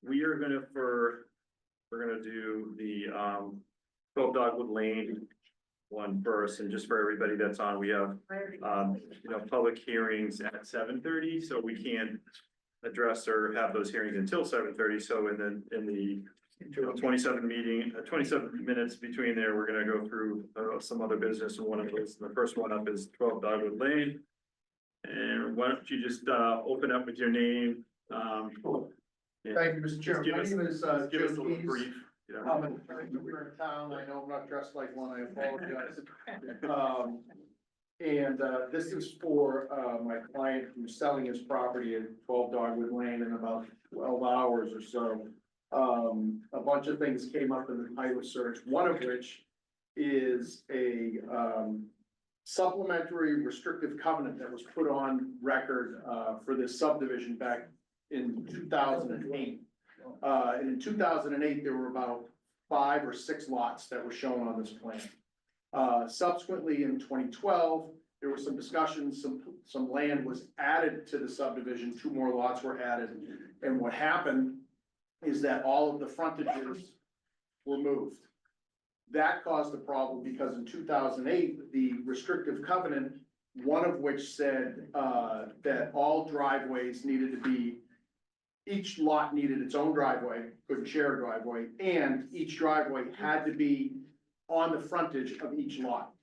we're gonna do the 12 Dogwood Lane one first, and just for everybody that's on, we have public hearings at 7:30, so we can't address or have those hearings until 7:30. So in the 27 minutes between there, we're gonna go through some other business, and one of those, the first one up is 12 Dogwood Lane. And why don't you just open up with your name? Thank you, Mr. Chairman. My name is Give us a Jim little Keys. brief. I'm an attorney here in town. I know I'm not dressed like one, I apologize. This is for my client who's selling his property at 12 Dogwood Lane in about 12 hours or so. A bunch of things came up in the title search, one of which is a supplementary restrictive covenant that was put on record for this subdivision back in 2008. And in 2008, there were about 5 or 6 lots that were shown on this plan. Subsequently, in 2012, there was some discussion, some land was added to the subdivision, 2 more lots were added. And what happened is that all of the frontages were moved. That caused a problem because in 2008, the restrictive covenant, one of which said that all driveways needed to be, each lot needed its own driveway, couldn't share a driveway, and each driveway had to be on the frontage of each lot.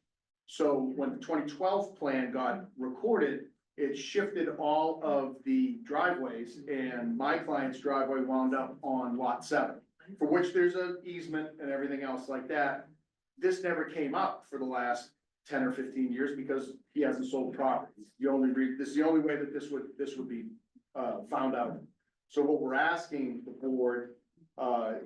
So when the 2012 plan got recorded, it shifted all of the driveways, and my client's driveway wound up on lot 7, for which there's an easement and everything else like that. This never came up for the last 10 or 15 years because he hasn't sold property. This is the only way that this would be found out. So what we're asking the board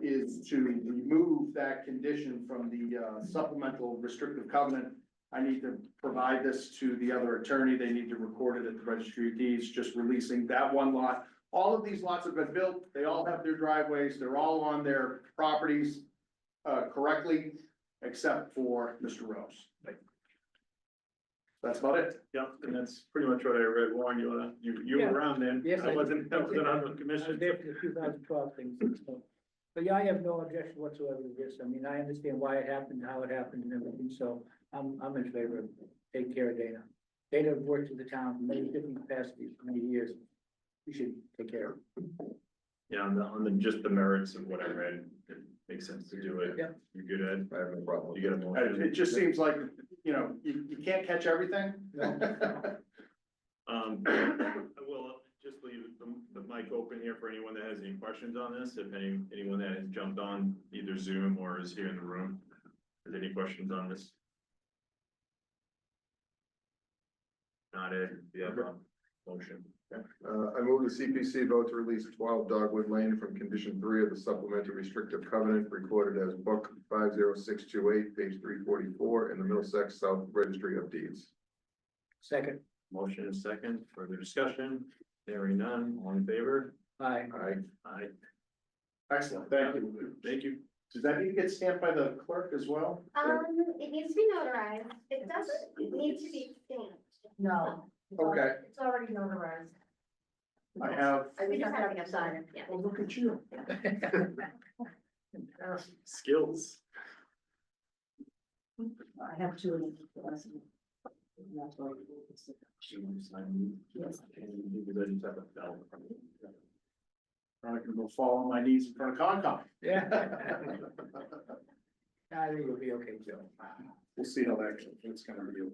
is to remove that condition from the supplemental restrictive covenant. I need to provide this to the other attorney. They need to record it at the registry of deeds, just releasing that one lot. All of these lots have been built. They all have their driveways. They're all on their properties correctly, except for Mr. Rose. That's about it. Yeah, and that's pretty much what I read. Warren, you were around then. Yes, I wasn't on the I was commission. there for the 2012 things. But yeah, I have no objection whatsoever to this. I mean, I understand why it happened, how it happened and everything, so I'm in favor of taking care of Dana. Dana worked for the town in many different capacities for many years. We should take care of it. Yeah, on the just the merits of what I read, it makes sense to do it. Yeah. You good, Ed? I have no problem. You get a motion? It just seems like, you can't catch everything. I will just leave the mic open here for anyone that has any questions on this. If anyone that has jumped on either Zoom or is here in the room, has any questions on this? Not Ed, you have a motion. I move the CPC vote to release 12 Dogwood Lane from condition 3 of the supplementary restrictive covenant recorded as book 50628, page 344 in the Middlesex South Registry of Deeds. Second, Motion is second, further discussion, hearing none, all in favor? aye. Aye. Excellent, thank you. Thank you. Does that need to get stamped by the clerk as well? It needs to be notarized. It doesn't need to be stamped. No. Okay. It's already notarized. I have, We just have to get signed, yeah. well, look at you. Skills. I have 2. That's why. Yes. I can go fall on my knees in front of Concom. Yeah. I think it'll be okay, Joe. We'll see how that's gonna be.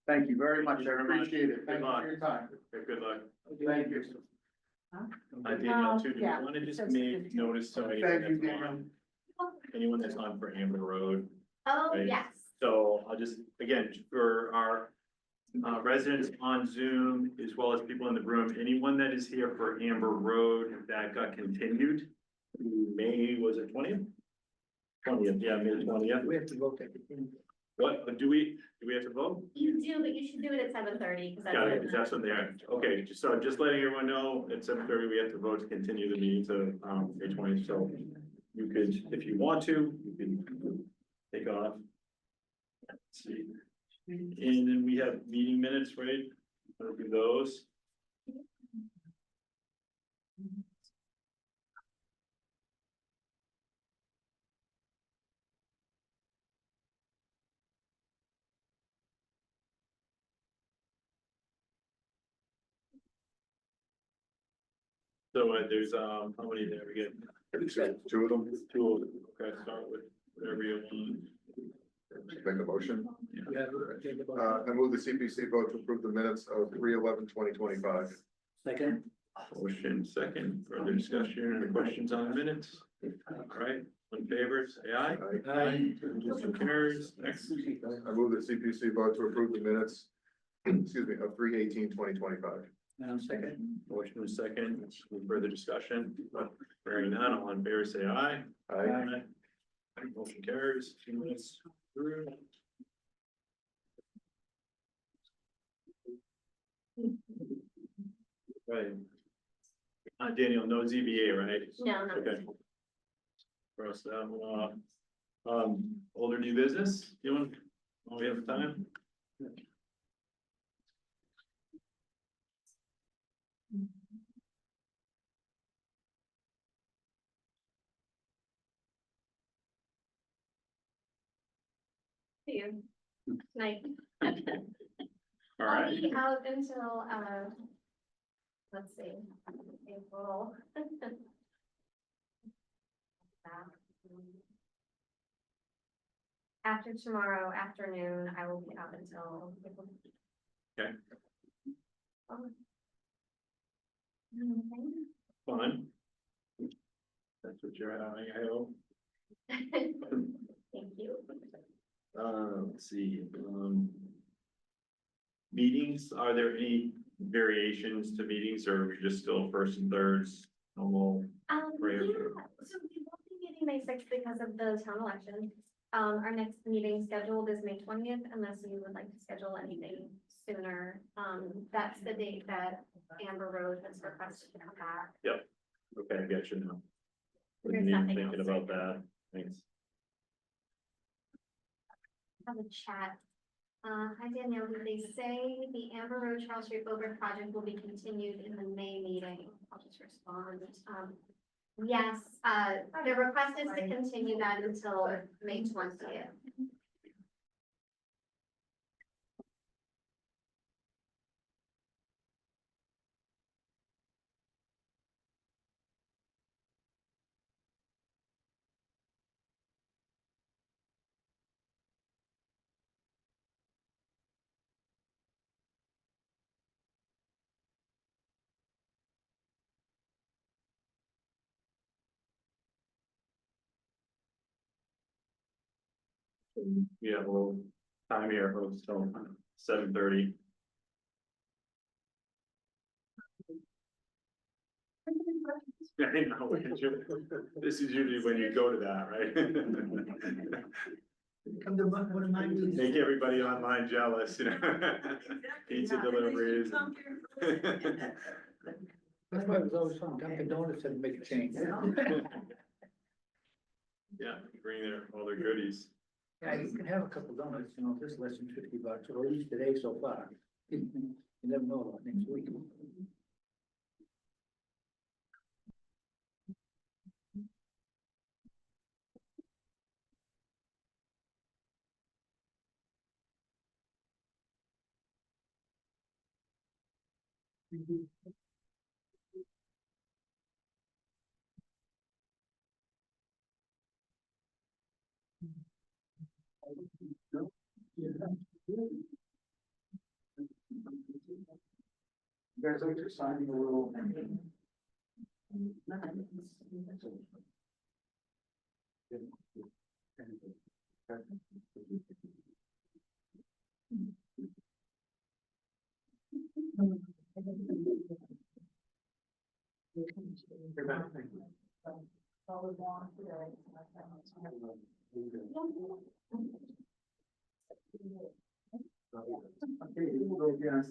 Thank you very much. I appreciate it. Thank you for your time. Okay, good luck. Thank you. I Danielle too, do you Yeah. want to just make notice to anyone Thank you, that's on, anyone that's on for Amber Road? Oh, Right. yes. So I'll just, again, for our residents on Zoom, as well as people in the room, anyone that is here for Amber Road that got continued, May, was it 20th? 20th, yeah, May 20th. We have to vote that. What, do we have to vote? You do, but you should do it at 7:30, because Got it, that's what they are. Okay, so just letting everyone know, at 7:30, we have to vote to continue the meeting to, May 20th, so you could, if you want to, you can take off. Let's see. And then we have meeting minutes, right? I'll do those. So there's, how many there we get? Two of them, Two of them. Okay, start with whatever you want. make a motion. You have to take the vote. I move the CPC vote to approve the minutes of 3/11/2025. Second. Motion second, further discussion or questions on the minutes? All right, in favor, say aye. Aye. Motion carries. Next. I move the CPC vote to approve the minutes, excuse me, of 3/18/2025. Now, second. Motion is second, any further discussion? Hearing none, all in favor, say aye. Aye. Motion carries. 2 minutes through. Right. Daniel, no ZBA, right? No, no. Okay. Cross that one off. Older new business, you want, while we have time? See you. Night. All I'll right, be out until, let's see, April. After tomorrow afternoon, I will be out until. Okay. Um, fun. That's what you're having, I hope. Thank you. Let's see, meetings, are there any variations to meetings or are we just still first and thirds? Normal, Yeah, Right. so we won't be meeting May 6th because of the town election. Our next meeting scheduled is May 20th, unless you would like to schedule anything sooner. That's the date that Amber Road has requested to come back. okay, I got you now. There's Wasn't even nothing thinking else about right now. that, thanks. Have a chat. Hi Danielle, did they say the Amber Road Charles Street Boulevard project will be continued in the May meeting? I'll just respond. Yes, the request is to continue that until May 20th. We have a little time here, folks, till 7:30. I know, this is usually when you go to that, right? Come to one of my meetings. Make everybody online jealous, you know? Pizza deliveries. That's why it was always fun. Dunkin' Donuts had to make a change. Yeah, bring all their goodies. Yeah, you can have a couple donuts, you know, just less than $50, or at least today so far. You never know about next week. You guys like to sign the little. Probably want to, Okay, we will go down.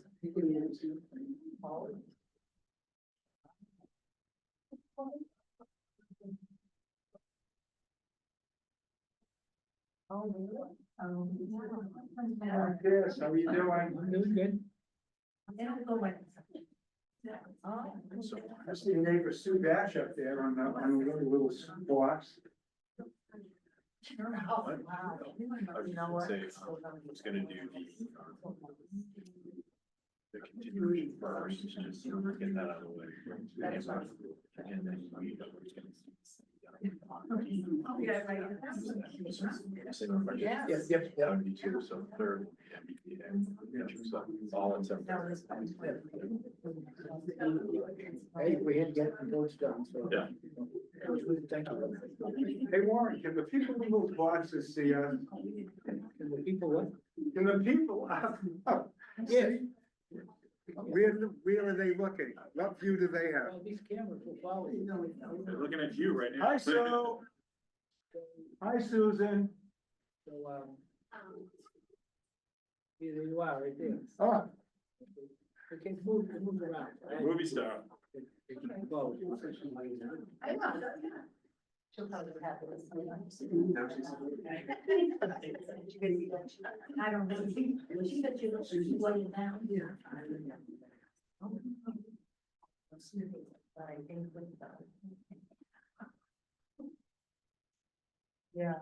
Yes, how are you doing? I'm doing good. I see your neighbor Sue Dash up there on the little box. I would say, I was gonna do the continuation first, just get that out of the way. And then we. Yes, yep, yep. MB2, so third, MBTA, so all in separate. Hey, we had to get the votes done, so. Yeah. Thank you. Hey Warren, can the people in those boxes see us? And the people, what? Can the people? Yeah. Where are they looking? What view do they have? Well, these cameras will follow you. They're looking at you right now. Hi, Sue. Hi, Susan. So, here you are, right there. Oh, It can move around. Movie star. It can close. She'll probably have this. I don't know. She said she wasn't down here. But I think with yeah.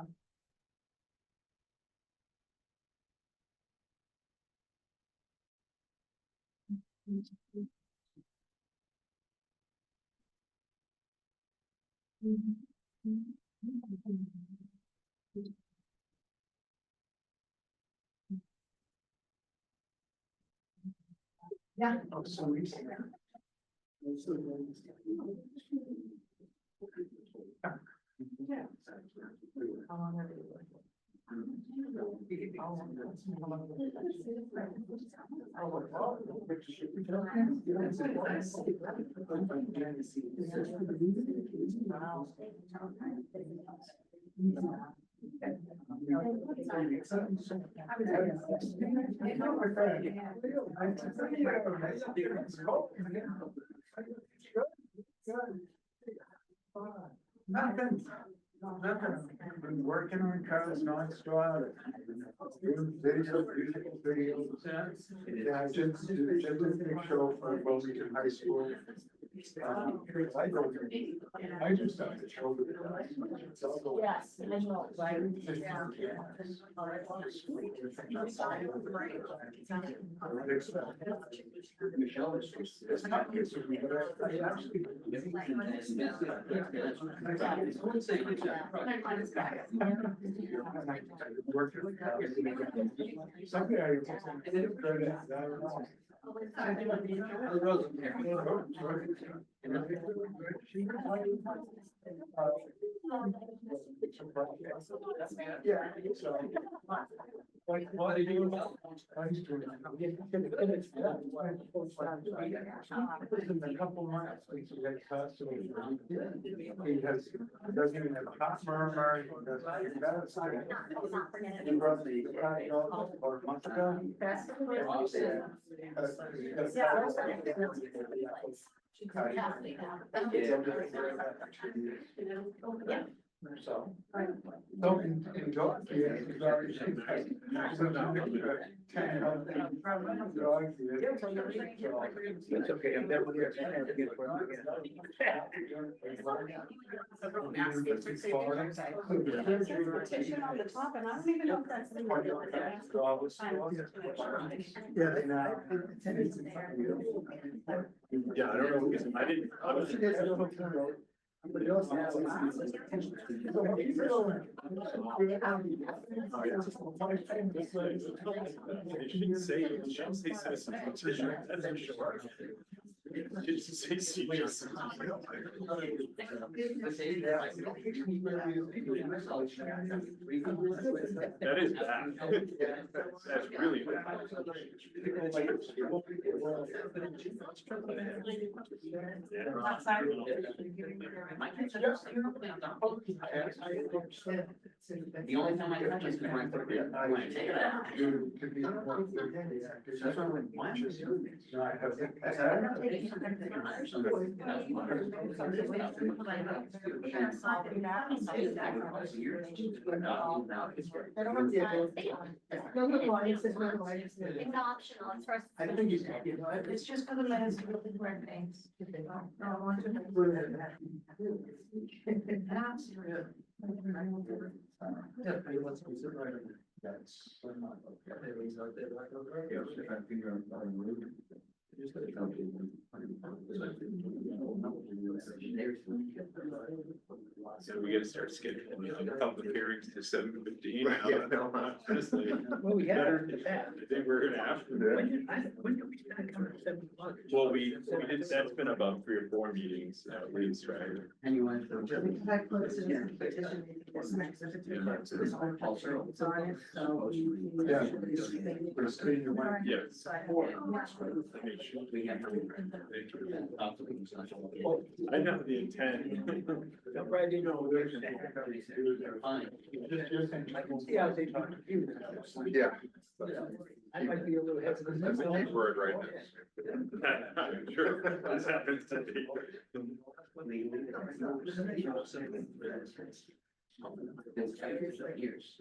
Yeah. oh, so easy. How long are they working? Nothing. Been working on cars nonstop. Doing videos. Yeah, just did a big show for Wilmington High School. I just started the show with the guys. Yes, I know, right? Yeah. What did you about? In a couple months, we had custody. He has, doesn't even have a hot murmur. He doesn't. He brought the guy about a month ago. So. Don't enjoy. It's okay, I'm never here. Petition on the top, and I don't even know if that's. Yeah, they know. Yeah, I don't know, I was. It shouldn't say citizen petition. That's for sure. That is bad. That's really bad. The only time I touch is when I put it, when I take it out. That's why I'm like, why am I doing this? It's optional, it's for. I think he's, it's just for the minutes to really correct things. No, I want to include it. So we gotta start scheduling public hearings to 7:15. Yeah, no. Honestly, Well, we have in the past. I think we're gonna have to. When did we start coming to 7 o'clock? Well, we did, that's been about 3 or 4 meetings, at least, right? And you went to. Yes. We have. I have the intent. Jump right in. Fine. Yeah, they talk to you. Yeah. I might be a little hesitant. That's a key word right now. I'm sure this happens to me. Years.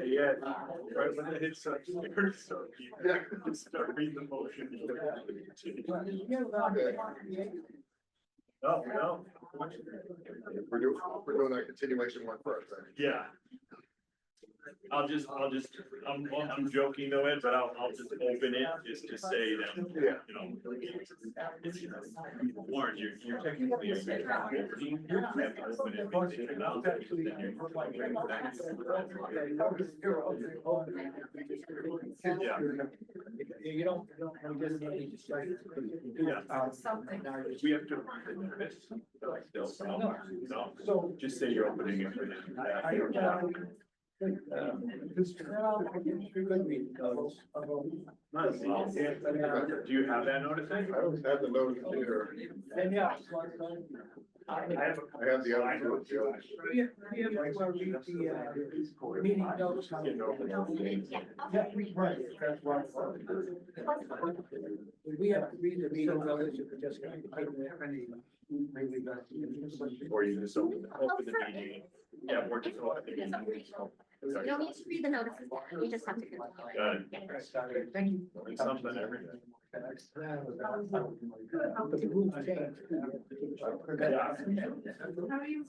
Yeah, right when I hit such, so you start reading the motion. No, no. We're doing that continuation one first, right? Yeah. I'm joking though, Ed, but I'll just open it just to say that, Yeah. you know. Warren, you're technically. You have to open it, but you're not, then Yeah. You don't, we just need to start. Something. We have to. No, so just say you're opening it. Do you have that notice? I don't have the notice here. And yeah. I have. I have the other two. The others. We have to read the meeting notes. Yeah. Right, that's why. We have to read the meeting notice if we're just going to. Or you just open the meeting. Yeah, we're just. You don't need to read the notices, you just have to. Thank you. It's something every day. The rules change. How do you?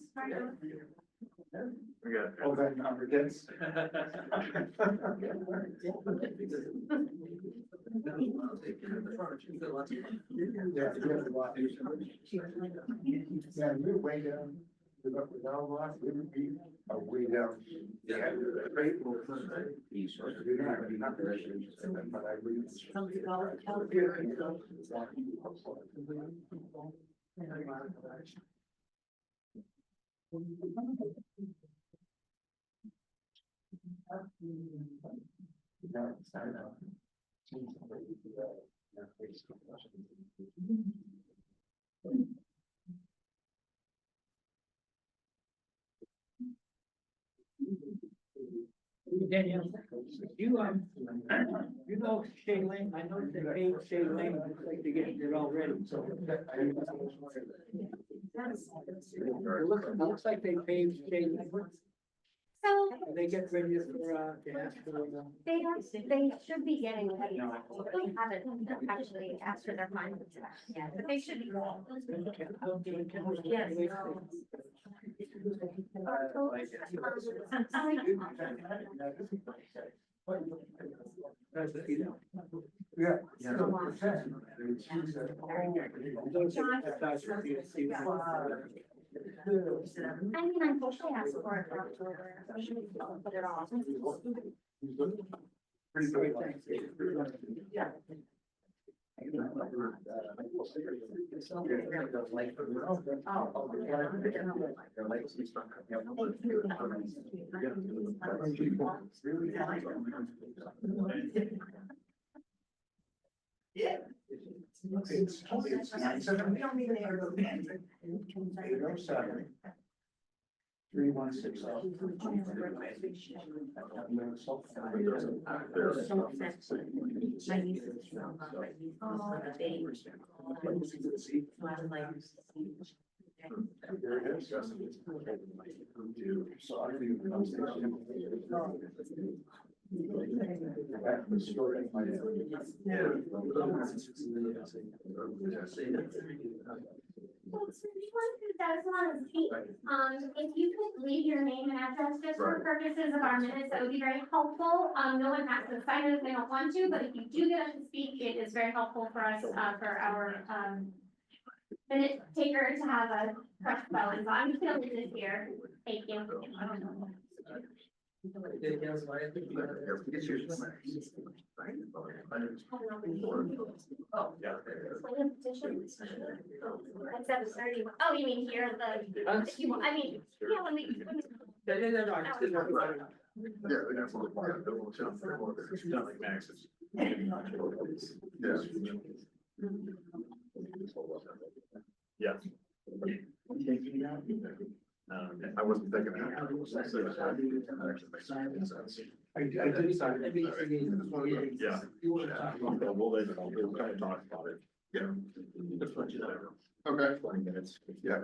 We got. Oh, that number gets. Yeah, we're way down. We're up with our lot, we would be way down. Yeah. But I read. Danielle, you know Shea Lane, I know they paved Shea Lane, looks like they're getting it already, so. It looks like they paved Shea Lane. So They get ready for, to ask for, they should be getting ready. They haven't actually asked for their final yet, but they should be. Yes. Yeah. I mean, I hope they ask for it for October. Put it off. Pretty good. Yeah. Yeah. It's 807. Well, so anyone who does want to speak, if you could leave your name and address just for Right. purposes of our minutes, that would be very helpful. No one has to sign it if they don't want to, but if you do get up to speak, it is very helpful for us, for our, minute taker to have a fresh phone. So I'm just gonna leave this here. Thank you. Oh, yeah. At 7:30. Oh, you mean here, if you want, I mean, yeah, when we. Yeah, they got some, yeah, they will tell. It's not like Max's. Yeah. Yeah. I wasn't thinking that. I did sign it. Yeah. We'll kind of talk about it. Yeah. Just let you know. Okay. 20 minutes. Yeah.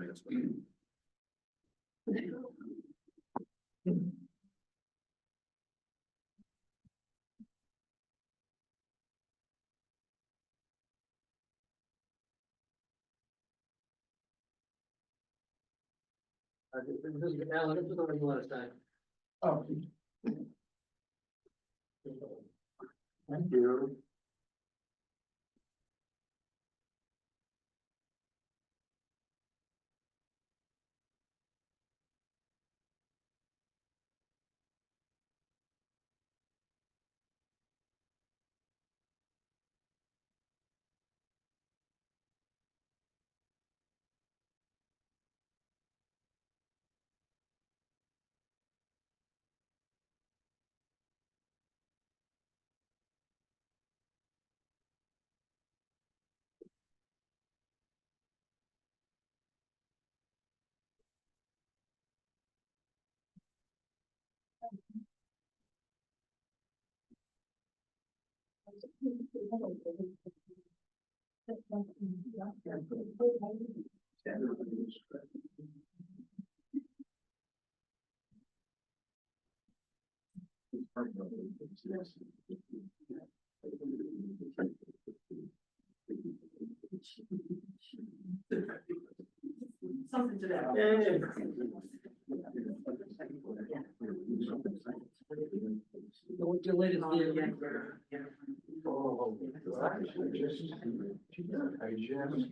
Alan, this is what you want to say. Oh. Thank you. Something to that. What's your latest deal again? Oh, actually, just, I just.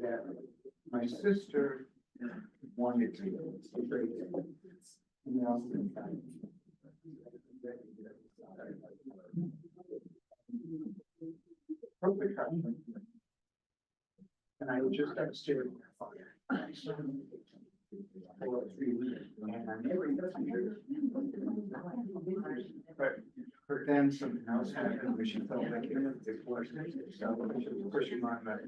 Yeah, my sister wanted to. Perfect. And I was just upstairs. But then something else happened where she felt like it forced her to stop, she was pushing on the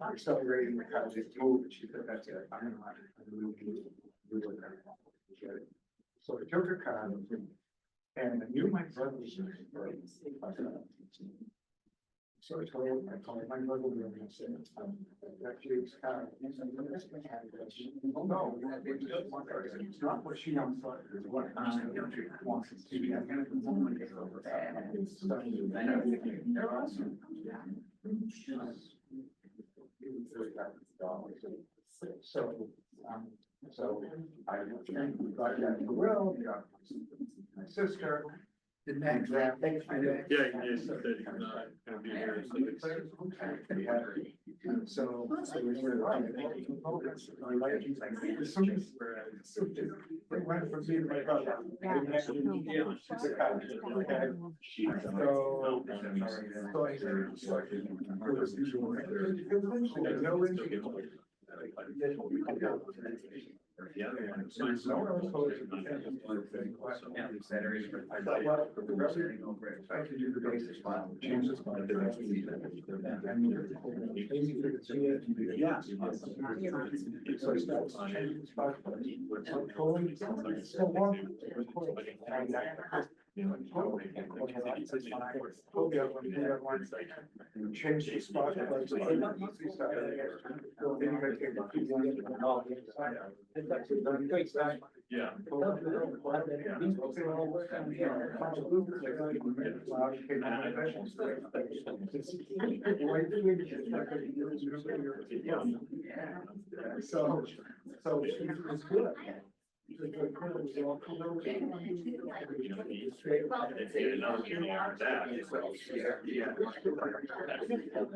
accelerating the car, just move, and she said, that's it, I don't know how to do it. So I took her car, and I knew my brother was. So I told my mother, I said, actually, it's kind of. Oh, no, it's not what she wants, it's what I wants it to be. I'm gonna come home and get over that. They're awesome. So I got that in the world, got my sister. The next, thanks for that. Yeah, he is, that he's not gonna be here, so it's- So we were. They went from me to my brother. She's a college. Change the spot. Yeah. So it's good.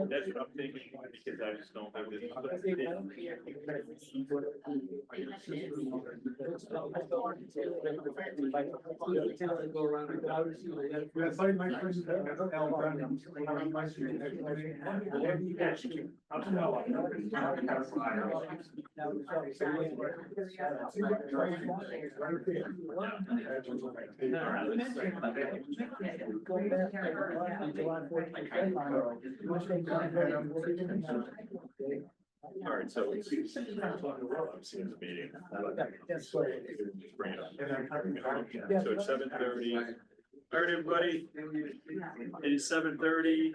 That's what I'm thinking, because I just don't have this. That's like my friends. My street. All right, so it's, I've seen the meeting. Just bring it up. So it's 7:30. All right, everybody, it is 7:30.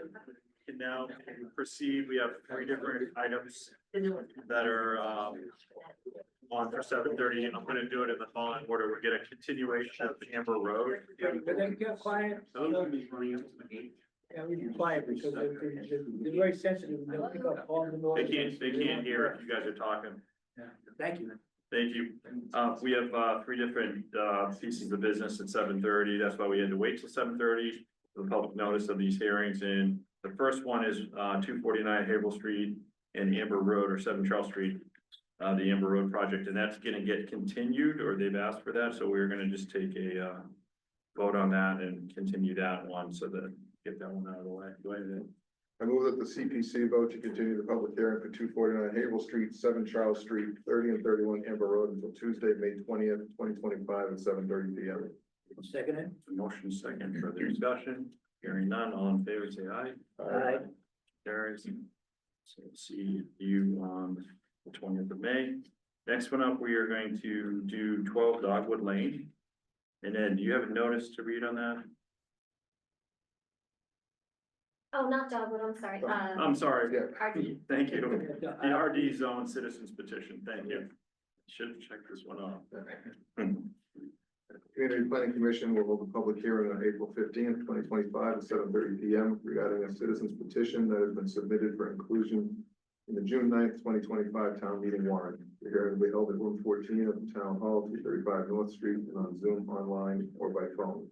And now proceed. We have 3 different items that are on for 7:30. I'm gonna do it in the following order. We get a continuation of Amber Road. But then get quiet. Yeah, we be quiet because they're very sensitive. They'll pick up all the noise. They can't hear if you guys are talking. Yeah, thank you. Thank you. We have 3 different pieces of business at 7:30. That's why we had to wait till 7:30 for the public notice of these hearings. And the first one is 249 Havel Street and Amber Road, or 7 Charles Street, the Amber Road project, and that's gonna get continued, or they've asked for that, so we're gonna just take a vote on that and continue that one, so that get that one out of the way. Go ahead. I move that the CPC vote to continue the public hearing for 249 Havel Street, 7 Charles Street, 30 and 31 Amber Road until Tuesday, May 20th, 2025 at 7:30 PM. Second it. Motion second, further discussion, hearing none, all in favor, say aye. Aye. Carries. So see you on the 20th of May. Next one up, we are going to do 12 Dogwood Lane. And then do you have a notice to read on that? Oh, not Dogwood, I'm sorry. I'm sorry. Yeah. RD. Thank you. The RD zone citizens petition, thank you. Should have checked this one off. Community Planning Commission will hold a public hearing on April 15th, 2025 at 7:30 PM regarding a citizens petition that has been submitted for inclusion in the June 9th, 2025 town meeting warrant. The hearing will be held at room 14 of the Town Hall, 235 North Street, and on Zoom, online, or by phone.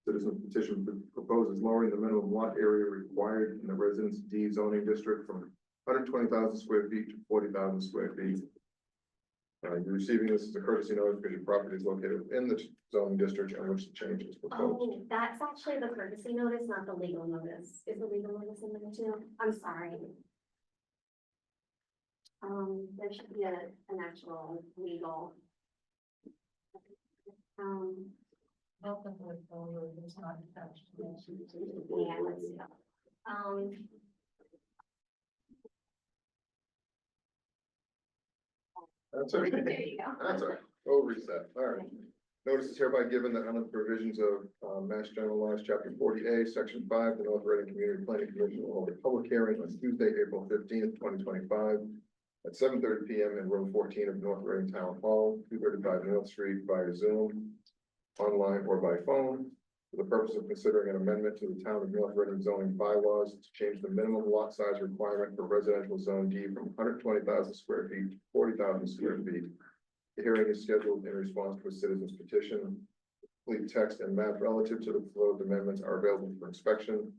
Citizen petition proposes lowering the minimum lot area required in the Residence D zoning district from 120,000 square feet to 40,000 square feet. You're receiving this as a courtesy notice because your property is located in the zoning district in which the change is proposed. Oh, that's actually the courtesy notice, not the legal notice. Is the legal notice in there too? I'm sorry. There should be an actual legal. Both of them, it's not attached to this. Yeah, let's see. That's okay. There you go. That's all right. We'll reset. All right. Notice is hereby given that under the provisions of Mass General Laws, Chapter 40A, Section 5, the North Reading Community Planning Commission will hold a public hearing on Tuesday, April 15th, 2025 at 7:30 PM in room 14 of North Reading Town Hall, 235 North Street, via Zoom, online or by phone, for the purpose of considering an amendment to the Town of North Reading zoning bylaws to change the minimum lot size requirement for residential zone D from 120,000 square feet to 40,000 square feet. The hearing is scheduled in response to a citizen's petition. Complete text and map relative to the proposed amendments are available for inspection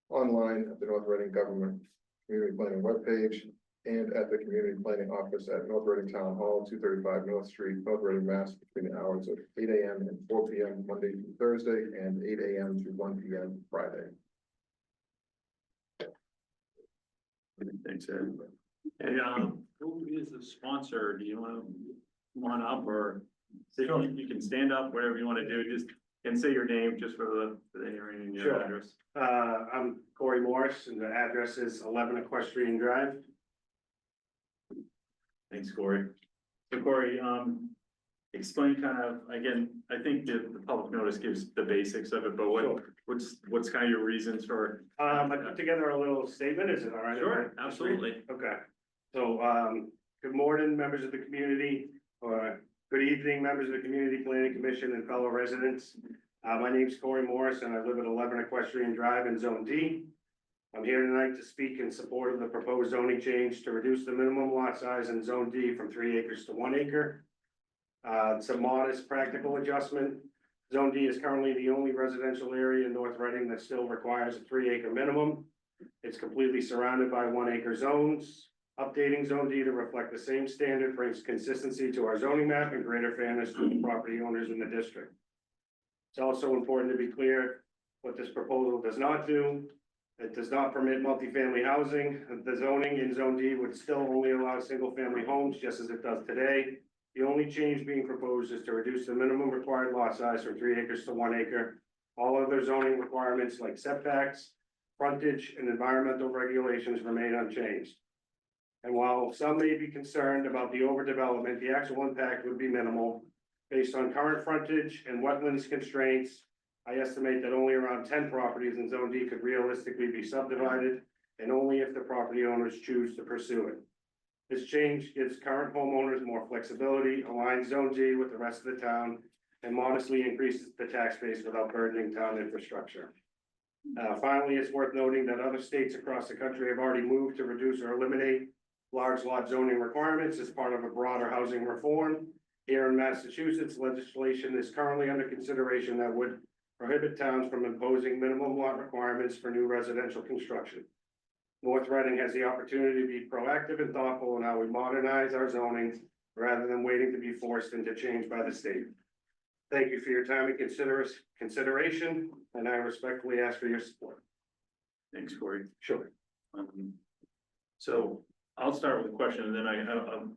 online at the North Reading Government Community Planning webpage and at the Community Planning Office at North Reading Town Hall, 235 North Street, North Reading, Mass, between the hours of 8 AM and 4 PM, Monday through Thursday, and 8 AM to 1 PM Friday. Thanks, Ed. Hey, who is the sponsor? Do you want to come on up or you can stand up, whatever you want to do, just and say your name just for the hearing and your Sure. address. I'm Corey Morris and the address is 11 Equestrian Drive. Thanks, Corey. So Corey, explain kind of, again, I think the public notice gives the basics of it, but what's kind of your reasons for? I put together a little statement, is it all right? Sure, absolutely. Okay, so, good morning, members of the community, or good evening, members of the Community Planning Commission and fellow residents. My name's Corey Morris and I live at 11 Equestrian Drive in Zone D. I'm here tonight to speak in support of the proposed zoning change to reduce the minimum lot size in Zone D from 3 acres to 1 acre. It's a modest practical adjustment. Zone D is currently the only residential area in North Reading that still requires a 3 acre minimum. It's completely surrounded by 1 acre zones. Updating Zone D to reflect the same standard brings consistency to our zoning map and greater fairness to the property owners in the district. It's also important to be clear what this proposal does not do. It does not permit multifamily housing. The zoning in Zone D would still only allow single-family homes, just as it does today. The only change being proposed is to reduce the minimum required lot size from 3 acres to 1 acre. All other zoning requirements like setbacks, frontage, and environmental regulations remain unchanged. And while some may be concerned about the overdevelopment, the actual impact would be minimal. Based on current frontage and wetlands constraints, I estimate that only around 10 properties in Zone D could realistically be subdivided, and only if the property owners choose to pursue it. This change gives current homeowners more flexibility, aligns Zone D with the rest of the town, and modestly increases the tax base without burdening town infrastructure. Finally, it's worth noting that other states across the country have already moved to reduce or eliminate large lot zoning requirements as part of a broader housing reform. Here in Massachusetts, legislation is currently under consideration that would prohibit towns from imposing minimum lot requirements for new residential construction. North Reading has the opportunity to be proactive and thoughtful in how we modernize our zoning rather than waiting to be forced into change by the state. Thank you for your time and consideration, and I respectfully ask for your support. Thanks, Corey. Sure. So I'll start with a question and then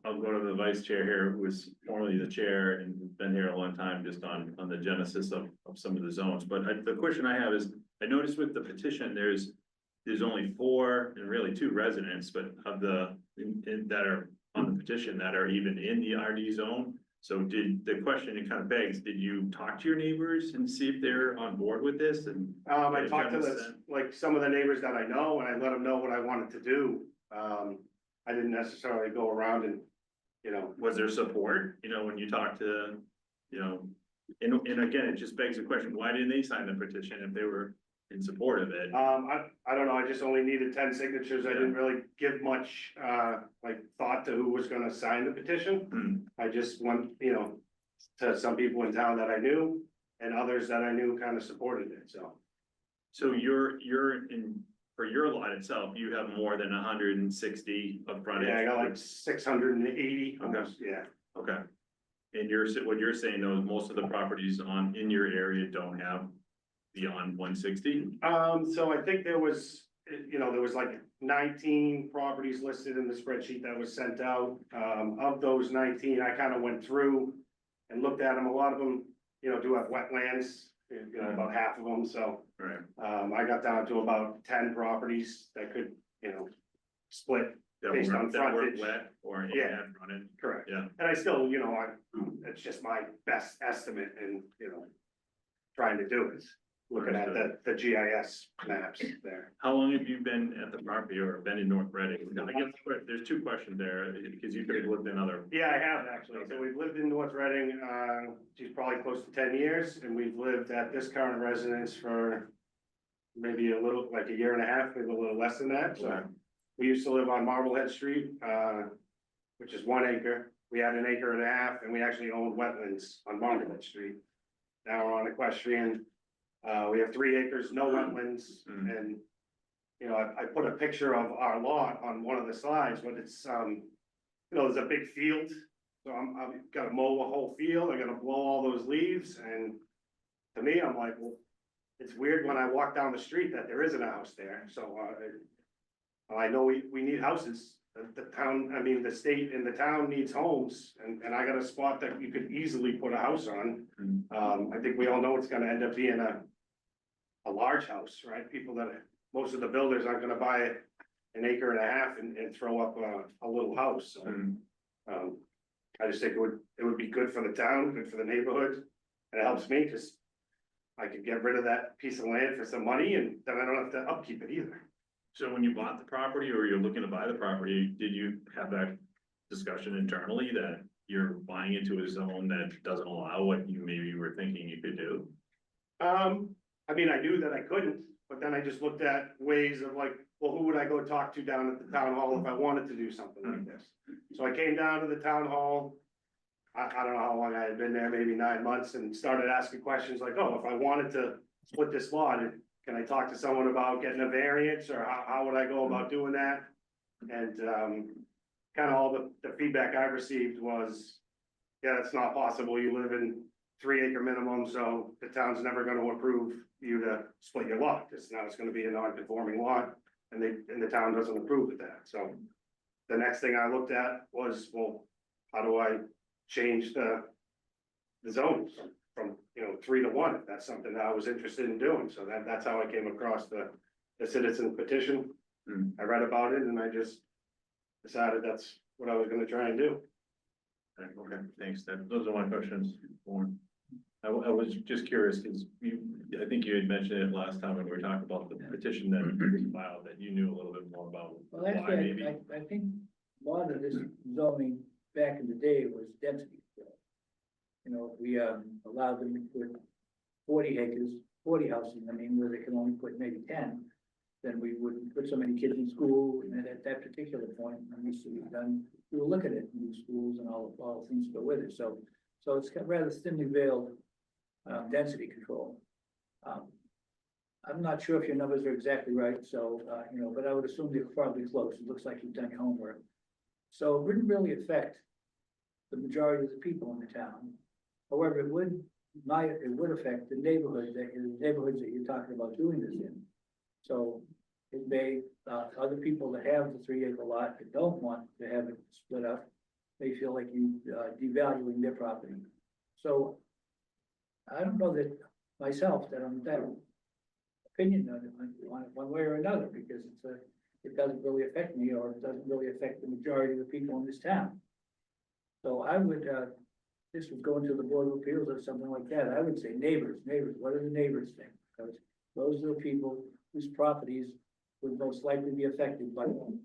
I'll go to the vice chair here, who was formerly the chair and been here a long time, just on the genesis of some of the zones. But the question I have is, I noticed with the petition, there's only 4 and really 2 residents, but of that are on the petition that are even in the RD zone. So the question, it kind of begs, did you talk to your neighbors and see if they're on board with this? And I talked to some of the neighbors that I know, and I let them know what I wanted to do. I didn't necessarily go around and, was there support, when you talk to, and again, it just begs the question, why didn't they sign the petition if they were in support of it? I don't know, I just only needed 10 signatures. I didn't really give much, thought to who was gonna sign the petition. I just went, to some people in town that I knew and others that I knew kind of supported it, so. So you're in, for your lot itself, you have more than 160 of frontage? Yeah, I got like 680 Okay. almost, yeah. Okay. And what you're saying though, is most of the properties in your area don't have beyond 160? So I think there was like 19 properties listed in the spreadsheet that was sent out. Of those 19, I kind of went through and looked at them. A lot of them, do have wetlands, about half of them, so. Right. I got down to about 10 properties that could, split That based were on that weren't frontage. wet or Yeah. had frontage? Correct. Yeah. And I still, It's just my best estimate and, you know, trying to do it, looking at the GIS maps there. How long have you been at the property or been in North Reading? I guess there's two questions there, because you could have lived in other. Yeah, I have actually. So we've lived in North Reading, geez, probably close to 10 years, and we've lived at this current residence for maybe a little, like a year and a half, maybe a little less than that. So we used to live on Marblehead Street, which is 1 acre. We had an acre and a half, and we actually owned wetlands on Marblehead Street. Now we're on Equestrian. We have 3 acres, no wetlands, and, you know, I put a picture of our lot on one of the slides, but it's, you know, there's a big field. So I've gotta mow a whole field, I gotta blow all those leaves, and to me, I'm like, well, it's weird when I walk down the street that there isn't a house there, so, I know we need houses. The town, I mean, the state and the town needs homes, and I got a spot that you could easily put a house on. I think we all know it's gonna end up being a large house, right? Most of the builders aren't gonna buy an acre and a half and throw up a little house, so. I just think it would be good for the town, good for the neighborhood, and it helps me, cause I could get rid of that piece of land for some money, and then I don't have to upkeep it either. So when you bought the property or you're looking to buy the property, did you have that discussion internally that you're buying into a zone that doesn't allow what you maybe were thinking you could do? I mean, I knew that I couldn't, but then I just looked at ways of like, well, who would I go talk to down at the town hall if I wanted to do something like this? So I came down to the town hall. I don't know how long I had been there, maybe 9 months, and started asking questions like, oh, if I wanted to split this lot, can I talk to someone about getting a variance, or how would I go about doing that? And, kind of all the feedback I received was, yeah, that's not possible. You live in 3 acre minimum, so the town's never gonna approve you to split your lot, because now it's gonna be a non-conforming lot, and the town doesn't approve of that, so. The next thing I looked at was, well, how do I change the zones from, you know, 3 to 1, if that's something that I was interested in doing, so that's how I came across the citizen petition. I read about it, and I just decided that's what I was gonna try and do. Okay, thanks. Those are my questions. Warren. I was just curious, because I think you had mentioned it last time when we were talking about the petition that was filed, that you knew a little bit more about Well, why actually, maybe. I think a lot of this zoning back in the day was density control. You know, we allowed them to put 40 acres, 40 houses, I mean, where they can only put maybe 10. Then we wouldn't put so many kids in school, and at that particular point, we were looking at new schools and all the things that go with it, so it's got rather thinly veiled density control. I'm not sure if your numbers are exactly right, so, you know, but I would assume they're probably close. It looks like you've done your homework. So it wouldn't really affect the majority of the people in the town. However, it would affect the neighborhoods that you're talking about doing this in. So it may, other people that have the 3 acre lot that don't want to have it split up, may feel like you devaluing their property. So I don't know that myself, that I'm that opinion on it one way or another, because it doesn't really affect me, or it doesn't really affect the majority of the people in this town. So I would, this would go into the Board of Appeals or something like that. I would say neighbors, what do the neighbors think? Because those are the people whose properties would most likely be affected by that.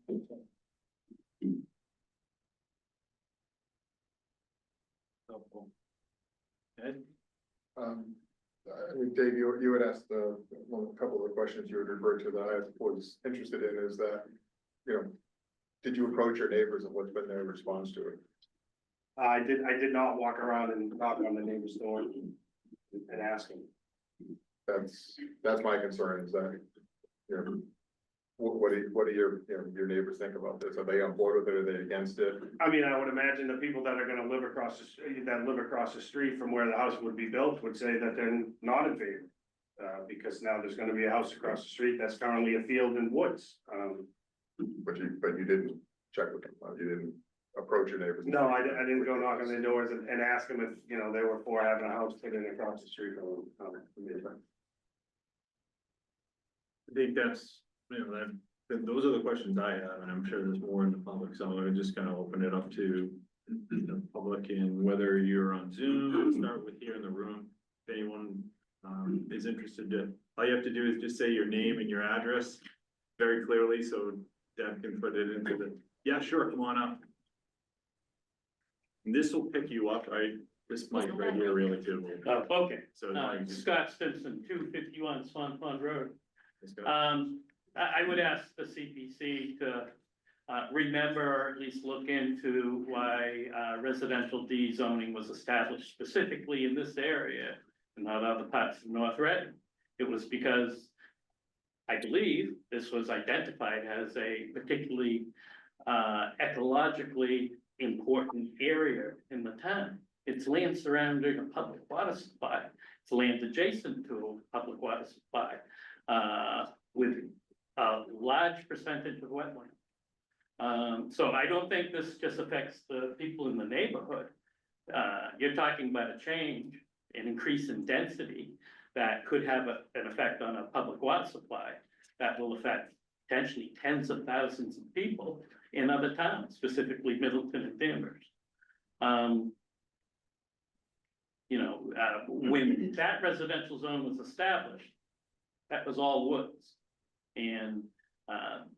Helpful. Ed? I think, Dave, you had asked a couple of the questions you had referred to that I was interested in is that, you know, did you approach your neighbors and what's been their response to it? I did not walk around and knock on the neighbor's door and ask them. That's my concern is that, you know, what do your neighbors think about this? Are they on board with it? Are they against it? I mean, I would imagine the people that are gonna live across the street from where the house would be built would say that they're not in favor. Because now there's gonna be a house across the street that's currently a field and woods. But you didn't check with them, you didn't approach your neighbors? No, I didn't go knock on their doors and ask them if, you know, they were for having a house put in across the street from them. I think that's, you know, those are the questions I have, and I'm sure there's more in the public, so I'm just gonna open it up to the public, and whether you're on Zoom, start with here in the room. If anyone, is interested to, all you have to do is just say your name and your address very clearly, so Deb can put it into the, yeah, sure, come on up. And this will pick you up, this mic right here really too. Okay, So now you just, Scott Stimson, 251 Swan Pond Road. just go. I would ask the CPC to remember, or at least look into why residential D zoning was established specifically in this area and not other parts of North Reading. It was because I believe this was identified as a particularly ecologically important area in the town. It's land surrounding a public water supply. It's land adjacent to a public water supply with a large percentage of wetland. So I don't think this just affects the people in the neighborhood. You're talking about a change, an increase in density that could have an effect on a public water supply that will affect potentially tens of thousands of people in other towns, specifically Middleton and Danvers. When that residential zone was established, that was all woods. And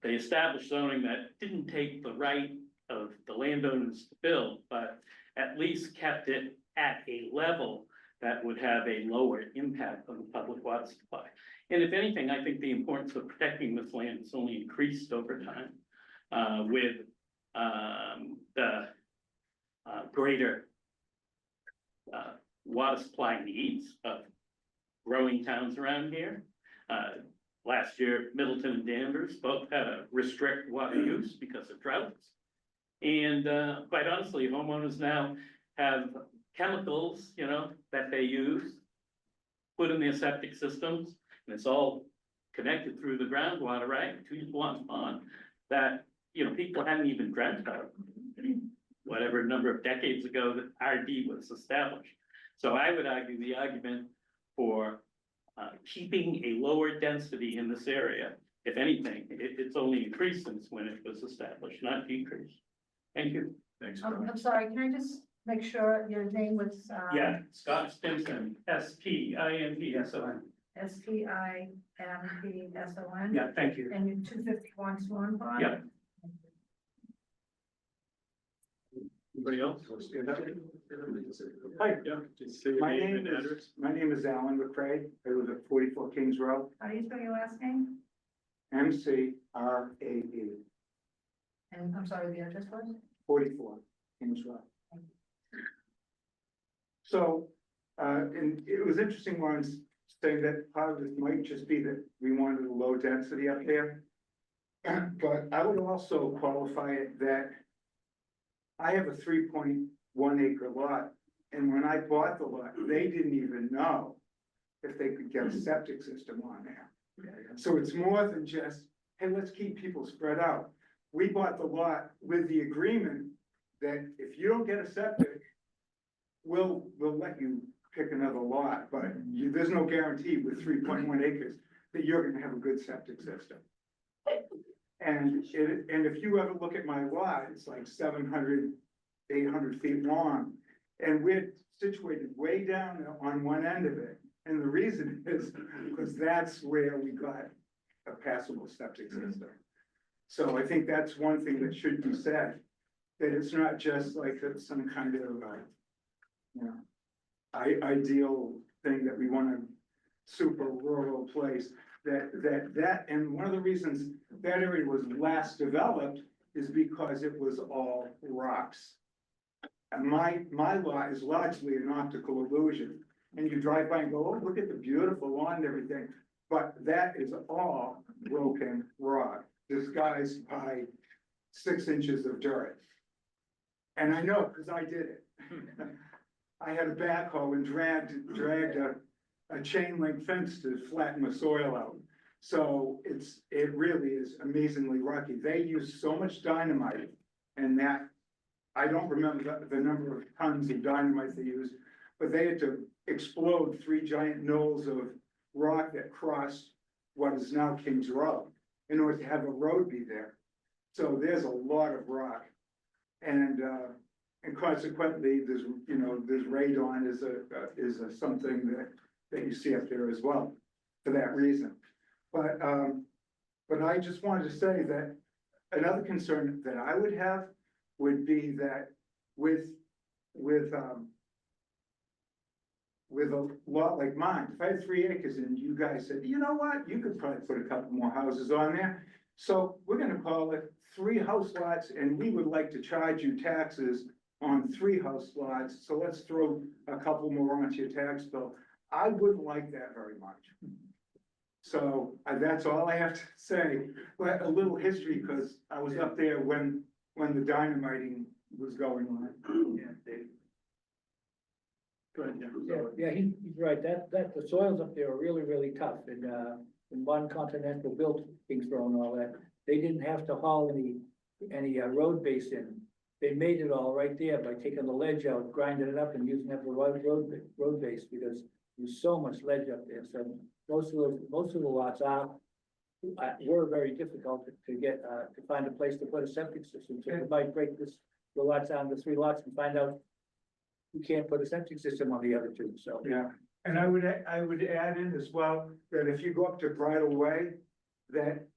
they established zoning that didn't take the right of the landowners to build, but at least kept it at a level that would have a lower impact on the public water supply. And if anything, I think the importance of protecting this land has only increased over time with the greater water supply needs of growing towns around here. Last year, Middleton and Danvers both had to restrict water use because of droughts. And quite honestly, homeowners now have chemicals, that they use, put in their septic systems, and it's all connected through the groundwater, right, to Swan Pond, that, people hadn't even dreamt of, whatever number of decades ago that RD was established. So I would argue the argument for keeping a lower density in this area. If anything, it's only increased since when it was established, not decreased. Thank you. Thanks, I'm sorry, can I just make sure your name was? Yeah, Scott Stimson, STIMPSON. STIMPSON? Yeah, thank you. And you're 251 Swan Pond? Yeah. Anybody else? Hi, Yeah, just say your my name name and address. is Alan McCray. I live at 44 Kings Road, How do you spell your last name? MCRAE, And I'm sorry, the address was? 44 Kings Road. So, and it was interesting once saying that part of this might just be that we wanted a low density up there. But I would also qualify it that I have a 3.1 acre lot, and when I bought the lot, they didn't even know if they could get a septic system on there. So it's more than just, hey, let's keep people spread out. We bought the lot with the agreement that if you don't get a septic, we'll let you pick another lot, but there's no guarantee with 3.1 acres that you're gonna have a good septic system. And if you ever look at my lot, it's like 700, 800 feet long. And we're situated way down on one end of it. And the reason is because that's where we got a passable septic system. So I think that's one thing that should be said, that it's not just like some kind of, ideal thing that we want a super rural place. And one of the reasons that area was last developed is because it was all rocks. And my lot is largely an optical illusion. And you drive by and go, oh, look at the beautiful lawn and everything. But that is all broken rock, disguised by 6 inches of dirt. And I know, because I did it. I had a backhoe and dragged a chain link fence to flatten the soil out. So it really is amazingly rocky. They use so much dynamite, and that, I don't remember the number of tons of dynamite they used, but they had to explode 3 giant knolls of rock that crossed what is now Kings Road in order to have a road be there. So there's a lot of rock. And and consequently, there's, you know, there's radon is a something that you see up there as well, for that reason. But I just wanted to say that another concern that I would have would be that with a lot like mine, if I had 3 acres and you guys said, you know what, you could probably put a couple more houses on there. So we're gonna call it 3 house lots and we would like to charge you taxes on 3 house lots. So let's throw a couple more onto your tax bill. I wouldn't like that very much. So that's all I have to say. But a little history, because I was up there when the dynamiting was going on. Yeah, Dave. Good, Yeah, he's right, the soils up there are really, really tough, and, when One Continental built Kingsborough and all that, they didn't have to haul any road base in. They made it all right there by taking the ledge out, grinding it up and using it for road base, because there's so much ledge up there, so most of the lots were very difficult to get, to find a place to put a septic system, so you might break the lots down to 3 lots and find out you can't put a septic system on the other 2, so. Yeah, and I would add in as well, that if you go up to Bridle Way, that,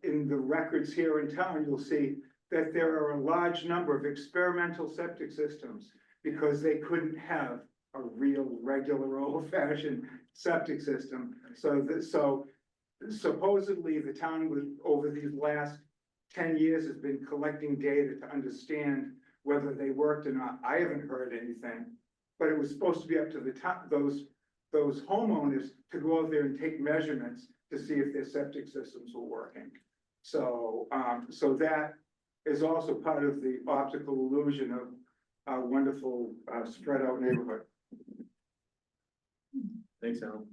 in the records here in town, you'll see that there are a large number of experimental septic systems, because they couldn't have a real, regular, old-fashioned septic system. So supposedly, the town was, over these last 10 years, has been collecting data to understand whether they worked or not. I haven't heard anything, but it was supposed to be up to the top, those homeowners to go out there and take measurements to see if their septic systems were working. So, so that is also part of the optical illusion of a wonderful, spread out neighborhood. Thanks, Alan.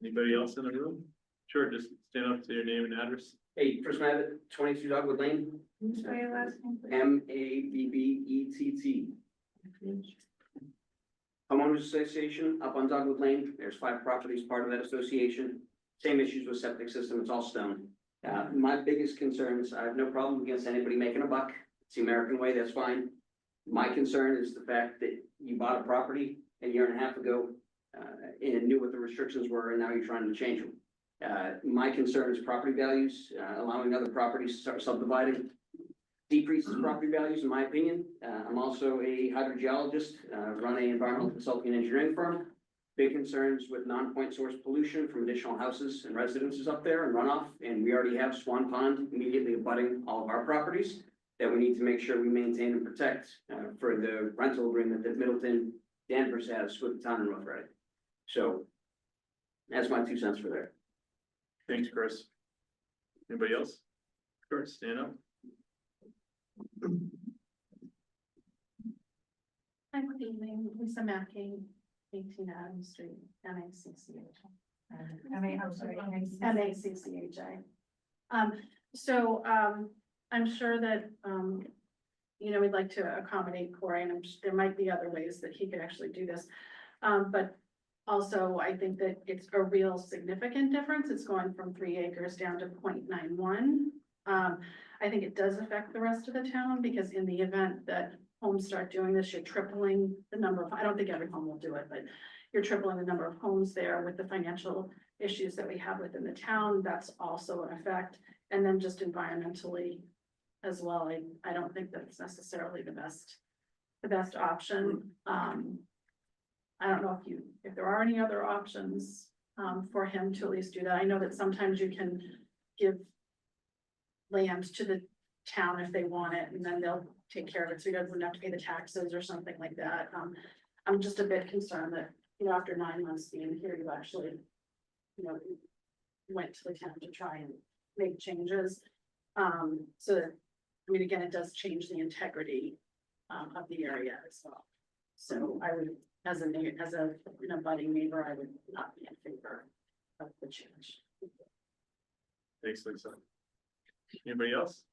Anybody else in the room? Sure, just stand up to your name and address. Hey, Chris Mabbitt, 22 Dogwood Lane, Can you spell your last name, please? Mabbett. Homeowners Association up on Dogwood Lane, there's 5 properties part of that association. Same issues with septic system, it's all stone. My biggest concerns, I have no problem against anybody making a buck. It's the American way, that's fine. My concern is the fact that you bought a property a year and a half ago and knew what the restrictions were, and now you're trying to change them. My concern is property values, allowing other properties to start subdividing decreases property values, in my opinion. I'm also a hydrogeologist, run an environmental consulting and engineering firm. Big concerns with non-point source pollution from additional houses and residences up there and runoff. And we already have Swan Pond immediately abutting all of our properties that we need to make sure we maintain and protect for the rental agreement that Middleton Danvers has with the town of North Reading. So that's my 2 cents for there. Thanks, Chris. Anybody else? Chris, stand up. Hi, good evening, Lisa Mackey, 18 Adams Street, MA68. I'm sorry, MA68. So, I'm sure that, you know, we'd like to accommodate Corey, and there might be other ways that he could actually do this. But also, I think that it's a real significant difference. It's going from 3 acres down to 0.91. I think it does affect the rest of the town, because in the event that homes start doing this, you're tripling the number of, I don't think every home will do it, but you're tripling the number of homes there with the financial issues that we have within the town. That's also an effect. And then just environmentally as well, I don't think that it's necessarily the best option. I don't know if there are any other options for him to at least do that. I know that sometimes you can give land to the town if they want it, and then they'll take care of it, so he doesn't have to pay the taxes or something like that. I'm just a bit concerned that, you know, after 9 months being here, you actually, you know, went to the town to try and make changes. So that, I mean, again, it does change the integrity of the area as well. So I would, as a budding neighbor, I would not be in favor of the change. Thanks, Lisa. Anybody else?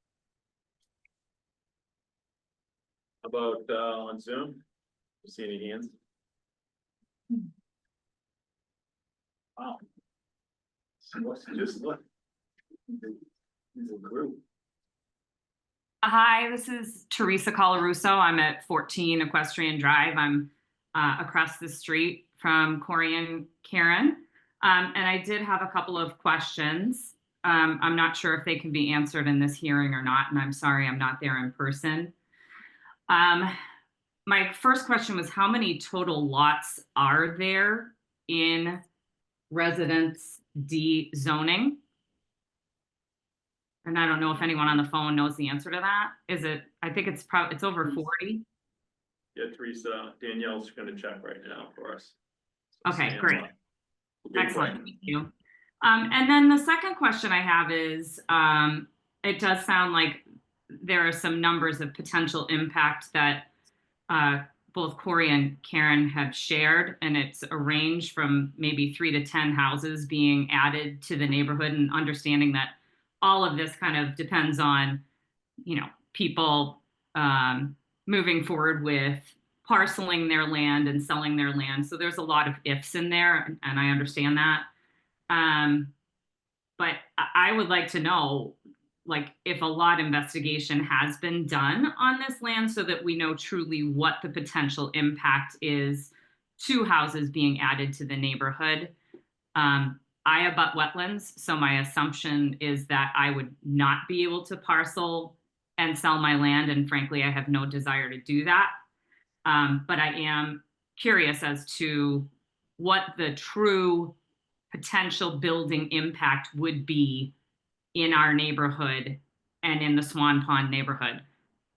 How about on Zoom? You see any hands? Wow. Just look. It's a group. Hi, this is Teresa Colarusso. I'm at 14 Equestrian Drive. I'm across the street from Corey and Karen. And I did have a couple of questions. I'm not sure if they can be answered in this hearing or not, and I'm sorry I'm not there in person. My first question was, how many total lots are there in Residence D zoning? And I don't know if anyone on the phone knows the answer to that. Is it, I think it's probably, it's over 40. Yeah, Teresa, Danielle's gonna check right now for us. Okay, Stand great. by. Good Excellent, question. thank you. And then the second question I have is, it does sound like there are some numbers of potential impact that both Corey and Karen have shared, and it's a range from maybe 3 to 10 houses being added to the neighborhood, and understanding that all of this kind of depends on, people moving forward with parceling their land and selling their land. So there's a lot of ifs in there, and I understand that. But I would like to know, like, if a lot investigation has been done on this land so that we know truly what the potential impact is to houses being added to the neighborhood. I abut wetlands, so my assumption is that I would not be able to parcel and sell my land, and frankly, I have no desire to do that. But I am curious as to what the true potential building impact would be in our neighborhood and in the Swan Pond neighborhood.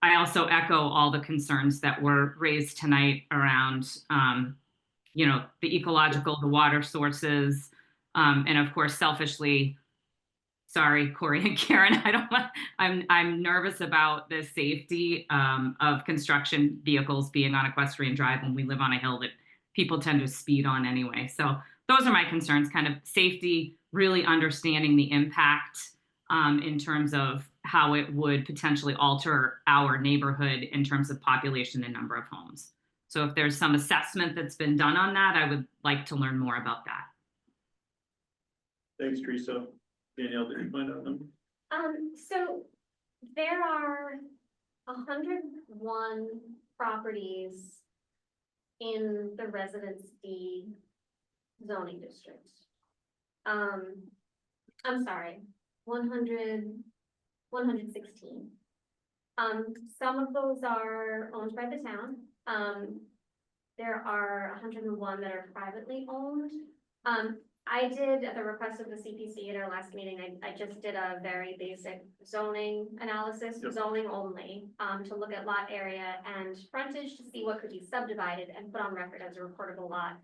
I also echo all the concerns that were raised tonight around, the ecological, the water sources, and of course, selfishly, sorry, Corey and Karen, I'm nervous about the safety of construction vehicles being on Equestrian Drive when we live on a hill that people tend to speed on anyway. So those are my concerns, kind of safety, really understanding the impact in terms of how it would potentially alter our neighborhood in terms of population and number of homes. So if there's some assessment that's been done on that, I would like to learn more about that. Thanks, Teresa. Danielle, did you find out them? So there are 101 properties in the Residence D zoning district. I'm sorry, 116. Some of those are owned by the town. There are 101 that are privately owned. I did, at the request of the CPC at our last meeting, I just did a very basic zoning analysis, Yep. zoning only, to look at lot area and frontage to see what could be subdivided and put on record as a reportable lot.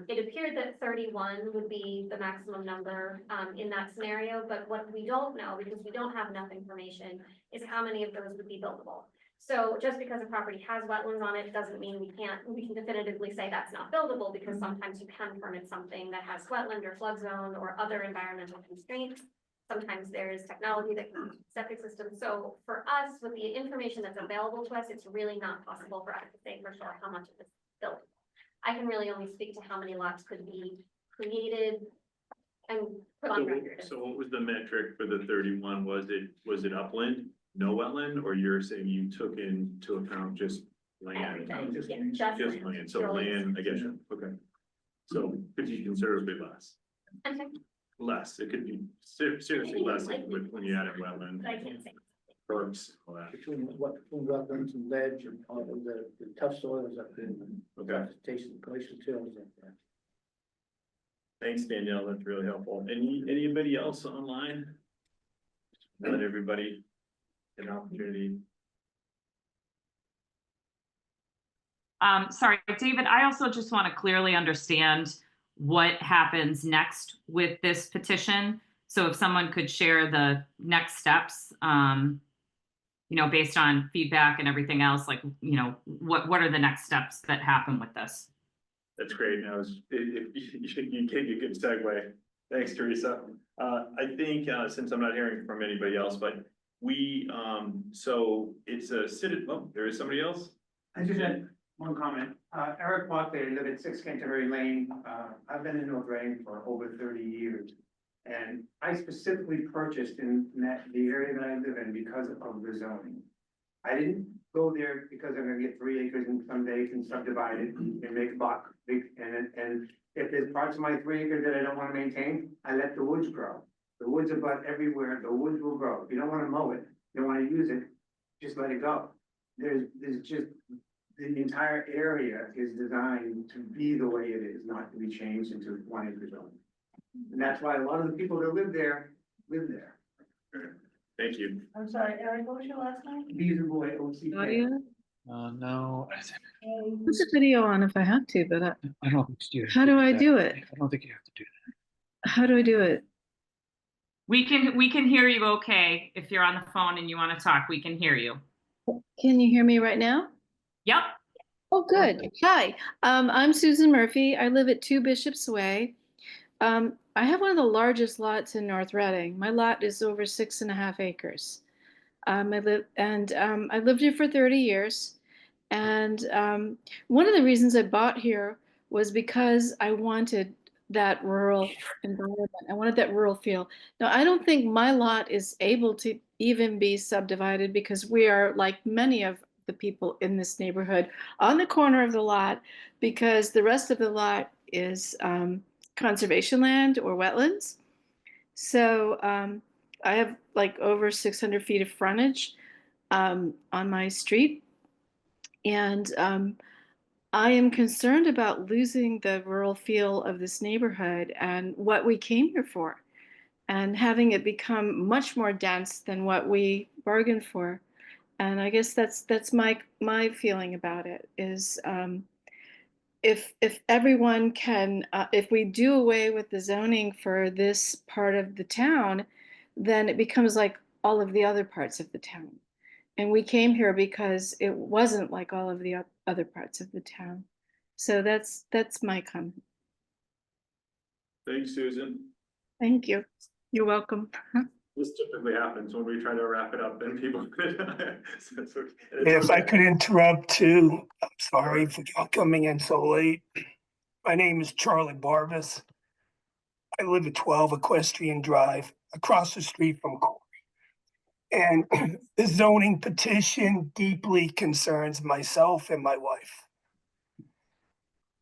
It appeared that 31 would be the maximum number in that scenario, but what we don't know, because we don't have enough information, is how many of those would be buildable. So just because a property has wetlands on it doesn't mean we can definitively say that's not buildable, because sometimes you can permit something that has wetland or flood zone or other environmental constraints. Sometimes there's technology that can septic systems. So for us, with the information that's available to us, it's really not possible for us to say for sure how much of this is buildable. I can really only speak to how many lots could be created and put on record. So what was the metric for the 31? Was it upland, no wetland, or you're saying you took into account just land? Everything, yeah, Just land, so land, I guess, okay. So could be considerably less. Okay. Less, it could be seriously less when you add in wetland, But I can't say. perks, all that. Between wetlands and ledge and all of the tough soils up there. Okay. Glacial tills up there. Thanks, Danielle, that's really helpful. Anybody else online? Let everybody get an opportunity. Sorry, David, I also just want to clearly understand what happens next with this petition. So if someone could share the next steps, based on feedback and everything else, like, what are the next steps that happen with this? That's great. Now, you gave a good segue. Thanks, Teresa. I think, since I'm not hearing from anybody else, but so it's a citizen, oh, there is somebody else? I just had one comment. Eric Barkley, I live at 6 Canterbury Lane. I've been in North Reading for over 30 years. And I specifically purchased in the area that I live in because of the zoning. I didn't go there because I'm gonna get 3 acres and someday can subdivide it and make a buck. And if there's parts of my 3 acres that I don't wanna maintain, I let the woods grow. The woods abut everywhere, the woods will grow. If you don't wanna mow it, you don't wanna use it, just let it go. There's just, the entire area is designed to be the way it is, not to be changed into 1 acre zone. And that's why a lot of the people that live there, live there. Thank you. I'm sorry, Eric, what was your last name? Beaver Boy, OCK. Audio? No, Put the video on if I have to, but I don't think you. how do I do it? I don't think you have to do that. How do I do it? We can hear you okay. If you're on the phone and you want to talk, we can hear you. Can you hear me right now? Yep. Oh, good. Hi, I'm Susan Murphy. I live at 2 Bishops Way. I have one of the largest lots in North Reading. My lot is over 6.5 acres. I lived here for 30 years. And one of the reasons I bought here was because I wanted that rural environment. I wanted that rural feel. Now, I don't think my lot is able to even be subdivided because we are, like many of the people in this neighborhood, on the corner of the lot, because the rest of the lot is conservation land or wetlands. So I have like over 600 feet of frontage on my street. And I am concerned about losing the rural feel of this neighborhood and what we came here for, and having it become much more dense than what we bargained for. And I guess that's my feeling about it is if everyone can, if we do away with the zoning for this part of the town, then it becomes like all of the other parts of the town. And we came here because it wasn't like all of the other parts of the town. So that's my comment. Thanks, Susan. Thank you. You're welcome. This typically happens when we try to wrap it up and people. So it's okay. If I could interrupt too, I'm sorry for coming in so late. My name is Charlie Barvis. I live at 12 Equestrian Drive, across the street from Corey. And the zoning petition deeply concerns myself and my wife.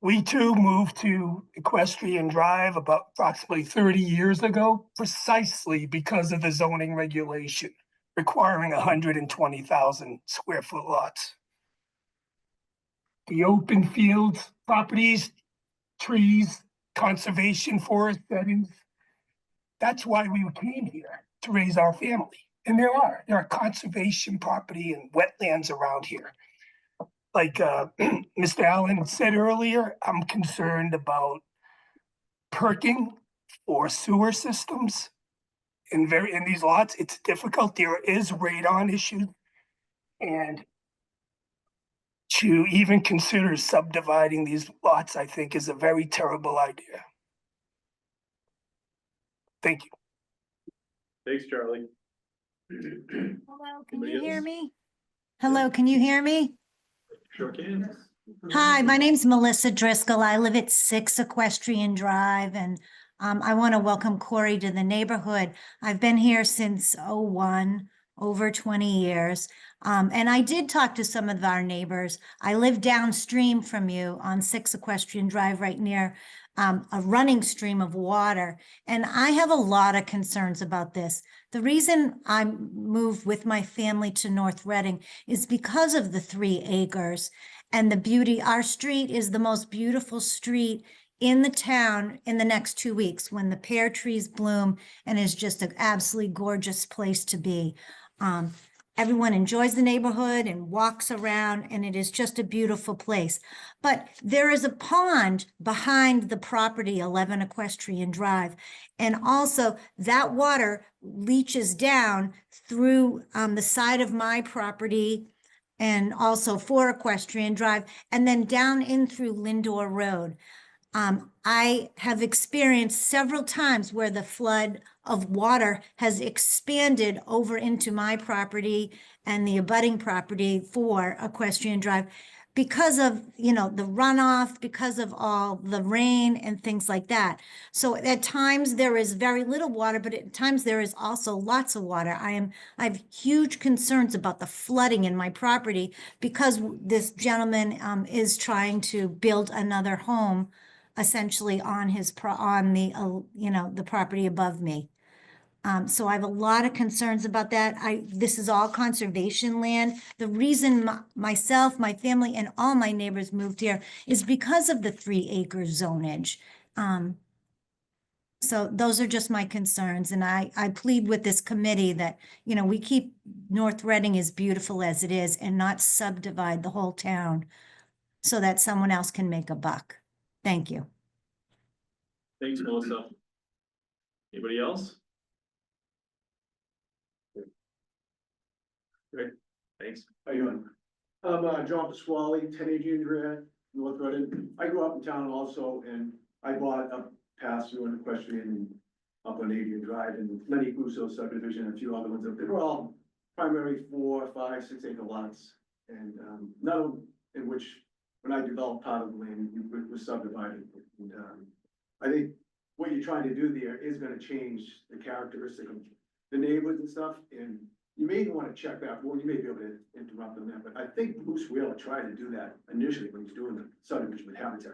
We too moved to Equestrian Drive about approximately 30 years ago, precisely because of the zoning regulation requiring 120,000 square foot lots. The open fields, properties, trees, conservation forest settings. That's why we came here, to raise our family. And there are conservation property and wetlands around here. Like Mr. Allen said earlier, I'm concerned about perking for sewer systems in these lots. It's difficult. There is radon issues. And to even consider subdividing these lots, I think, is a very terrible idea. Thank you. Thanks, Charlie. Hello, can Anybody you hear else? me? Hello, can you hear me? Sure can. Hi, my name's Melissa Driscoll. I live at 6 Equestrian Drive, and I want to welcome Corey to the neighborhood. I've been here since '01, over 20 years. And I did talk to some of our neighbors. I live downstream from you on 6 Equestrian Drive, right near a running stream of water. And I have a lot of concerns about this. The reason I moved with my family to North Reading is because of the 3 acres and the beauty. Our street is the most beautiful street in the town in the next 2 weeks when the pear trees bloom, and is just an absolutely gorgeous place to be. Everyone enjoys the neighborhood and walks around, and it is just a beautiful place. But there is a pond behind the property, 11 Equestrian Drive. And also that water leaches down through the side of my property and also 4 Equestrian Drive, and then down in through Lindor Road. I have experienced several times where the flood of water has expanded over into my property and the abutting property for Equestrian Drive. because of, you know, the runoff, because of all the rain and things like that. So at times there is very little water, but at times there is also lots of water. I have huge concerns about the flooding in my property because this gentleman is trying to build another home essentially on you know, the property above me. So I have a lot of concerns about that. This is all conservation land. The reason myself, my family, and all my neighbors moved here is because of the 3-acre zonage. So those are just my concerns, and I plead with this committee that, you know, we keep North Reading as beautiful as it is and not subdivide the whole town so that someone else can make a buck. Thank you. Thanks, Melissa. Anybody else? Great, thanks. How you doing? I'm John Pasquale, 10 Adrian Drive, North Reading. I grew up in town also, and I bought a pass-through and equestrian up on Adrian Drive and Lenny Crusoe subdivision, and a few other ones up there. They're all primary 4, 5, 6 acre lots. And none of in which, when I developed part of the land, it was subdivided. And I think what you're trying to do there is gonna change the characteristic of the neighborhoods and stuff, and you may want to check that, well, you may be able to interrupt them there, but I think Bruce Wheeler tried to do that initially when he was doing the subdivision with Habitat.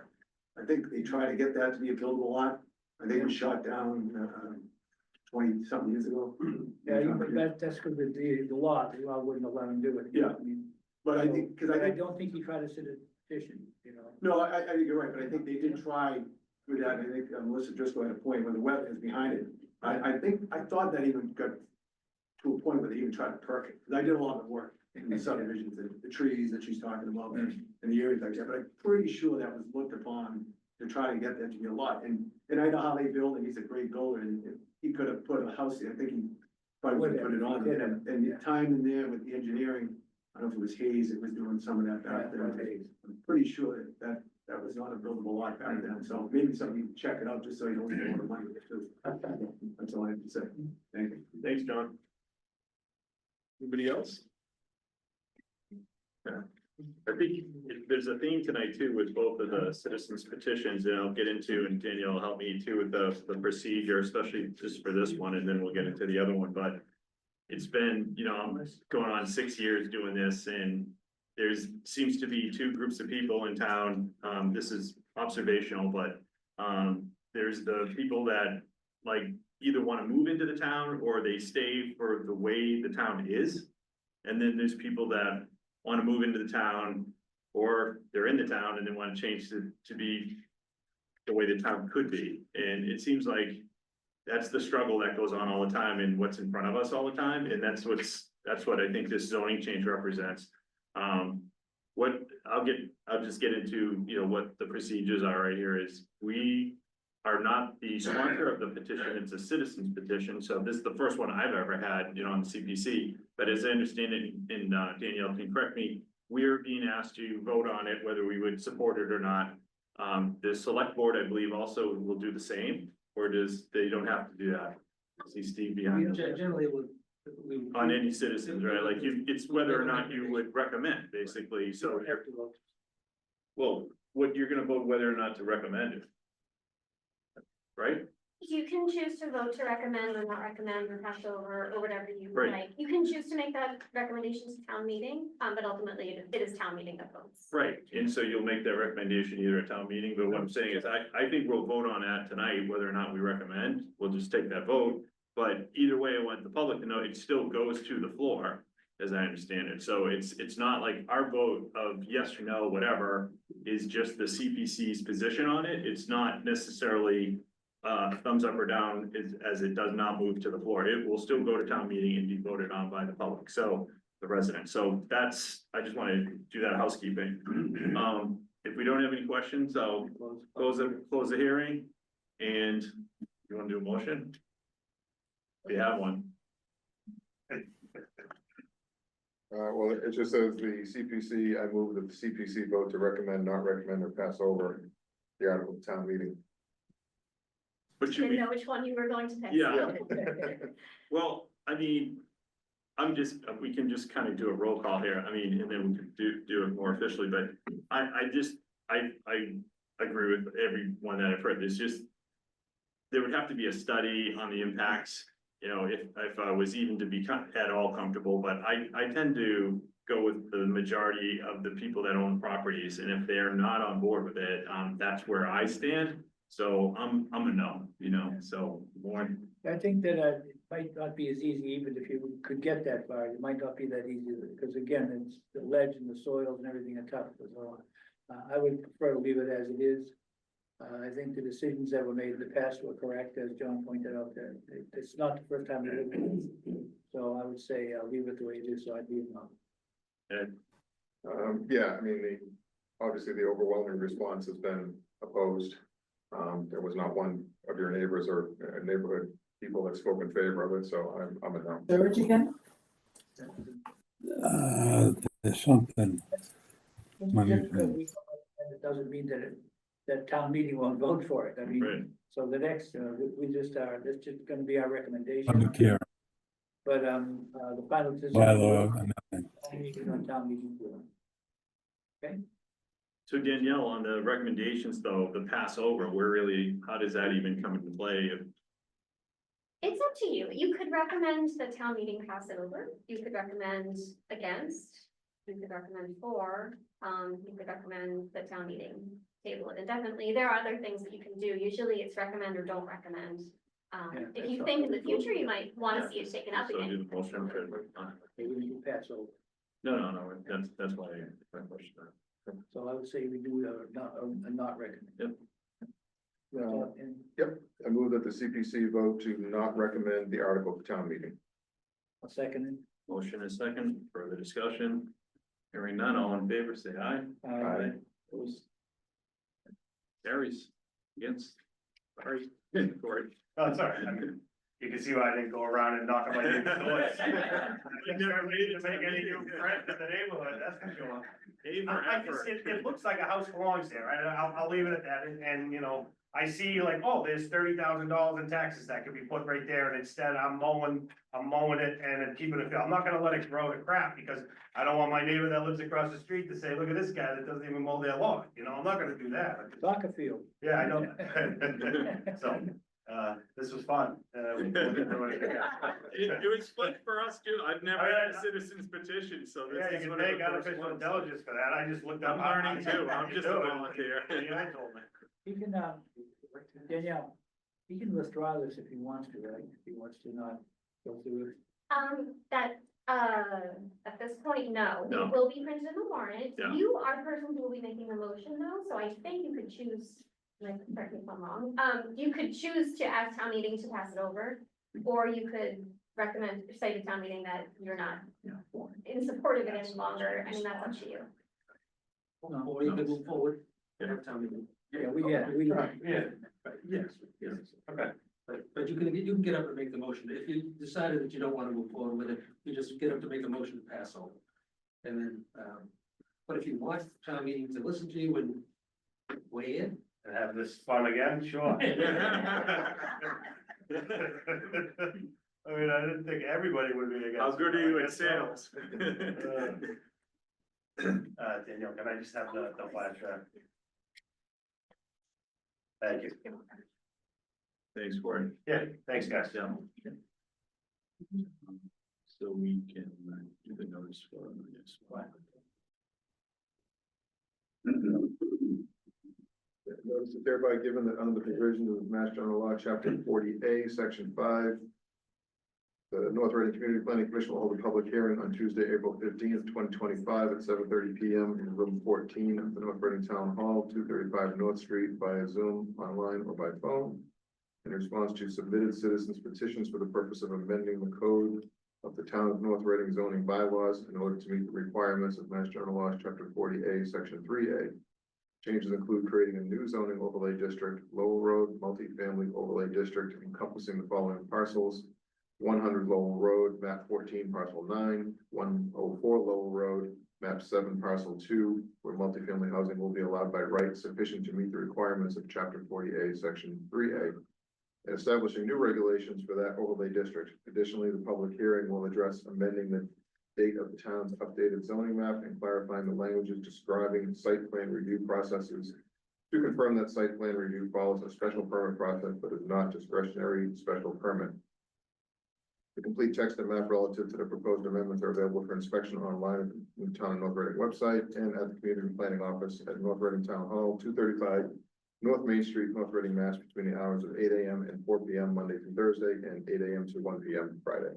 I think they tried to get that to be a buildable lot, and they were shot down 20-something years ago. Yeah, that's because the law wouldn't allow him to do it. Yeah. I mean, But I think, because I don't think he tried to sit a petition, you know. no, I think you're right, but I think they did try with that, and I think Melissa Driscoll had a point when the wetlands behind it. I thought that even got to a point where they even tried to perk it, because I did a lot of work in the subdivisions, the trees that she's talking about, and the areas like that, but I'm pretty sure that was looked upon to try to get that to be a lot, and I know how they build, and he's a great builder, and if he could have put a house there, I think he probably would have put it on, and the time in there with the engineering, I don't know if it was Hayes, it was doing some of that back there. I'm pretty sure that was not a buildable lot back then, so maybe something, you can check it out, just so you don't get more money. That's all I have to say. Thank you. Thanks, John. Anybody else? Yeah. I think there's a theme tonight too with both of the citizens petitions, and I'll get into, and Danielle will help me too with the procedure, especially just for this one, and then we'll get into the other one, but it's been, you know, I'm going on 6 years doing this, and seems to be 2 groups of people in town. This is observational, but there's the people that like either want to move into the town or they stay for the way the town is. And then there's people that want to move into the town, or they're in the town and they want to change to be the way the town could be. And it seems like that's the struggle that goes on all the time and what's in front of us all the time. And that's what I think this zoning change represents. I'll just get into, you know, what the procedures are right here is we are not the sponsor of the petition, it's a citizen's petition. So this is the first one I've ever had, you know, on the CPC, but as I understand it, and Danielle can correct me, we're being asked to vote on it, whether we would support it or not. The select board, I believe, also will do the same, or they don't have to do that? See Steve behind. Generally, On any citizens, right? Like it's whether or not you would recommend, basically, so. Well, what you're gonna vote whether or not to recommend it. Right? You can choose to vote to recommend or not recommend or pass over or whatever you Right. like. You can choose to make that recommendation to town meeting, but ultimately it is town meeting that votes. Right, and so you'll make that recommendation either at town meeting, but what I'm saying is I think we'll vote on that tonight, whether or not we recommend, we'll just take that vote. But either way, I want the public to know it still goes to the floor, as I understand it. So it's not like our vote of yes or no, whatever, is just the CPC's position on it. It's not necessarily thumbs up or down as it does not move to the floor. It will still go to town meeting and be voted on by the public, so the residents. So I just want to do that housekeeping. If we don't have any questions, I'll close the hearing. And you want to do a motion? We have one. Well, it just says the CPC, I move that the CPC vote to recommend, not recommend, or pass over the article of town meeting. But I didn't know which one you were going to pick. Yeah. Well, I mean, we can just kind of do a roll call here, I mean, and then we could do it more officially, but I agree with everyone that I've heard, there's just. There would have to be a study on the impacts, you know, if I was even to be at all comfortable, but I tend to go with the majority of the people that own properties, and if they're not on board with it, that's where I stand. So I'm a no, you know, so more. I think that it might not be as easy, even if you could get that far, it might not be that easy, because again, it's the ledge and the soils and everything are tough, so. I would prefer to leave it as it is. I think the decisions that were made in the past were correct, as John pointed out, that it's not the first time we did it. So I would say, leave it the way it is, so I'd leave it on. Yeah, I mean, obviously the overwhelming response has been opposed. There was not one of your neighbors or neighborhood people that spoke in favor of it, so I'm a no. George again? There's something. And it doesn't mean that town meeting won't vote for it, I mean, Right. so the next, we just that's just gonna be our recommendation. Public hearing, But, the final decision. bylaw amendment. On town meeting. Okay, So Danielle, on the recommendations though, the pass over, how does that even come into play? It's up to you. You could recommend the town meeting pass it over. You could recommend against. You could recommend for. You could recommend the town meeting table it indefinitely. There are other things that you can do. Usually it's recommend or don't recommend. If you think in the future, you might want to see it taken up So do again. the motion. maybe we can pass over. No, that's why my question. So I would say we do a not recommend. Yep. And I move that the CPC vote to not recommend the article to town meeting. a second. Motion is second, further discussion. Hearing none, all in favor, say aye. Aye. Opposed? Carries. Against. Sorry. Cory. Oh, sorry. I mean, you can see why I didn't go around and knock on my neighbor's doors. I never needed to make any new friends in the neighborhood, that's for sure. It looks like a house belongs there, right? I'll leave it at that, and, you know, I see like, oh, there's $30,000 in taxes that could be put right there, and instead I'm mowing it and keeping it. I'm not gonna let it grow to crap, because I don't want my neighbor that lives across the street to say, look at this guy that doesn't even mow their lawn, you know, I'm not gonna do that. Soccer field. Yeah, I know. So, this was fun. It was fun for us too. I've never had a citizen's petition, so this Yeah, is you one can of take the first artificial ones. intelligence for that, I just looked up. I'm learning too, I'm just a volunteer. Yeah, I told me. He can, Danielle, he can withdraw this if he wants to, right? If he wants to not go through it. At this point, no, No. it will be printed in the warrant. Yeah. You are the person who will be making the motion though, so I think you could choose, like, correct me if I'm wrong, you could choose to ask town meeting to pass it over. Or you could recommend, say to town meeting that you're not in support of it any longer, I mean, that's up to you. Or you could move forward. Yeah. Yeah, we. Yeah, yes, Okay. but you can get up and make the motion, if you decided that you don't want to move forward with it, you just get up to make a motion to pass over. And then, but if you want town meeting to listen to you and weigh in. And have this fun again, sure. I mean, I didn't think everybody would be against. How good it, are you I at guess so. sales? Danielle, can I just have the flash drive? Thank you. Thanks, Cory. Yeah, thanks, guys. Yeah. So we can do the notice for the next one. Notice is thereby given that under the provisions of Mass General Law, Chapter 40A, Section 5, the North Reading Community Planning Commission will hold a public hearing on Tuesday, April 15th, 2025 at 7:30 PM in room 14 of the North Reading Town Hall, 235 North Street, via Zoom, online, or by phone, in response to submitted citizens petitions for the purpose of amending the code of the town of North Reading zoning bylaws in order to meet the requirements of Mass General Law, Chapter 40A, Section 3A. Changes include creating a new zoning overlay district, Lowell Road multifamily overlay district encompassing the following parcels: 100 Lowell Road, map 14, parcel 9, 104 Lowell Road, map 7, parcel 2, where multifamily housing will be allowed by right sufficient to meet the requirements of Chapter 40A, Section 3A. and establishing new regulations for that overlay district. Additionally, the public hearing will address amending the date of the town's updated zoning map and clarifying the languages describing site plan review processes to confirm that site plan review follows a special permit process but is not discretionary special permit. The complete text and map relative to the proposed amendments are available for inspection online in the town of North Reading website and at the community planning office at North Reading Town Hall, 235 North Main Street, North Reading, Mass. Between the hours of 8 a.m. and 4 p.m. Monday through Thursday and 8 a.m. to 1 p.m. Friday.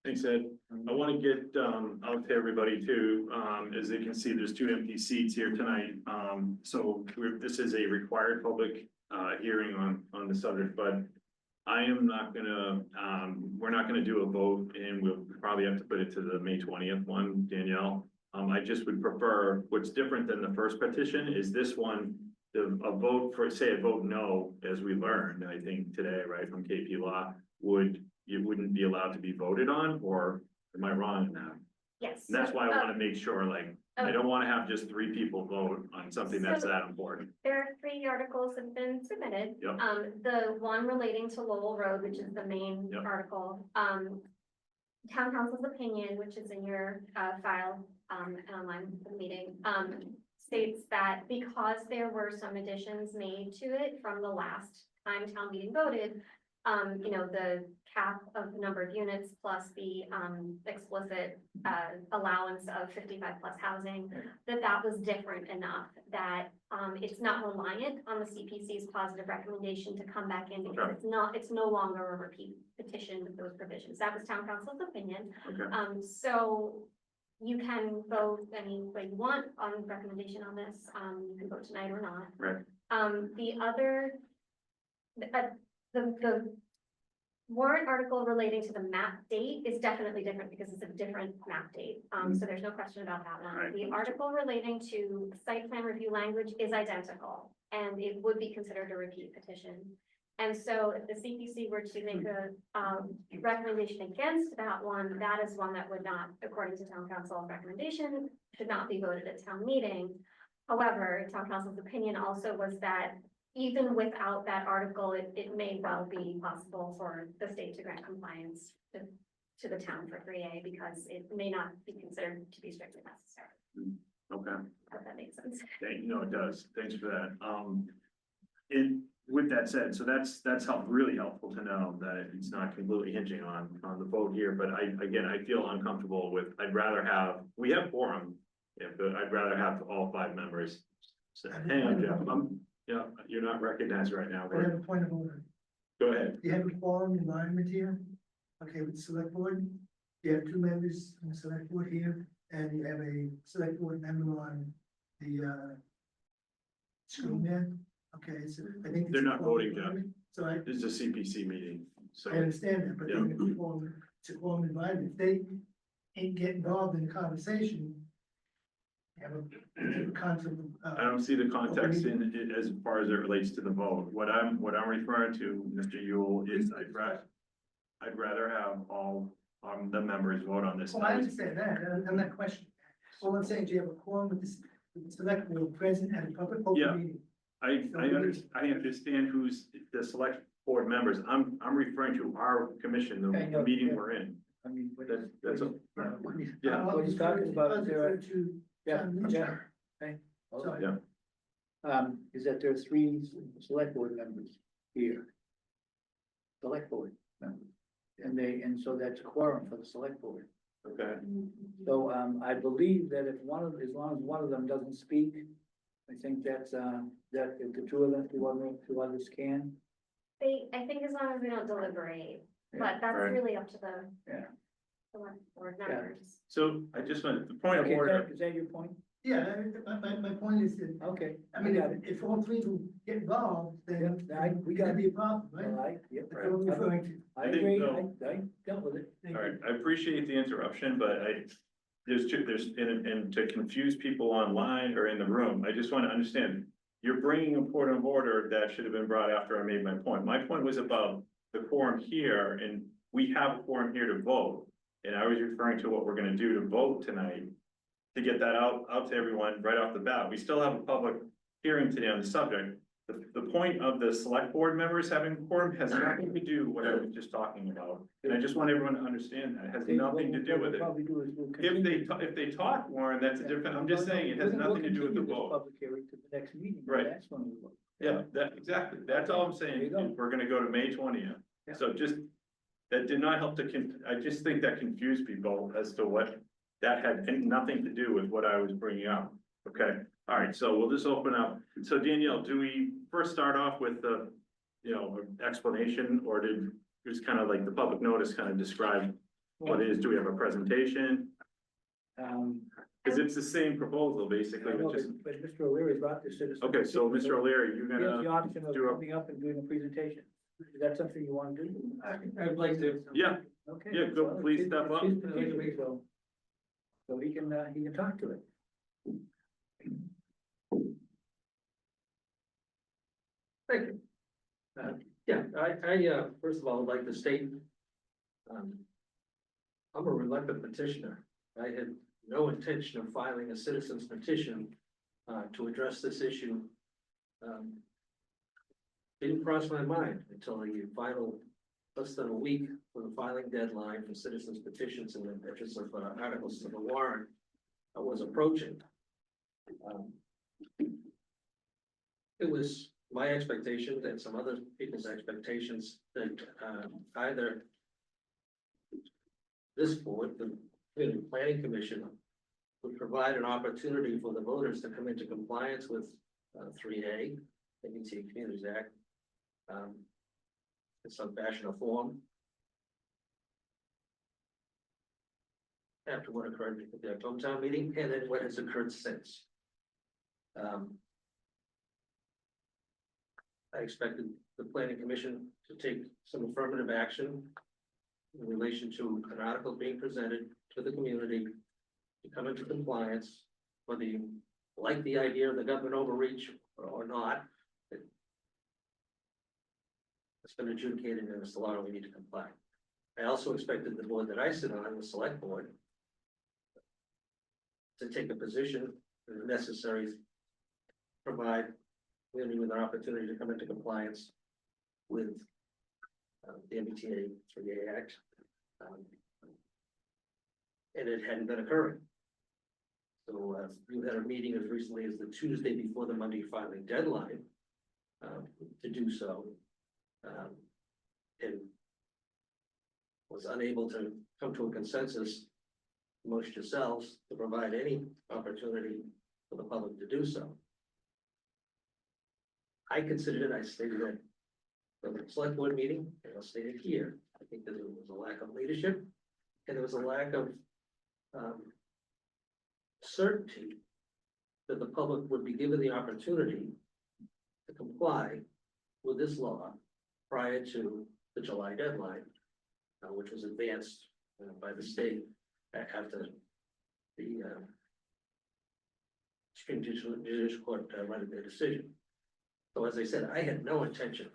Thanks, Ed. I want to get out to everybody too. As they can see, there's 2 empty seats here tonight. This is a required public hearing on the subject, but I am not gonna, we're not gonna do a vote, and we'll probably have to put it to the May 20th one, Danielle. I just would prefer, what's different than the first petition is this one, a vote for, say a vote no, as we learned, I think today, right, from KP Law, you wouldn't be allowed to be voted on, or am I wrong in that? Yes. And that's why I want to make sure, like, I don't want to have just 3 people vote on something that's that important. There are 3 articles that have been submitted. Yep. The one relating to Lowell Road, which is the main Yep. article, town council's opinion, which is in your file, and online for the meeting, states that because there were some additions made to it from the last time town meeting voted, you know, the cap of the number of units plus the explicit allowance of 55 plus housing, that was different enough that it's not reliant on the CPC's positive recommendation to come back in because it's no longer a repeat petition with those provisions. That was town council's opinion. Okay. So you can vote any way you want on recommendation on this. You can vote tonight or not. Right. The warrant article relating to the map date is definitely different because it's a different map date. So there's no question about that one. Right. The article relating to site plan review language is identical and it would be considered a repeat petition. And so if the CPC were to make a recommendation against that one, that is one that would not, according to town council's recommendation, should not be voted at town meeting. However, town council's opinion also was that even without that article, it may well be possible for the state to grant compliance to the town for 3A because it may not be considered to be strictly necessary. Okay. If that makes sense. No, it does. Thanks for that. With that said, so that's really helpful to know that it's not completely hinging on the vote here, but I feel uncomfortable with, we have quorum, but I'd rather have all 5 members. So, hang on, Jeff, you're not recognized right now. I have a point of order. Go ahead. You have a quorum environment here, okay, with the select board. You have 2 members on the select board here, and you have a select board member on the screen there. Okay, so I think. They're not voting, Jeff. So This is a CPC meeting, so. I understand that, but then it's a quorum environment. If they ain't get involved in the conversation, you have a concept of. I don't see the context in it as far as it relates to the vote. What I'm referring to, Mr. Yule, is I'd rather have all the members vote on this. Well, I understand that. I'm not questioning that. All I'm saying is you have a quorum with the select board present at a public Yeah. open meeting. I understand who's the select board members. I'm referring to our commission, the meeting we're in. I mean, That's a, yeah, what he's talking about is there, yeah, Sorry. yeah. is that there are 3 select board members here. Select board members, and so that's a quorum for the select board. Okay. So, I believe that as long as one of them doesn't speak, I think that's, that if the 2 of them, 2 others can. I think as long as we don't deliberate, but that's Right. really up to the. Yeah. Select board members. So I just want, the point of Okay, order, is that your point? Yeah, my point is that, Okay. I mean, if all 3 will get involved, then We gotta got be a problem, right? Well, yep. That's what I'm referring to. I I think agree, so. I dealt with it. Thank all you. right, I appreciate the interruption, but and to confuse people online or in the room, I just want to understand. You're bringing a point of order that should have been brought after I made my point. My point was about the quorum here, and we have a quorum here to vote. And I was referring to what we're gonna do to vote tonight, to get that out to everyone right off the bat. We still have a public hearing today on the subject. the point of the select board members having quorum has nothing to do with what I was just talking about. And I just want everyone to understand that, it has nothing to do with it. Probably do is we'll If they talk, Warren, that's a different, I'm just saying, it has nothing to do with the vote. Public hearing to the next meeting. Right. That's when we vote. Yeah, exactly, that's all I'm There you saying, go. we're gonna go to May 20th. Yeah. So just, that did not help I just think that confused people as to what, that had nothing to do with what I was bringing up. Okay, all right, so we'll just open up. So Danielle, do we first start off with the, explanation, or did, it was kind of like the public notice kind of describe what it is? Do we have a presentation? Because it's the same proposal, basically, I know, with just, but Mr. O'Leary brought this citizen. okay, so Mr. O'Leary, you're He has the gonna, option of do a- coming up and doing a presentation. Is that something you want to do? I'd like to. yeah, Okay. Yeah, go, well, please it's step up. his petition, so he can talk to it. Thank you. Yeah, first of all, would like to state, I'm a reluctant petitioner. I had no intention of filing a citizen's petition, to address this issue. Didn't cross my mind until the final, less than a week for the filing deadline for citizens petitions and the interest of articles of the warrant was approaching. It was my expectation and some other people's expectations that either this board, the Community Planning Commission, would provide an opportunity for the voters to come into compliance with 3A, ABC Communities Act, in some fashion or form. After what occurred at the October town meeting, and then what has occurred since. I expected the planning commission to take some affirmative action in relation to an article being presented to the community to come into compliance, whether you like the idea of the government overreach or not. It's been adjudicated in this law, and we need to comply. I also expected the board that I sit on, the select board, to take a position if necessary, provide community with an opportunity to come into compliance with the MBTA 3A Act. And it hadn't been occurring. So you had a meeting as recently as the Tuesday before the Monday filing deadline to do so. And was unable to come to a consensus amongst yourselves to provide any opportunity for the public to do so. I considered it, I stated it for the select board meeting, and I'll state it here. I think that there was a lack of leadership, and there was a lack of certainty that the public would be given the opportunity to comply with this law prior to the July deadline, which was advanced by the state after the Supreme Judicial Court rendered their decision. So as I said, I had no intention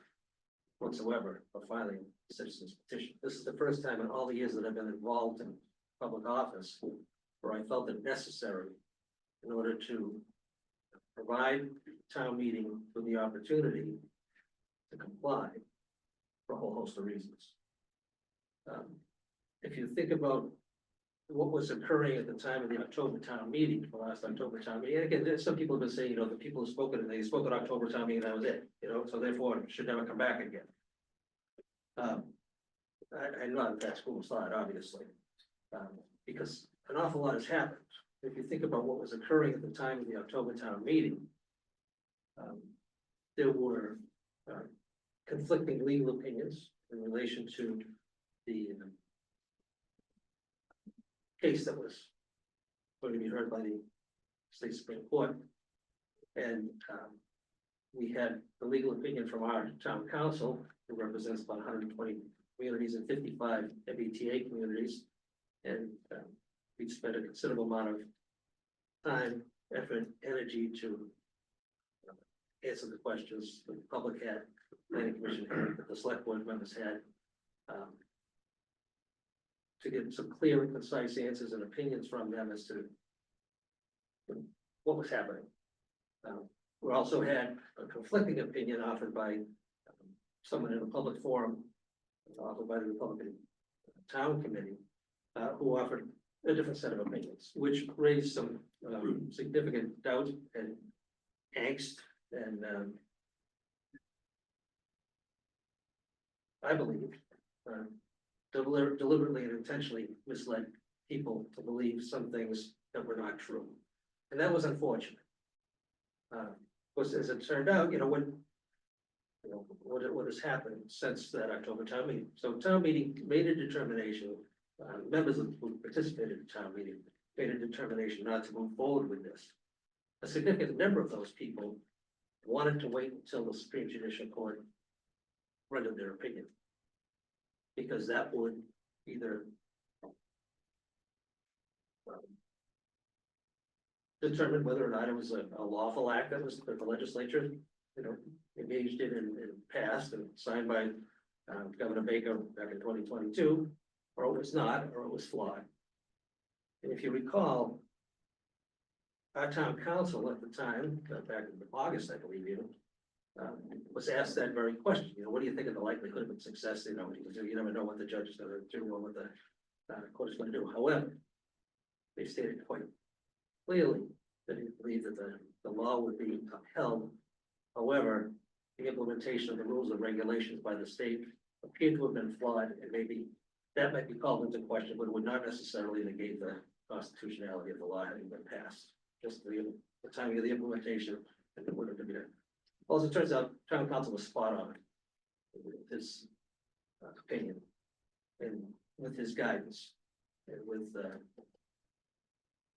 whatsoever of filing a citizen's petition. This is the first time in all the years that I've been involved in public office where I felt it necessary in order to provide town meeting with the opportunity to comply for a whole host of reasons. If you think about what was occurring at the time of the October town meeting, the last October town meeting, and again, there's some people have been saying, the people who spoke they spoke at October town meeting, that was it, so therefore it should never come back again. I'm not at that school of thought, obviously, because an awful lot has happened. If you think about what was occurring at the time of the October town meeting, there were conflicting legal opinions in relation to the case that was going to be heard by the state Supreme Court. And we had the legal opinion from our town council, who represents about 120 communities and 55 MBTA communities. And we spent a considerable amount of time, effort, energy to answer the questions that the public had, the planning commission had, that the select board members had, to get some clear and concise answers and opinions from them as to what was happening. We also had a conflicting opinion offered by someone in a public forum, offered by the Republican Town Committee, who offered a different set of opinions, which raised some significant doubt and angst and I believe deliberately and intentionally misled people to believe some things that were not true. And that was unfortunate. Because as it turned out, what has happened since that October town meeting. So town meeting made a determination, members who participated in town meeting made a determination not to move forward with this. A significant number of those people wanted to wait until the Supreme Judicial Court rendered their opinion. Because that would either determine whether or not it was a lawful act that was that the legislature, engaged in and passed and signed by Governor Baker back in 2022, or it was not, or it was flawed. And if you recall, our town council at the time, back in August, I believe, was asked that very question. What do you think of the likelihood of success? Because you never know what the judge is going to do or what the court is going to do. However, they stated quite clearly that they believed that the law would be upheld. However, the implementation of the rules and regulations by the state appeared to have been flawed, and maybe that might be called into question, but it would not necessarily negate the constitutionality of the law having been passed. Just the timing of the implementation and the order to be there. Well, as it turns out, town council was spot on with his opinion and with his guidance and with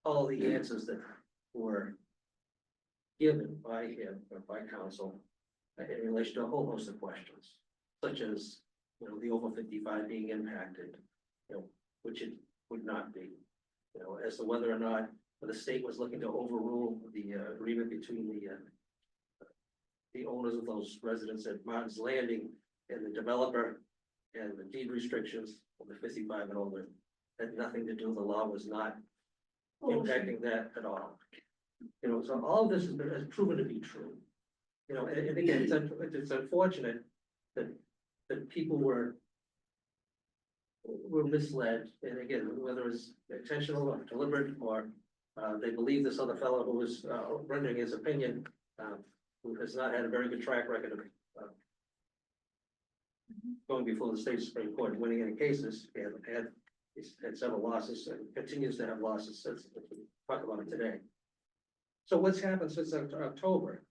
all the answers that were given by him or by council in relation to a whole host of questions, such as, the over 55 being impacted, which it would not be, as to whether or not the state was looking to overrule the agreement between the owners of those residents at Martin's Landing and the developer, and the deed restrictions of the 55 and older had nothing to do. The law was not impacting that at all. So all of this has proven to be true. And again, it's unfortunate that people were misled, and again, whether it's intentional or deliberate, or they believe this other fellow who was rendering his opinion, who has not had a very good track record of going before the state Supreme Court and winning any cases. He's had several losses and continues to have losses since we talk about it today. So what's happened since October?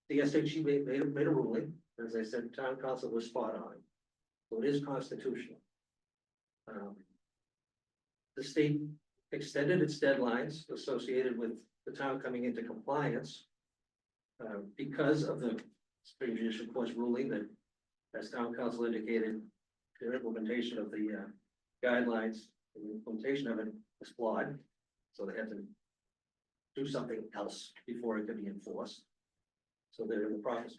The SHG made a ruling. As I said, town council was spot on. So it is constitutional. The state extended its deadlines associated with the town coming into compliance because of the Supreme Judicial Court's ruling that, as town council indicated, their implementation of the guidelines, the implementation of it was flawed. So they had to do something else before it could be enforced. So they're in the process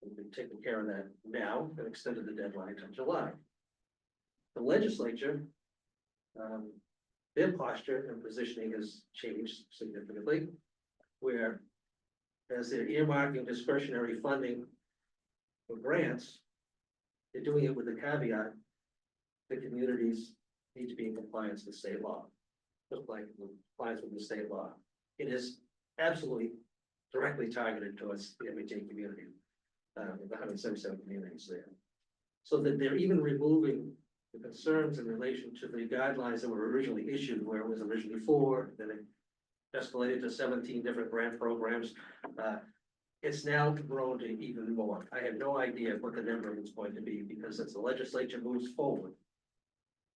of taking care of that now and extended the deadline to July. The legislature, their posture and positioning has changed significantly, where as they're earmarking discretionary funding for grants, they're doing it with the caveat that communities need to be in compliance with state law, just like compliance with the state law. It is absolutely directly targeted towards the MBTA community, the 177 communities there. So that they're even removing the concerns in relation to the guidelines that were originally issued, where it was originally 4, then it escalated to 17 different grant programs. It's now grown to even more. I have no idea what the number is going to be, because as the legislature moves forward,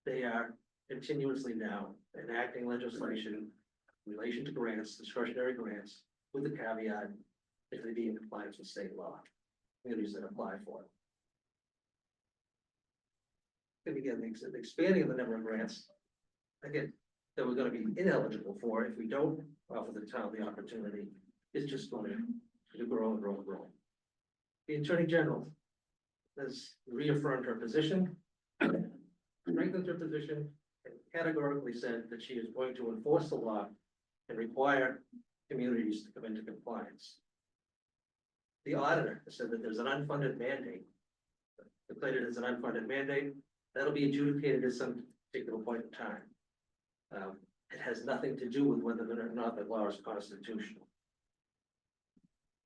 they are continuously now enacting legislation in relation to grants, discretionary grants, with the caveat if they be in compliance with state law, communities that apply for it. And again, expanding the number of grants, again, that we're going to be ineligible for if we don't offer the town the opportunity, is just going to grow and grow and grow. The Attorney General has reaffirmed her position, strengthened her position, and categorically said that she is going to enforce the law and require communities to come into compliance. The auditor said that there's an unfunded mandate. Declared it as an unfunded mandate, that'll be adjudicated at some particular point in time. It has nothing to do with whether or not the law is constitutional.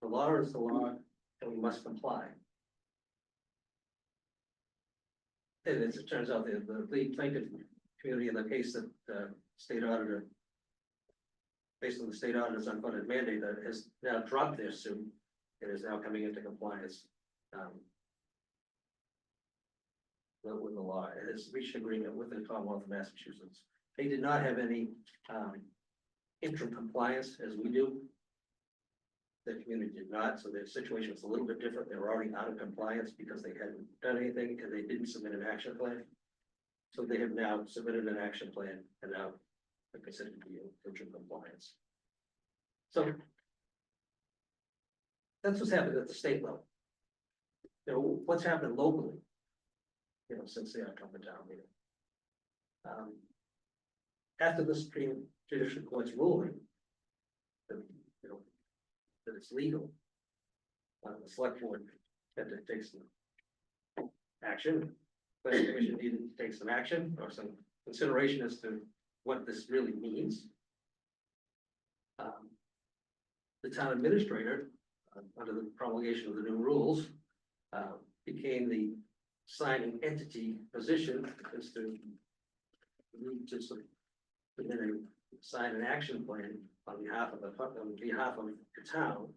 The law is the law, and we must comply. And as it turns out, the lead plaintiff community in the case that state auditor, based on the state auditor's unfunded mandate, that has now dropped their suit and is now coming into compliance with the law. It has reached agreement with the Commonwealth of Massachusetts. They did not have any interim compliance as we do. The community did not, so their situation was a little bit different. They were already out of compliance because they hadn't done anything and they didn't submit an action plan. So they have now submitted an action plan and now are considered to be in interim compliance. So that's what's happened at the state level. You know, what's happened locally, you know, since the October town meeting. After the Supreme Judicial Court's ruling, that, you know, that it's legal, the select board had to take some action. Planning Commission needed to take some action or some consideration as to what this really means. The town administrator, under the promulgation of the new rules, became the signing entity position as to sign an action plan on behalf of the town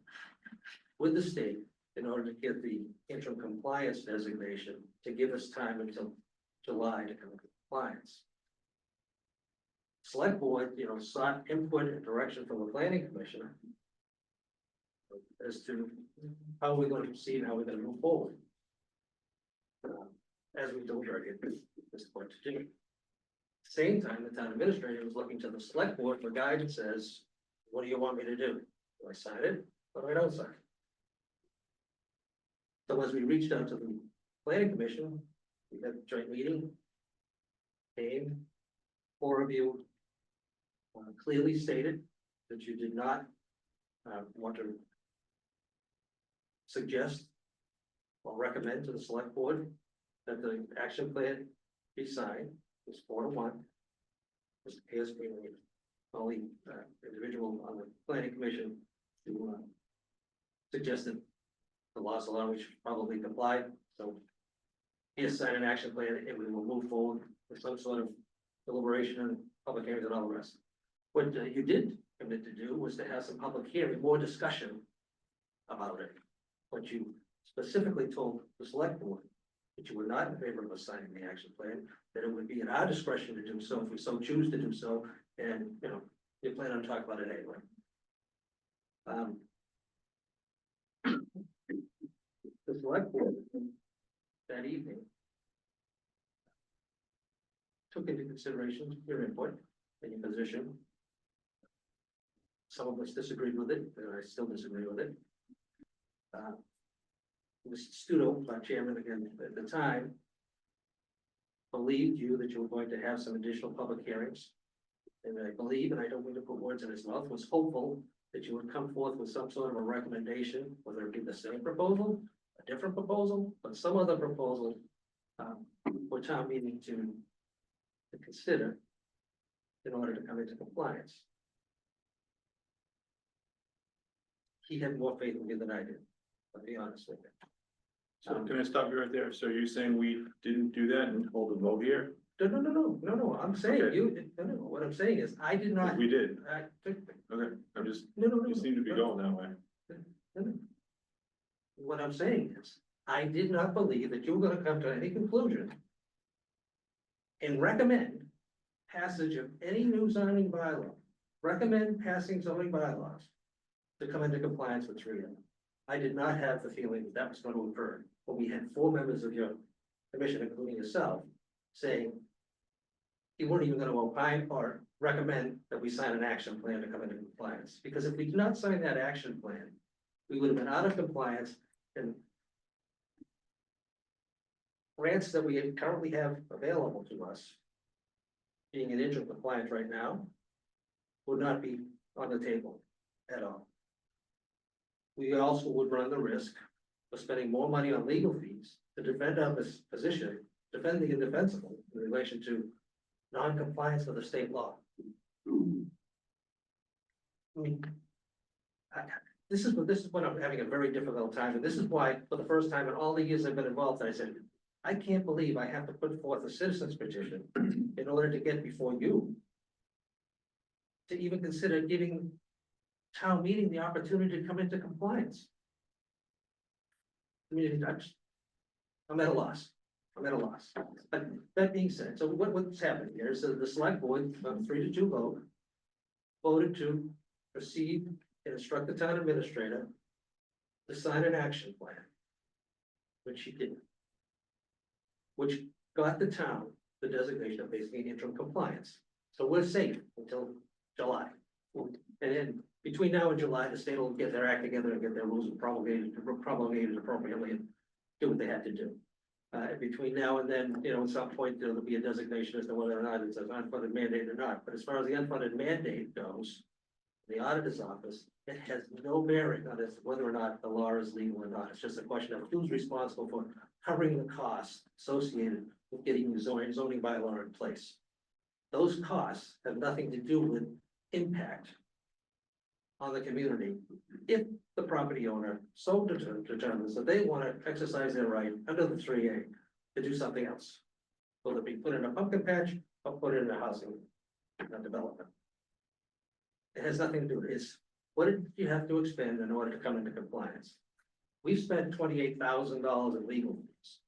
with the state in order to get the interim compliance designation to give us time until July to come into compliance. Select board, you know, sought input and direction from the planning commissioner as to how we're going to proceed, how we're going to move forward. As we don't get this point to do. Same time, the town administrator was looking to the select board for guidance as, what do you want me to do? Do I sign it or I don't sign it? So as we reached out to the planning commission, we had a joint meeting. Came, 4 of you clearly stated that you did not want to suggest or recommend to the select board that the action plan be signed. It was 4-1. Mr. Pierce being the only individual on the planning commission who suggested the laws allow which probably complied. So he has signed an action plan and we will move forward with some sort of deliberation and public hearings and all the rest. What you did commit to do was to have some public hearing, more discussion about it. What you specifically told the select board that you were not in favor of us signing the action plan, that it would be at our discretion to do so if we so choose to do so, and you know, you plan on talking about it anyway. The select board that evening took into consideration your input and your position. Some of us disagreed with it, and I still disagree with it. Mr. Studo, our chairman again at the time, believed you that you were going to have some additional public hearings. And I believe, and I don't mean to put words in his mouth, was hopeful that you would come forth with some sort of a recommendation, whether it be the same proposal, a different proposal, but some other proposal for town meeting to consider in order to come into compliance. He had more faith in me than I did, I'll be honest with you. So can I stop you right there? So you're saying we didn't do that and hold a vote here? No, I'm saying Okay. what I'm saying is, I did not. We did. Okay, I'm just, no. you seem to be going that way. No. What I'm saying is, I did not believe that you were gonna come to any conclusion and recommend passage of any new zoning bylaw, recommend passing zoning bylaws to come into compliance with 3M. I did not have the feeling that was going to occur, but we had 4 members of your commission, including yourself, saying you weren't even going to opine or recommend that we sign an action plan to come into compliance. Because if we did not sign that action plan, we would have been out of compliance, and grants that we currently have available to us, being in interim compliance right now, would not be on the table. at all. We also would run the risk of spending more money on legal fees to defend our position, defend the indefensible in relation to non-compliance with the state law. I mean, this is when I'm having a very difficult time, and this is why, for the first time in all the years I've been involved, I said, I can't believe I have to put forth a citizen's petition in order to get before you to even consider giving town meeting the opportunity to come into compliance. I mean, I'm at a loss. I'm at a loss. But that being said, so what's happening here is that the select board, 3-2 vote, voted to proceed and instruct the town administrator to sign an action plan, which she didn't, which got the town the designation of basically interim compliance. So we're safe until July. And then between now and July, the state will get their act together and get their rules promulgated appropriately and do what they had to do. Between now and then, you know, at some point, there'll be a designation as to whether or not it's an unfunded mandate or not. But as far as the unfunded mandate goes, the auditor's office, it has no bearing on this, whether or not the law is legal or not. It's just a question of who's responsible for covering the costs associated with getting the zoning bylaw in place. Those costs have nothing to do with impact on the community. If the property owner so determines that they want to exercise their right under the 3A to do something else, whether it be put in a pumpkin patch or put it in a housing development. It has nothing to do with it. It's what did you have to expend in order to come into compliance? We've spent $28,000 in legal fees.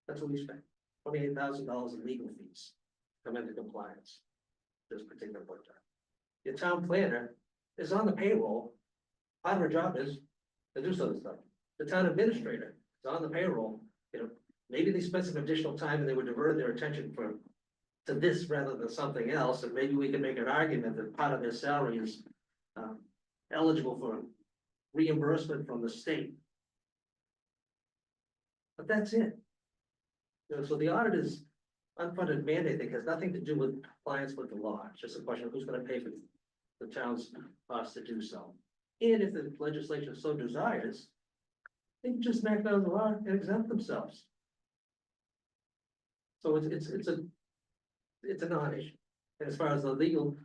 That's what we spent, $28,000 in legal fees to come into compliance. This particular point time. Your town planner is on the payroll. Part of her job is to do some of the stuff. The town administrator is on the payroll. You know, maybe they spent some additional time and they would divert their attention to this rather than something else. And maybe we can make an argument that part of their salary is eligible for reimbursement from the state. But that's it. You know, so the auditor's unfunded mandate thing has nothing to do with compliance with the law. It's just a question of who's going to pay for the town's costs to do so. And if the legislature so desires, they can just smack down the law and exempt themselves. So it's a non-issue. And as far as the legal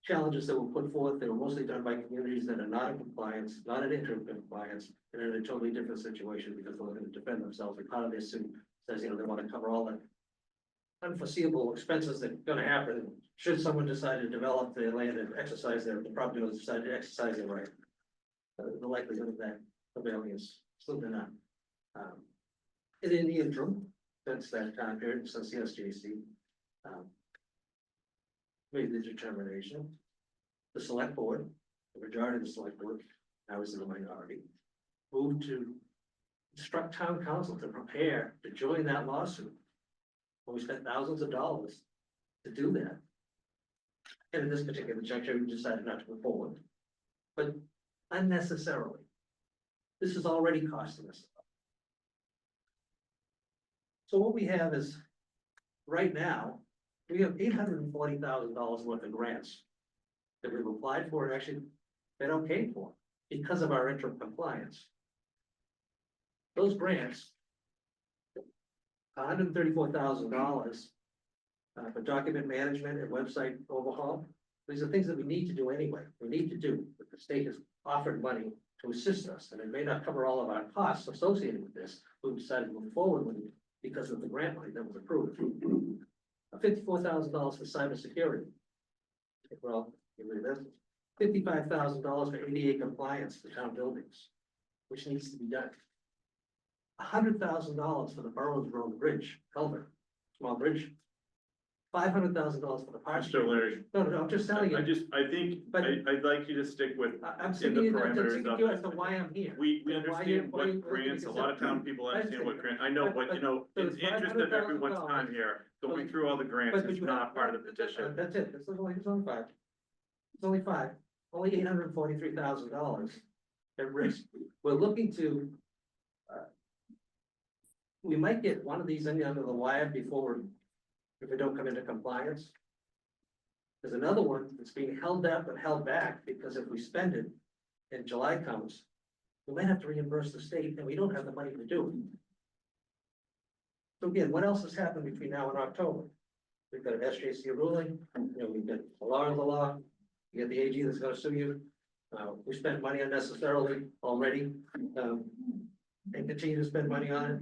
challenges that were put forth, they were mostly done by communities that are not in compliance, not in interim compliance, and in a totally different situation because they're looking to defend themselves. And part of this suit says, you know, they want to cover all the unforeseeable expenses that are going to happen should someone decide to develop their land and exercise the property owners decide to exercise their right. The likelihood of that prevailing is slim enough. And in the interim, since that time period, since the SJC made the determination, the select board, the majority of the select board, I was in the minority, moved to instruct town council to prepare to join that lawsuit. We spent thousands of dollars to do that. And in this particular juncture, we decided not to move forward, but unnecessarily. This is already costing us. So what we have is, right now, we have $840,000 worth of grants that we've applied for and actually been okayed for because of our interim compliance. Those grants, $134,000 for document management and website overhaul. These are things that we need to do anyway. We need to do, but the state has offered money to assist us, and it may not cover all of our costs associated with this. We decided to move forward with it because of the grant money that was approved. $54,000 for cybersecurity. Well, $55,000 for ADA compliance for town buildings, which needs to be done. $100,000 for the Burrows Road Bridge, culvert, small bridge. $500,000 for the park. Mr. Leonard, No, I'm just telling you. I think, But- I'd like you to stick with I'm in sticking the you parameters of. as to why I'm here. We Why understand you- what grants, a lot of town people understand what grant, I know, but you know, So in it's the interest of everyone's $500,000. time here, going through all the grants But is you not have- part of the petition. That's it, it's only five. It's only five, only $843,000 at risk. We're looking to. We might get one of these under the wire before if we don't come into compliance. There's another one that's being held up and held back because if we spend it and July comes, we might have to reimburse the state and we don't have the money to do it. So again, what else has happened between now and October? We've got an SJC ruling, we've got a law in the law, you got the AG that's gonna sue you. We spent money unnecessarily already, and continue to spend money on it.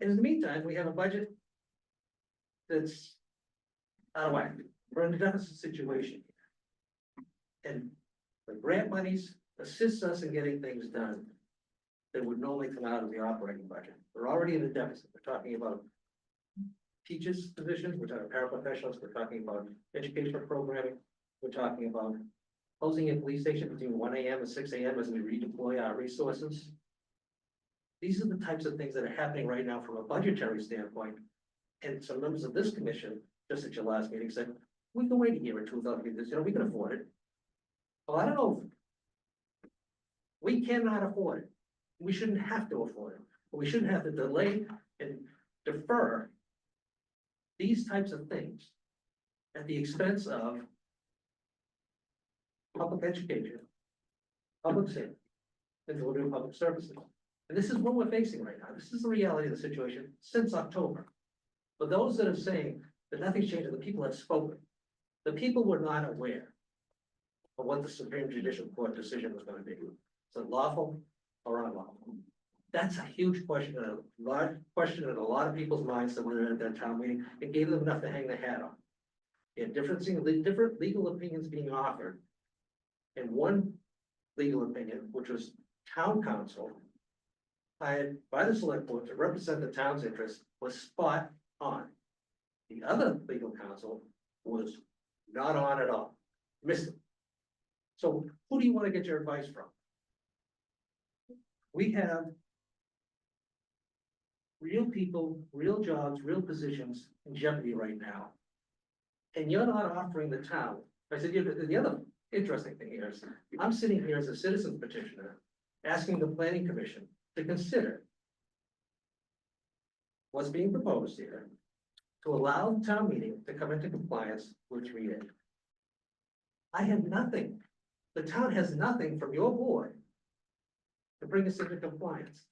And in the meantime, we have a budget that's out of whack. We're in a deficit situation. And the grant monies assist us in getting things done that would normally come out of the operating budget. We're already in a deficit. We're talking about teachers' positions, we're talking paraprofessionals, we're talking about educational programming, we're talking about closing a police station between 1 AM and 6 AM as we redeploy our resources. These are the types of things that are happening right now from a budgetary standpoint. And some members of this commission, just at your last meeting, said, we can wait a year or two without doing this, we can afford it. Well, I don't know. We cannot afford it. We shouldn't have to afford it. We shouldn't have to delay and defer these types of things at the expense of public education, public safety, and delivering public services. And this is what we're facing right now. This is the reality of the situation since October. For those that are saying that nothing's changed, the people have spoken. The people were not aware of what the Supreme Judicial Court decision was going to be. Is it lawful or unlawful? That's a huge question, a large question in a lot of people's minds that were at that town meeting. It gave them enough to hang their hat on. And different legal opinions being offered. And one legal opinion, which was town council, hired by the select board to represent the town's interests, was spot on. The other legal counsel was not on at all, missed it. So who do you want to get your advice from? We have real people, real jobs, real positions in jeopardy right now. And you're not offering the town. I said, the other interesting thing here is, I'm sitting here as a citizen petitioner, asking the planning commission to consider what's being proposed here to allow the town meeting to come into compliance with 3A. I have nothing. The town has nothing from your board to bring us into compliance.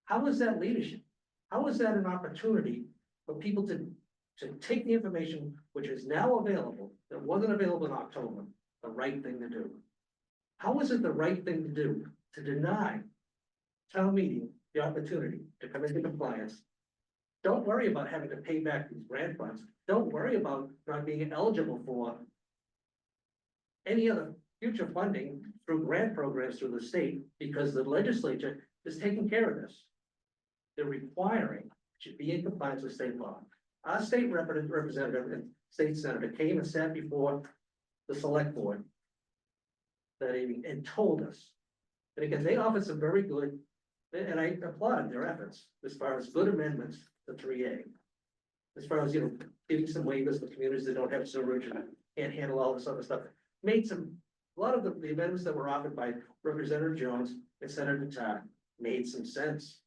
How is that leadership? How is that an opportunity for people to take the information which is now available, that wasn't available in October, the right thing to do? How is it the right thing to do to deny town meeting the opportunity to come into compliance? Don't worry about having to pay back these grant funds. Don't worry about not being eligible for any other future funding through grant programs through the state, because the legislature is taking care of this. They're requiring to be in compliance with state law. Our state representative and state senator came and sat before the select board that evening and told us. And again, they offered some very good, and I applaud their efforts as far as good amendments to 3A. As far as, giving some waivers to communities that don't have sewerage and can't handle all this other stuff. A lot of the amendments that were offered by Representative Jones and Senator Tarr made some sense.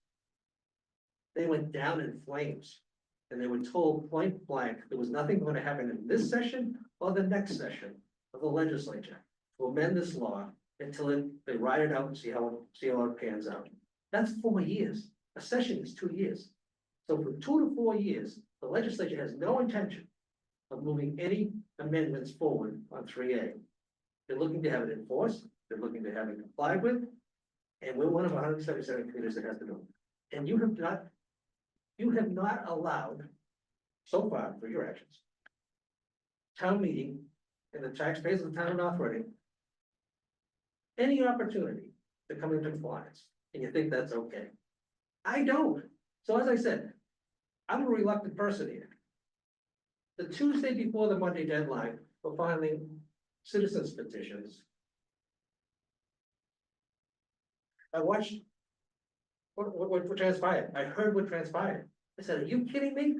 They went down in flames, and they were told point blank, there was nothing going to happen in this session or the next session of the legislature to amend this law until they ride it out and see how it pans out. That's 4 years. A session is 2 years. So for 2 to 4 years, the legislature has no intention of moving any amendments forward on 3A. They're looking to have it enforced. They're looking to have it complied with. And we're one of 177 communities that has to do it. And you have not allowed, so far, through your actions, town meeting and the taxpayers of the town of North Reading any opportunity to come into compliance. And you think that's okay. I don't. So as I said, I'm a reluctant person here. The Tuesday before the Monday deadline for filing citizens petitions, I watched what transpired. I heard what transpired. I said, are you kidding me?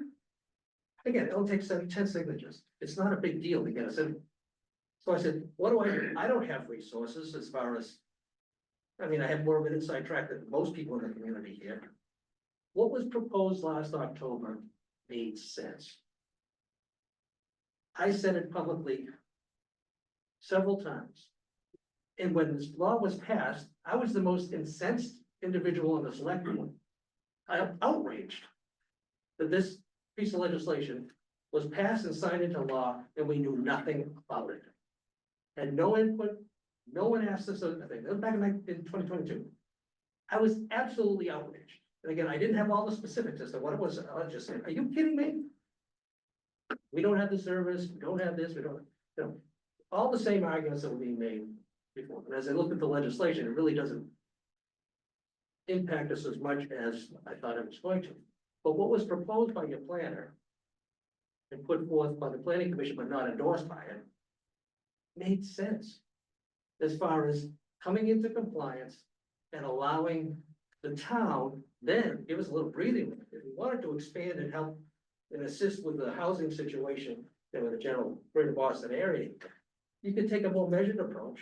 Again, it'll take 10 signatures. It's not a big deal to get us in. So I said, what do I do? I don't have resources as far as, I have more of an inside track than most people in the community here. What was proposed last October made sense. I said it publicly several times. And when this law was passed, I was the most incensed individual on the select board. I am outraged that this piece of legislation was passed and signed into law and we knew nothing about it. Had no input, no one asked us anything. That was back in 2022. I was absolutely outraged. And again, I didn't have all the specifics as to what it was. I was just saying, are you kidding me? We don't have the service, we don't have this, we don't, you know, all the same arguments that were being made before. And as I looked at the legislation, it really doesn't impact us as much as I thought it was going to. But what was proposed by your planner and put forth by the planning commission, but not endorsed by it, made sense as far as coming into compliance and allowing the town then give us a little breathing room. If we wanted to expand and help and assist with the housing situation in the general greater Boston area, you could take a more measured approach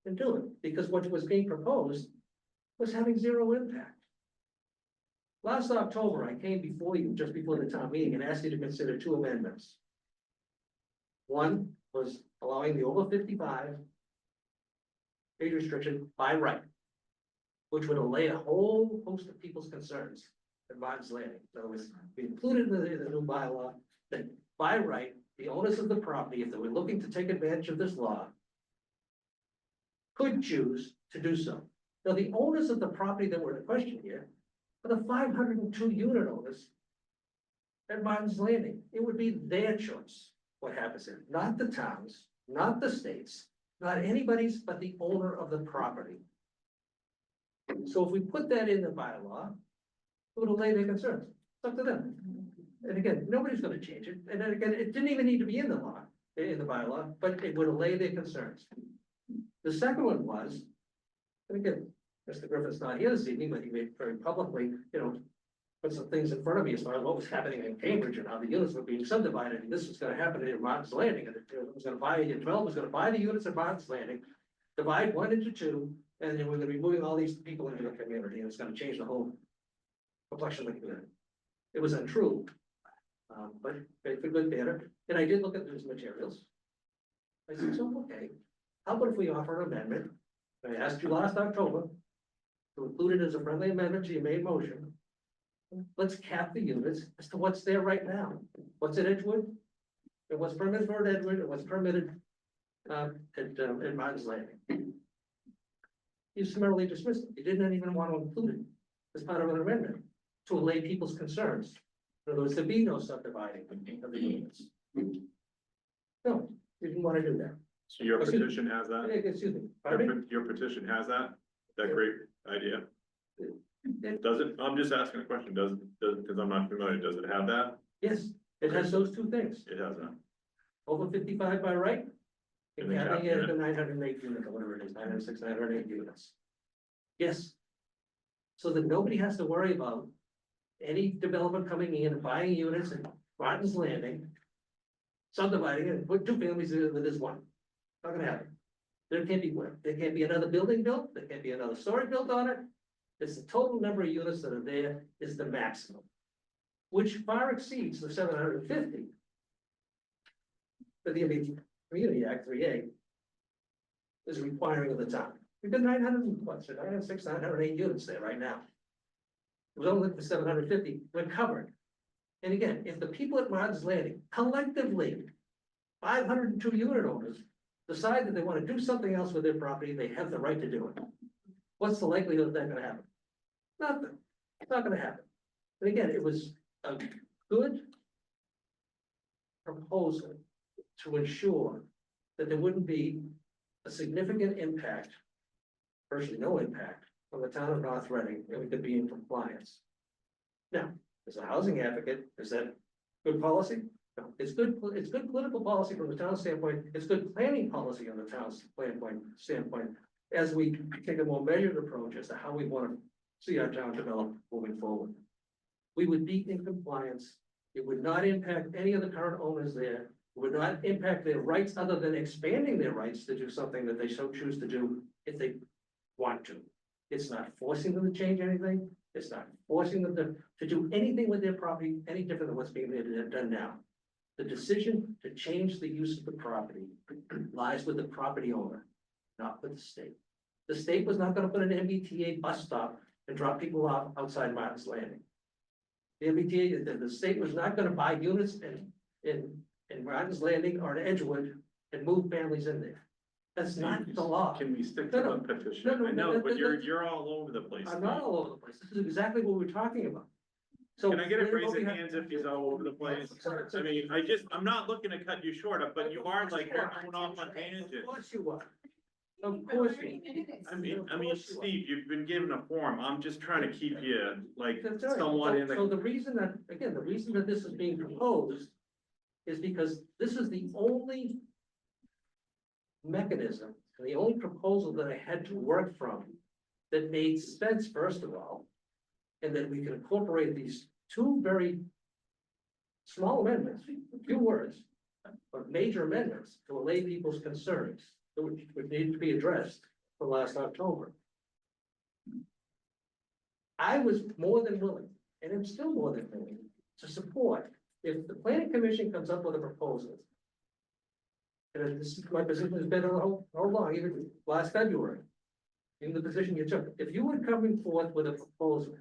and do it, because what was being proposed was having zero impact. Last October, I came before you, just before the town meeting, and asked you to consider two amendments. One was allowing the over 55 age restriction by right, which would allay a whole host of people's concerns at Martin's Landing. In other words, we included in the new bylaw that by right, the owners of the property, if they were looking to take advantage of this law, could choose to do so. Now, the owners of the property that were in question here are the 502 unit owners at Martin's Landing. It would be their choice what happens there, not the towns, not the states, not anybody's, but the owner of the property. So if we put that in the bylaw, it would allay their concerns. It's up to them. And again, nobody's gonna change it. And then again, it didn't even need to be in the law, in the bylaw, but it would allay their concerns. The second one was, and again, Mr. Griffin's not here this evening, but he made very publicly, you know, put some things in front of me as far as what was happening in Cambridge and how the units were being subdivided. And this was gonna happen in Martin's Landing, and it was gonna buy, 12 was gonna buy the units at Martin's Landing, divide one into two, and then we're gonna be moving all these people into the community, and it's gonna change the whole complexion of the community. It was untrue. But for good better, and I did look at those materials. I said, so, okay, how about if we offer an amendment? I asked you last October to include it as a friendly amendment to your main motion. Let's cap the units as to what's there right now. What's at Edgewood? And what's permitted for Edgewood, and what's permitted at Martin's Landing. You summarily dismissed it. You didn't even want to include it as part of an amendment to allay people's concerns. In other words, there be no subdividing of the units. No, you didn't want to do that. So your petition has that? Excuse me. Pardon me? Your petition has that? That great idea? Does it? I'm just asking a question. Does, because I'm not familiar, does it have that? Yes, it has those two things. It has that. Over 55 by right. And And the having cap it unit. at 908 units, or whatever it is, 906, 908 units. Yes. So that nobody has to worry about any developer coming in and buying units in Martin's Landing, subdividing it, and put two families in this one. Not gonna happen. There can't be another building built, there can't be another story built on it. It's the total number of units that are there is the maximum, which far exceeds the 750. But the Community Act 3A is requiring of the town. We've got 906, 908 units there right now. It was only for 750, we're covered. And again, if the people at Martin's Landing collectively, 502 unit owners, decide that they want to do something else with their property, they have the right to do it. What's the likelihood of that gonna happen? Nothing. It's not gonna happen. And again, it was a good proposal to ensure that there wouldn't be a significant impact, virtually no impact, on the town of North Reading, and we could be in compliance. Now, as a housing advocate, is that good policy? No, it's good political policy from the town standpoint, it's good planning policy on the town's standpoint, as we take a more measured approach as to how we want to see our town develop moving forward. We would be in compliance, it would not impact any of the current owners there, it would not impact their rights other than expanding their rights to do something that they so choose to do if they want to. It's not forcing them to change anything. It's not forcing them to do anything with their property any different than what's being done now. The decision to change the use of the property lies with the property owner, not with the state. The state was not gonna put an MBTA bus stop and drop people off outside Martin's Landing. The MBTA, the state was not gonna buy units in Martin's Landing or in Edgewood and move families in there. That's not the law. Can we stick No, to no. the petition? No, no, I know, no, but no, you're all over the place. I'm not all over the place. This is exactly what we're talking about. So. Can I get a we're raise of voting on- hands if he's all over the place? I mean, I'm not looking to cut you short, but you are like going off on tangents. Of course you are. Of course you I mean, Steve, you've been given a form. I'm just trying to keep you like That's all right. somewhat in So the. the reason that, again, the reason that this is being proposed is because this is the only mechanism, the only proposal that I had to work from that made sense, first of all, and that we can incorporate these two very small amendments, few words, but major amendments to allay people's concerns, which would need to be addressed for last October. I was more than willing, and am still more than willing, to support, if the planning commission comes up with a proposal. And this is my position has been all along, even last February. In the position you took, if you were coming forth with a proposal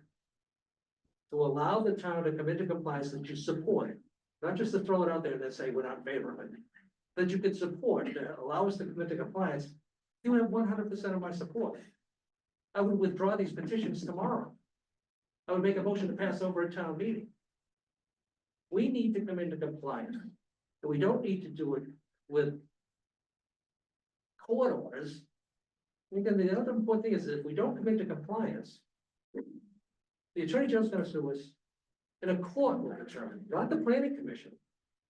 to allow the town to come into compliance that you support, not just to throw it out there and then say we're not in favor of it, that you could support, to allow us to come into compliance, you have 100% of my support. I would withdraw these petitions tomorrow. I would make a motion to pass over a town meeting. We need to come into compliance, and we don't need to do it with court orders. And again, the other important thing is that if we don't come into compliance, the Attorney General's gonna sue us, and a court will determine, not the planning commission.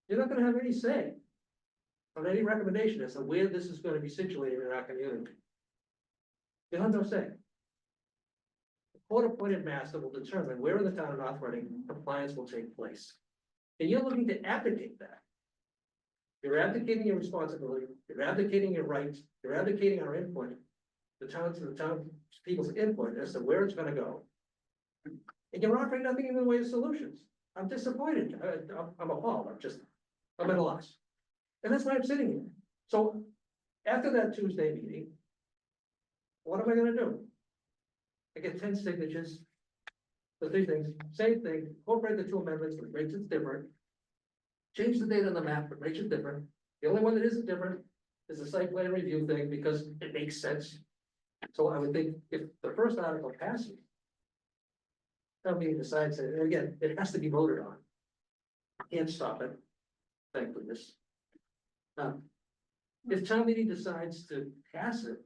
You're not gonna have any say on any recommendation as to where this is gonna be situated in our community. You have no say. The court-appointed master will determine where in the town of North Reading compliance will take place. And you're looking to abdicate that. You're abdicating your responsibility, you're abdicating your rights, you're abdicating our input, the town people's input as to where it's gonna go. And you're offering nothing in the way of solutions. I'm disappointed. I'm appalled. I'm at a loss. And that's why I'm sitting here. So after that Tuesday meeting, what am I gonna do? I get 10 signatures. The three things, same thing, incorporate the two amendments, but makes it different. Change the date on the map, but makes it different. The only one that isn't different is the site plan review thing, because it makes sense. So I would think if the first article passes, town meeting decides, and again, it has to be voted on. Can't stop it, thank goodness. If town meeting decides to pass it,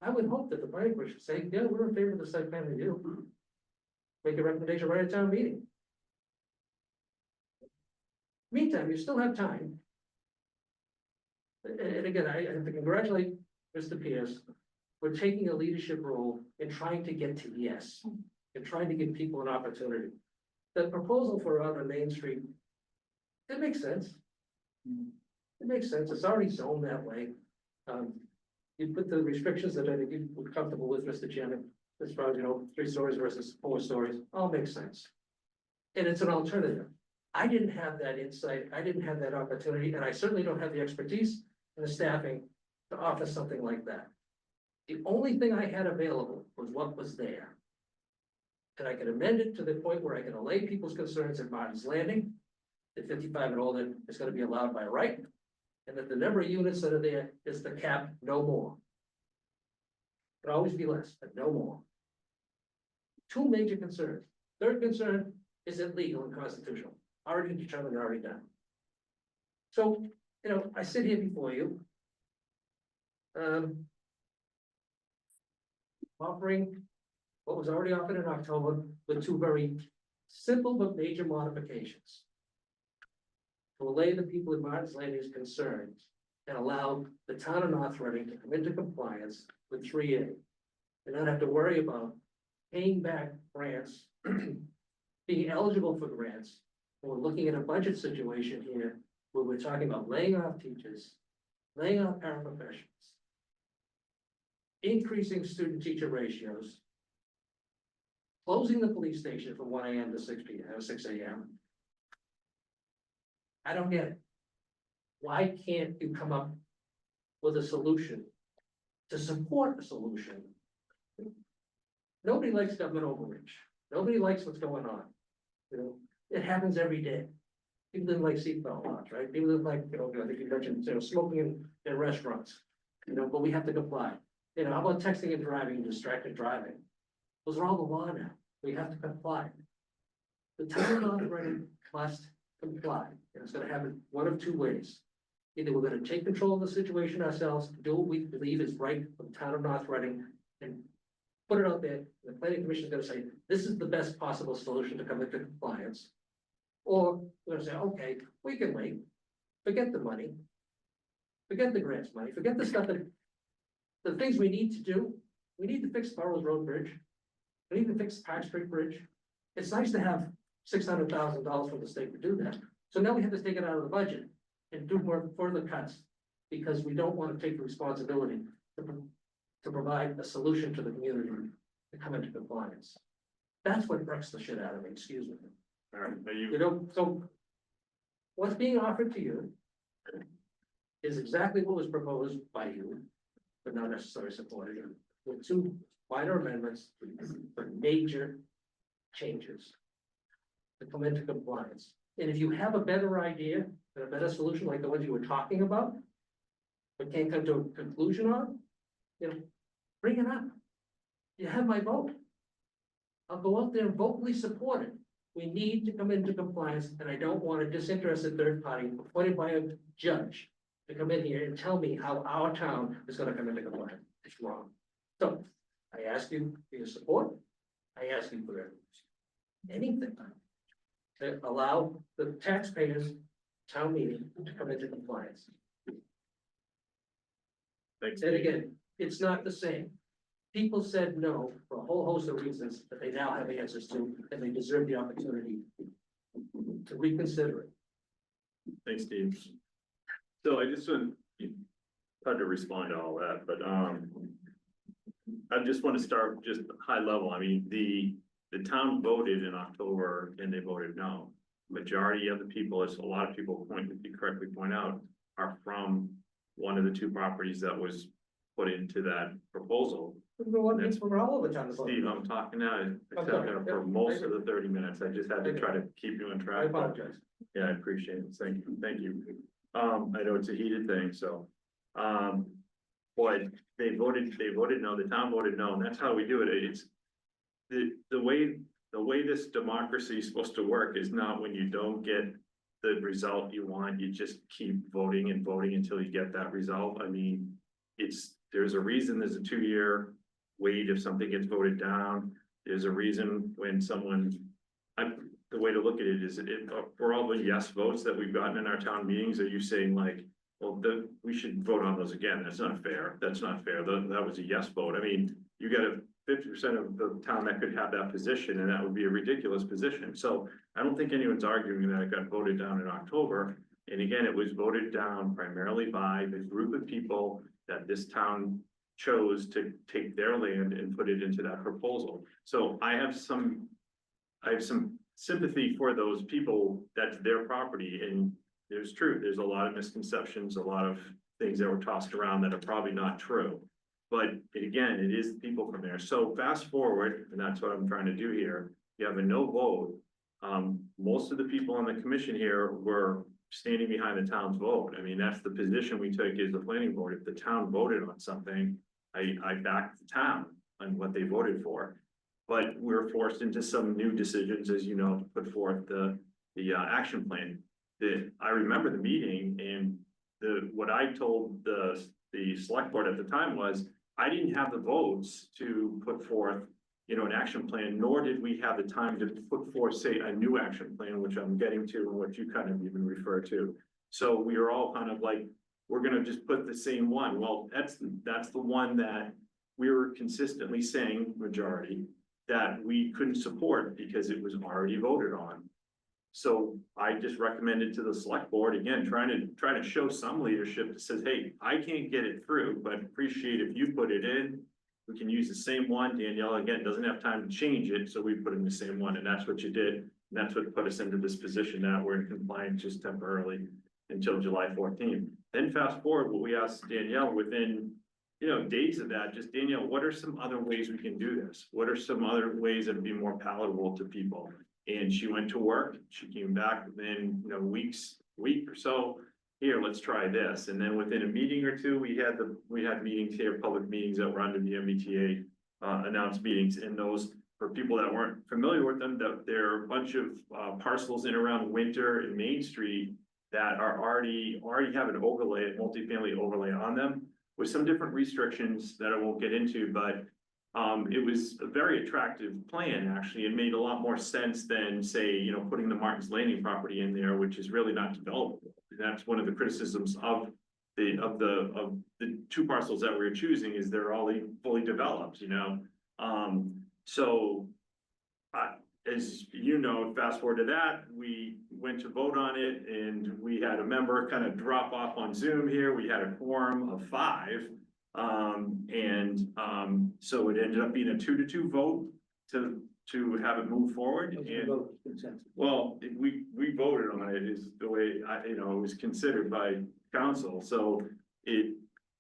I would hope that the planning board should say, yeah, we're in favor of the site plan review. Make a recommendation right at town meeting. Meantime, you still have time. And again, I have to congratulate Mr. Pierce for taking a leadership role in trying to get to yes, and trying to give people an opportunity. The proposal for out on Main Street, it makes sense. It makes sense. It's already zoned that way. You put the restrictions that I think you were comfortable with, Mr. Chairman, as far as, 3 stories versus 4 stories, all makes sense. And it's an alternative. I didn't have that insight. I didn't have that opportunity, and I certainly don't have the expertise and the staffing to offer something like that. The only thing I had available was what was there. And I can amend it to the point where I can allay people's concerns at Martin's Landing, that 55 and older is gonna be allowed by right, and that the number of units that are there is the cap, no more. Could always be less, but no more. 2 major concerns. Third concern, is it legal and constitutional? Already determined, already done. So, I sit here before you. Offering what was already offered in October with 2 very simple but major modifications. To allay the people in Martin's Landing's concerns and allow the town of North Reading to come into compliance with 3A. And not have to worry about paying back grants, being eligible for grants. We're looking at a budget situation here where we're talking about laying off teachers, laying off paraprofessionals, increasing student-teacher ratios, closing the police station from 1 AM to 6 PM, 6 AM. I don't get it. why can't you come up with a solution to support a solution? Nobody likes government overreach. Nobody likes what's going on. You know, it happens every day. People didn't like seatbelt laws, right? People didn't like, I think you mentioned, smoking in restaurants, but we have to comply. How about texting and driving, distracted driving? Those are all the law now. We have to comply. The town of North Reading must comply, and it's gonna happen one of two ways. Either we're gonna take control of the situation ourselves, do what we believe is right for the town of North Reading, and put it out there. The planning commission is gonna say, this is the best possible solution to come into compliance. Or we're gonna say, okay, we can wait, forget the money, forget the grants money, forget the stuff that, the things we need to do. We need to fix Burrows Road Bridge. We need to fix Park Street Bridge. It's nice to have $600,000 from the state to do that. So now we have to take it out of the budget and do more further cuts because we don't want to take the responsibility to provide a solution to the community to come into compliance. That's what wrecks the shit out of me, excuse me. All right, So what's being offered to you is exactly what was proposed by you, but not necessarily supported, with two minor amendments for major changes to come into compliance. And if you have a better idea and a better solution like the ones you were talking about, but can't come to a conclusion on, bring it up. You have my vote. I'll go out there and vocally support it. We need to come into compliance, and I don't want a disinterested third party appointed by a judge to come in here and tell me how our town is gonna come into compliance. It's wrong. So I ask you for your support. I ask you for anything to allow the taxpayers, town meeting to come into compliance. thanks. And again, it's not the same. People said no for a whole host of reasons that they now have answers to, and they deserve the opportunity to reconsider it. Thanks, Steve. So I just want, hard to respond to all that, but, I just want to start just high level. I mean, the town voted in October and they voted no. Majority of the people, as a lot of people you correctly point out, are from one of the two properties that was put into that proposal. From all over town. Steve, I'm talking now, for most of the 30 minutes. I just had to try to keep you on track. I apologize. Yeah, I appreciate it. Thank you. I know it's a heated thing, so, but they voted no, the town voted no, and that's how we do it. It's the way this democracy is supposed to work is not when you don't get the result you want, you just keep voting and voting until you get that result. I mean, there's a reason there's a 2-year wait if something gets voted down. There's a reason when the way to look at it is, for all the yes votes that we've gotten in our town meetings, are you saying like, well, we should vote on those again? That's not fair. That's not fair. That was a yes vote. I mean, you got 50% of the town that could have that position, and that would be a ridiculous position. So I don't think anyone's arguing that it got voted down in October. And again, it was voted down primarily by the group of people that this town chose to take their land and put it into that proposal. So I have some sympathy for those people. That's their property, and there's a lot of misconceptions, a lot of things that were tossed around that are probably not true. But again, it is people from there. So fast forward, and that's what I'm trying to do here. You have a no vote. Most of the people on the commission here were standing behind the town's vote. I mean, that's the position we took as the planning board. If the town voted on something, I backed the town on what they voted for. But we're forced into some new decisions, as you know, to put forth the action plan. I remember the meeting, and what I told the select board at the time was, I didn't have the votes to put forth, an action plan, nor did we have the time to put forth, say, a new action plan, which I'm getting to and what you kind of even refer to. So we were all kind of like, we're gonna just put the same one. Well, that's the one that we were consistently saying, majority, that we couldn't support because it was already voted on. So I just recommended to the select board, again, trying to show some leadership that says, hey, I can't get it through, but appreciate if you put it in. We can use the same one. Danielle, again, doesn't have time to change it, so we put in the same one, and that's what you did. And that's what put us into this position now. We're in compliance just temporarily. until July 14th. Then fast forward, what we asked Danielle within, days of that, just Danielle, what are some other ways we can do this? What are some other ways that would be more palatable to people? And she went to work, she came back within, week or so, here, let's try this. And then within a meeting or two, we had meetings here, public meetings that were under the MBTA announced meetings, and those, for people that weren't familiar with them, that there are a bunch of parcels in around Winter and Main Street that are already have an overlay, a multifamily overlay on them with some different restrictions that I won't get into, but it was a very attractive plan, actually. It made a lot more sense than, say, putting the Martin's Landing property in there, which is really not developable. That's one of the criticisms of the two parcels that we're choosing, is they're all fully developed, so as fast forward to that, we went to vote on it, and we had a member kind of drop off on Zoom here. We had a quorum of 5. So it ended up being a 2-2 vote to have it move forward. And well, we voted on it, is the way it was considered by council. So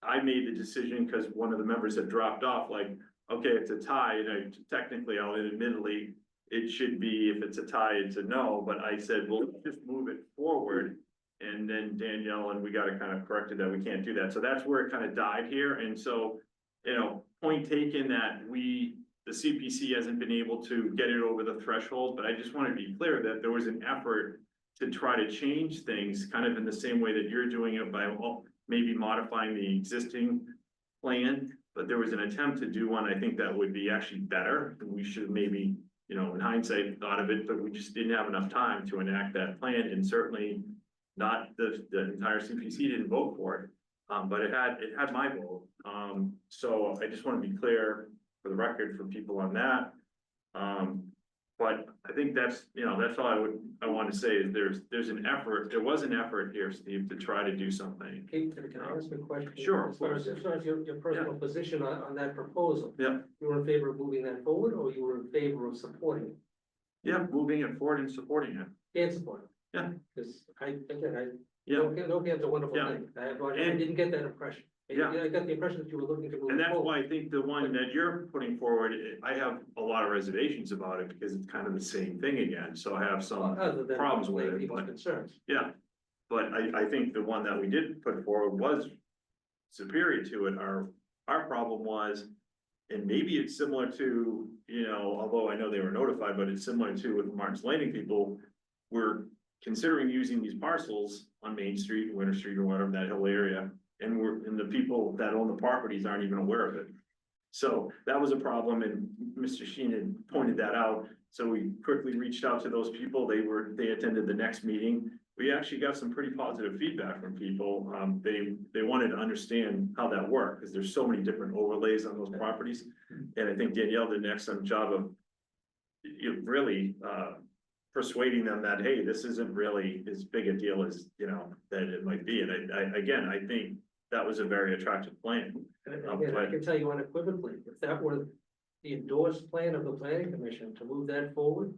I made the decision because one of the members had dropped off, like, okay, it's a tie, and technically, admittedly, it should be, if it's a tie, it's a no, but I said, well, let's just move it forward. And then Danielle, and we got it kind of corrected that we can't do that. So that's where it kind of died here. And so, point taken that the CPC hasn't been able to get it over the threshold, but I just want to be clear that there was an effort to try to change things kind of in the same way that you're doing it, by maybe modifying the existing plan. But there was an attempt to do one, I think, that would be actually better. We should maybe, in hindsight, thought of it, but we just didn't have enough time to enact that plan, and certainly not the entire CPC didn't vote for it. But it had my vote. So I just want to be clear for the record for people on that. But I think that's all I want to say, is there's an effort, there was an effort here, Steve, to try to do something. Can I ask a question? Sure, As far as your personal position on that proposal. Yeah. You were in favor of moving that forward, or you were in favor of supporting it? Yeah, moving it forward and supporting it. And support it? Yeah. Because Yeah. NORCAM's a wonderful Yeah. thing. I didn't get that impression. Yeah. I got the impression that you were looking to move And it that's forward. why I think the one that you're putting forward, I have a lot of reservations about it, because it's kind of the same thing again, so I have some Other than problems with it, people's but concerns. yeah. But I think the one that we did put forward was superior to it. Our problem was, and maybe it's similar to, although I know they were notified, but it's similar to with Martin's Landing people, we're considering using these parcels on Main Street, Winter Street, or whatever, that whole area. And the people that own the properties aren't even aware of it. So that was a problem, and Mr. Sheen had pointed that out. So we quickly reached out to those people. They attended the next meeting. We actually got some pretty positive feedback from people. They wanted to understand how that worked, because there's so many different overlays on those properties. And I think Danielle did an excellent job of really persuading them that, hey, this isn't really as big a deal as, that it might be. And I think that was a very attractive plan. And again, I can tell you unequivocally, if that were the endorsed plan of the planning commission to move that forward,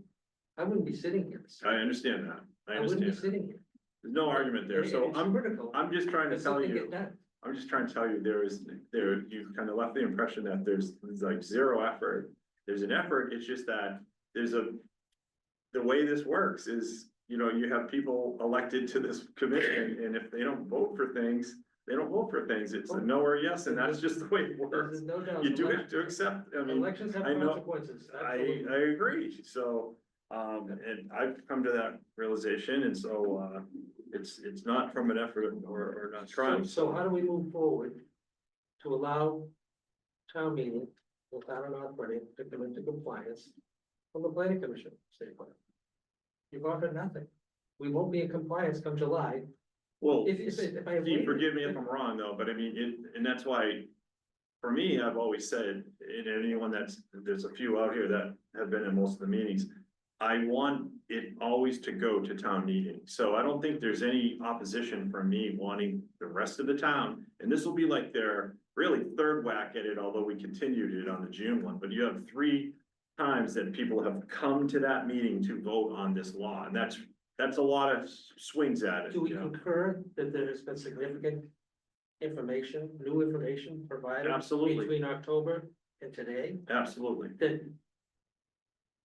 I wouldn't be sitting here. I understand that. I wouldn't be understand. sitting here. There's no argument there. So It's I'm critical. just trying to that tell something you, get done. I'm just trying to tell you, you kind of left the impression that there's like zero effort. There's an effort. It's just that the way this works is, you have people elected to this commission, and if they don't vote for things, they don't vote for things. It's a no or yes, and that's just the way it works. There's no doubt. You do have to accept, Elections have I know- consequences. I Absolutely. agree. So, and I've come to that realization, and so, it's not from an effort or not trying. So how do we move forward to allow town meeting without an operating to come into compliance from the planning commission standpoint? You've offered nothing. We won't be in compliance come July. Well, If I. Steve, forgive me if I'm wrong though, but I mean, and that's why, for me, I've always said, and anyone there's a few out here that have been in most of the meetings, I want it always to go to town meeting. So I don't think there's any opposition from me wanting the rest of the town, and this will be like their really third whack at it, although we continued it on the June one, but you have 3 times that people have come to that meeting to vote on this law, and that's that's a lot of swings at it, Do we you know? concur that there has been significant information, new information provided? Absolutely. Between October and today, Absolutely. that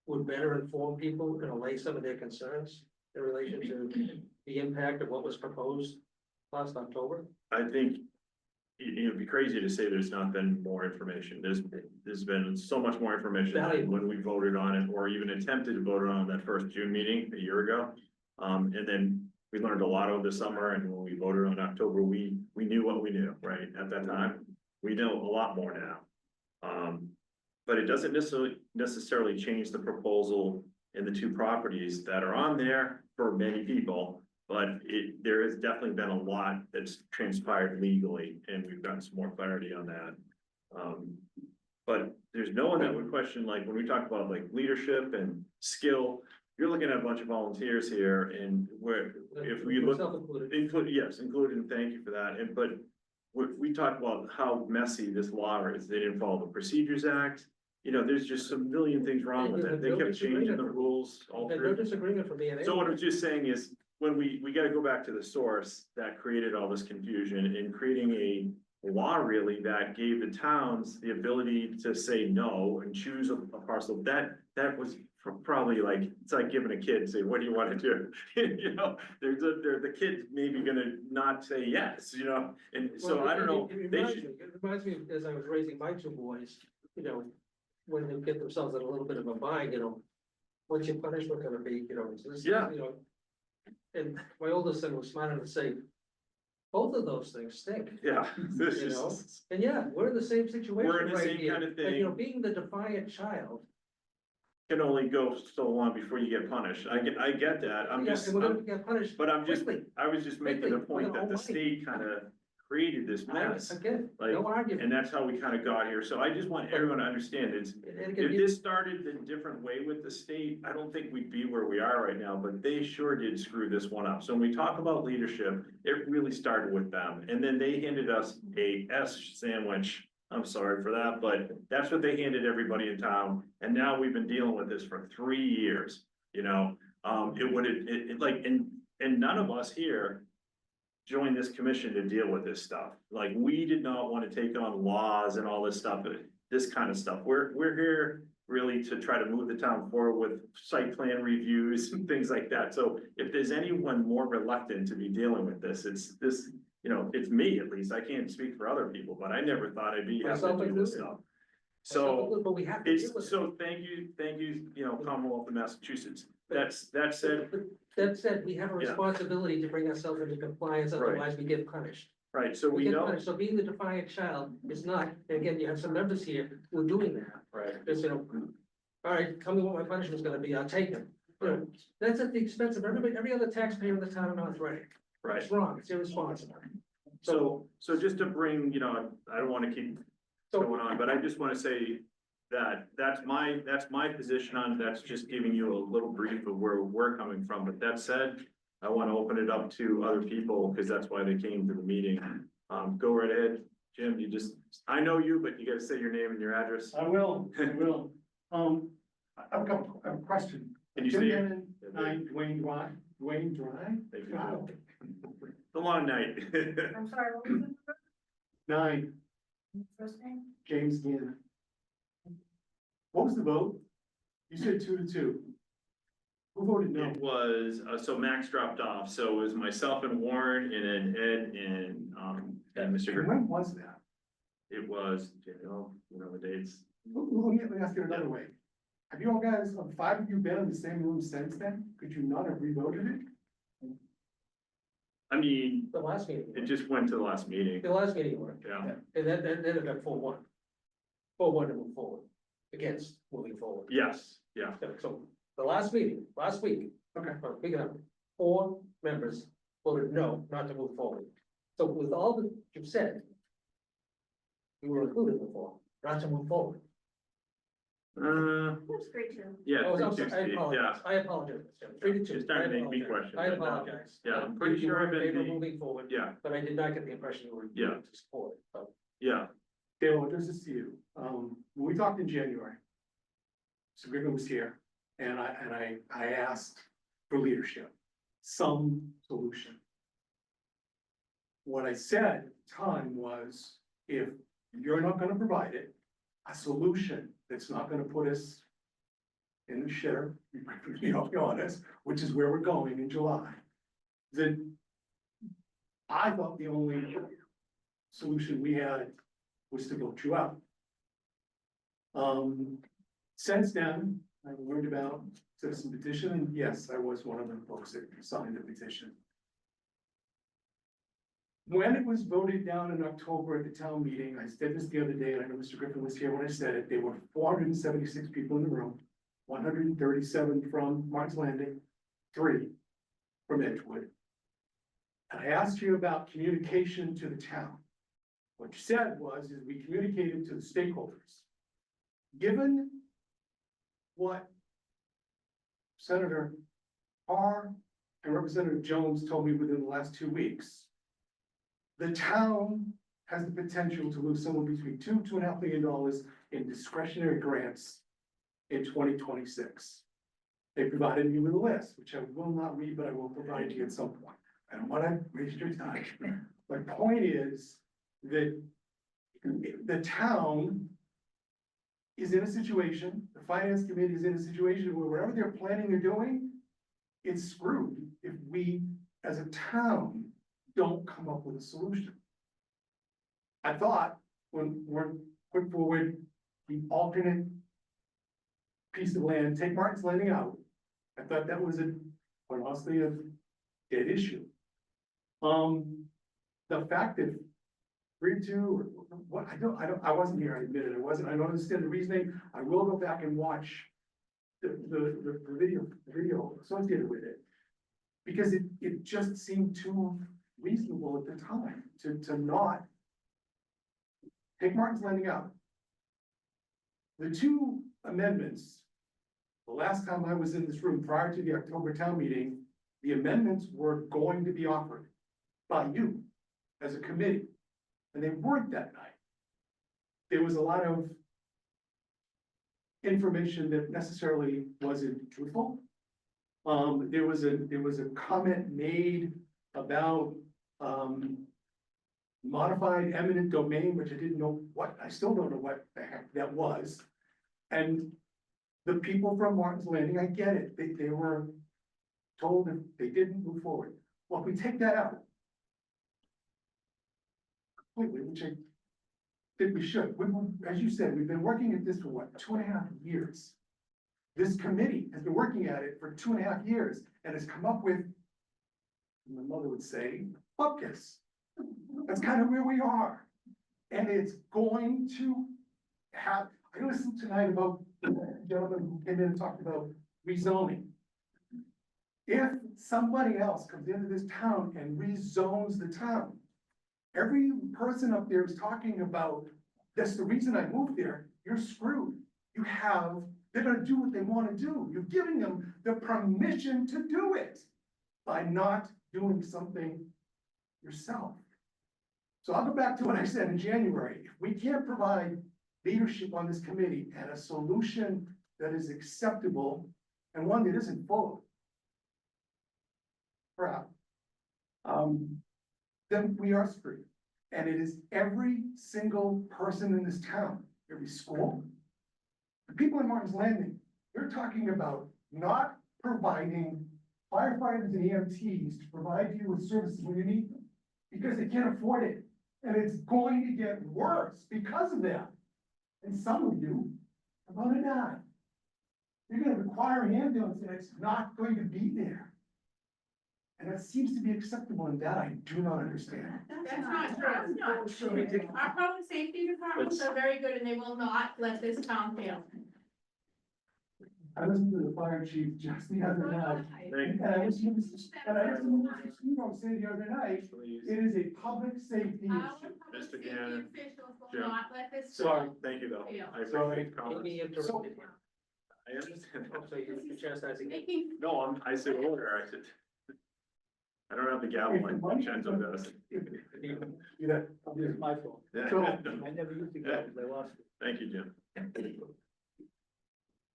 would better inform people and allay some of their concerns in relation to the impact of what was proposed last October? I think it'd be crazy to say there's not been more information. There's been so much more information than Valuable. when we voted on it or even attempted to vote on that first June meeting a year ago. And then we learned a lot over the summer, and when we voted on October, we knew what we knew, right, at that time. We know a lot more now. But it doesn't necessarily change the proposal in the two properties that are on there for many people. But there has definitely been a lot that's transpired legally, and we've gotten some more clarity on that. But there's no one that would question, like, when we talk about like leadership and skill, you're looking at a bunch of volunteers here, and if we look. Self-included. Yes, included, and thank you for that, but we talk about how messy this law is, they didn't follow the Procedures Act. You know, there's just some million things wrong with it, they kept changing the rules all There's through. no disagreement from being. So what I'm just saying is, when we gotta go back to the source that created all this confusion in creating a law really that gave the towns the ability to say no and choose a parcel, that was probably like, it's like giving a kid, say, what do you wanna do? You know, the kid's maybe gonna not say yes, you know, and so Well, I don't know. It They reminds should, me, as I was raising my two boys, you know, when they get themselves in a little bit of a bind, you know, what's your punishment gonna be, you know, is this, Yeah. you know? And my oldest son was smart enough to say, both of those things stink. yeah, this You know? is, And yeah, we're in the same situation We're in the right same here. kind of And, you know, thing. being the defiant child. can only go so long before you get punished, I get that, I'm Yeah, just, and we're gonna get punished but I'm just, quickly. I was just making the Quickly, point we're that the gonna state kind of created this mess. Again, Like, no argument. and that's how we kind of got here, so I just want everyone to understand, it's, And again, if this started in a different way with the state, I don't think we'd be where we are right now, but they sure did screw this one up. So when we talk about leadership, it really started with them, and then they handed us a S sandwich. I'm sorry for that, but that's what they handed everybody in town, and now we've been dealing with this for 3 years, you know? And none of us here joined this commission to deal with this stuff. Like, we did not want to take on laws and all this stuff, this kind of stuff. We're here really to try to move the town forward with site plan reviews and things like that. So if there's anyone more reluctant to be dealing with this, it's this, you know, it's me at least. I can't speak for other people, but I never thought I'd be having to do this stuff. So But we have to deal it's, with it. so thank you, you know, Commonwealth of Massachusetts. That said, But that said, we have a Yeah. responsibility to bring ourselves into compliance, Right. otherwise we get punished. right, so we get know, punished. So being the defiant child is not, and again, you have some members here who are doing that. right, It's, you know, all right, tell me what my punishment's gonna be, I'll take it. You know, that's at the expense of every other taxpayer in the town of North Reading. right. It's wrong, it's irresponsible. So just to bring, you know, I don't wanna keep going on, but I just wanna say that that's my position on, that's just giving you a little brief of where we're coming from, but that said, I wanna open it up to other people, cause that's why they came to the meeting. Go right ahead, Jim, I know you, but you gotta say your name and your address. I will. I have a question. Can you Jim say? Gannon, 9 Dwayne Drive? Thank you. Wow. It's a long night. I'm sorry, what was it? 9, First name? James Gannon. What was the vote? You said 2-2. Who voted no? It was, so Max dropped off, so it was myself and Warren and then Ed and Mr. And Griffin. when was that? It was, you know the dates. Let me ask it another way. Have you all guys, 5 of you been in the same room since then? Could you not have revoted it? I mean, The last meeting. it just went to the last meeting, The last meeting worked, yeah. and then it got 4-1. 4-1 to move forward, against moving forward. Yes, yeah, So the last meeting, last week. Okay. Big enough, 4 members voted no, not to move forward. So with all that you've said, you were included before, not to move forward. That's great too. yeah, Oh, I'm 360, sorry, yeah. I apologize. 3-2. You're starting to make me I question. I but no. apologize. Yeah, I'm pretty You sure were I've in been favor of the- moving forward. Yeah. But I did not get the impression you were. Yeah. To support it, so. Yeah, Dale, this is to you. When we talked in January, Mr. Griffin was here, and I asked for leadership. some solution. What I said at the time was, if you're not gonna provide it, a solution that's not gonna put us in the shitter, you know, to be honest, which is where we're going in July, then I thought the only solution we had was to vote you out. Since then, I learned about citizen petition, and yes, I was one of the folks that signed the petition. When it was voted down in October at the town meeting, I said this the other day, and I know Mr. Griffin was here when I said it, there were 476 people in the room, 137 from Martin's Landing, 3 from Edgewood. And I asked you about communication to the town. What you said was, is we communicated to the stakeholders. Given what Senator Carr and Representative Jones told me within the last 2 weeks, the town has the potential to lose somewhere between $2.5 million in discretionary grants in 2026. They provided me with a list, which I will not read, but I will provide to you at some point. I don't want to waste your time. My point is that the town is in a situation, the finance committee is in a situation where whatever they're planning or doing, it's screwed if we, as a town, don't come up with a solution. I thought when we're put forward the alternate piece of land, take Martin's Landing out, I thought that was quite honestly a dead issue. The fact that 3-2 or what, I wasn't here, I admit it, I don't understand the reasoning. I will go back and watch the video associated with it. Because it just seemed too reasonable at the time to not take Martin's Landing out. The 2 amendments, the last time I was in this room prior to the October town meeting, the amendments were going to be offered by you as a committee, and they weren't that night. There was a lot of information that necessarily wasn't truthful. There was a comment made about modified eminent domain, which I didn't know what, I still don't know what the heck that was. And the people from Martin's Landing, I get it, they were told that they didn't move forward. Well, if we take that out completely, which I think we should, as you said, we've been working at this for what, 2.5 years. This committee has been working at it for 2.5 years and has come up with, my mother would say, buckets. That's kind of where we are. And it's going to have, I listened tonight about the gentleman who came in and talked about rezoning. If somebody else comes into this town and rezones the town, every person up there is talking about, that's the reason I moved there, you're screwed. They're gonna do what they wanna do. You're giving them the permission to do it by not doing something yourself. So I'll go back to what I said in January. If we can't provide leadership on this committee and a solution that is acceptable and one that isn't full of crap, then we are screwed. And it is every single person in this town, every school. The people in Martin's Landing, they're talking about not providing firefighters and EMTs to provide you with services when you need them, because they can't afford it. And it's going to get worse because of that. And some of you are gonna die. You're gonna require an ambulance and it's not going to be there. And that seems to be acceptable, and that I do not understand. That's not true. Our public safety departments are very good and they will not let this town fail. I listened to the fire chief just the other night. And I listened to Mr. Steve say the other night, it is a public safety Our issue. public Mr. safety Gannon, officials will Jim. not let this. Sorry. Thank you, though. Yeah. I appreciate the comments. Amy interrupted. I understand. So you're chastising. Making No, I said order, I said. I don't have the gavel like Vincenzo does. Yeah, it's my fault. Yeah. So, I never used to go, I lost it. Thank you, Jim.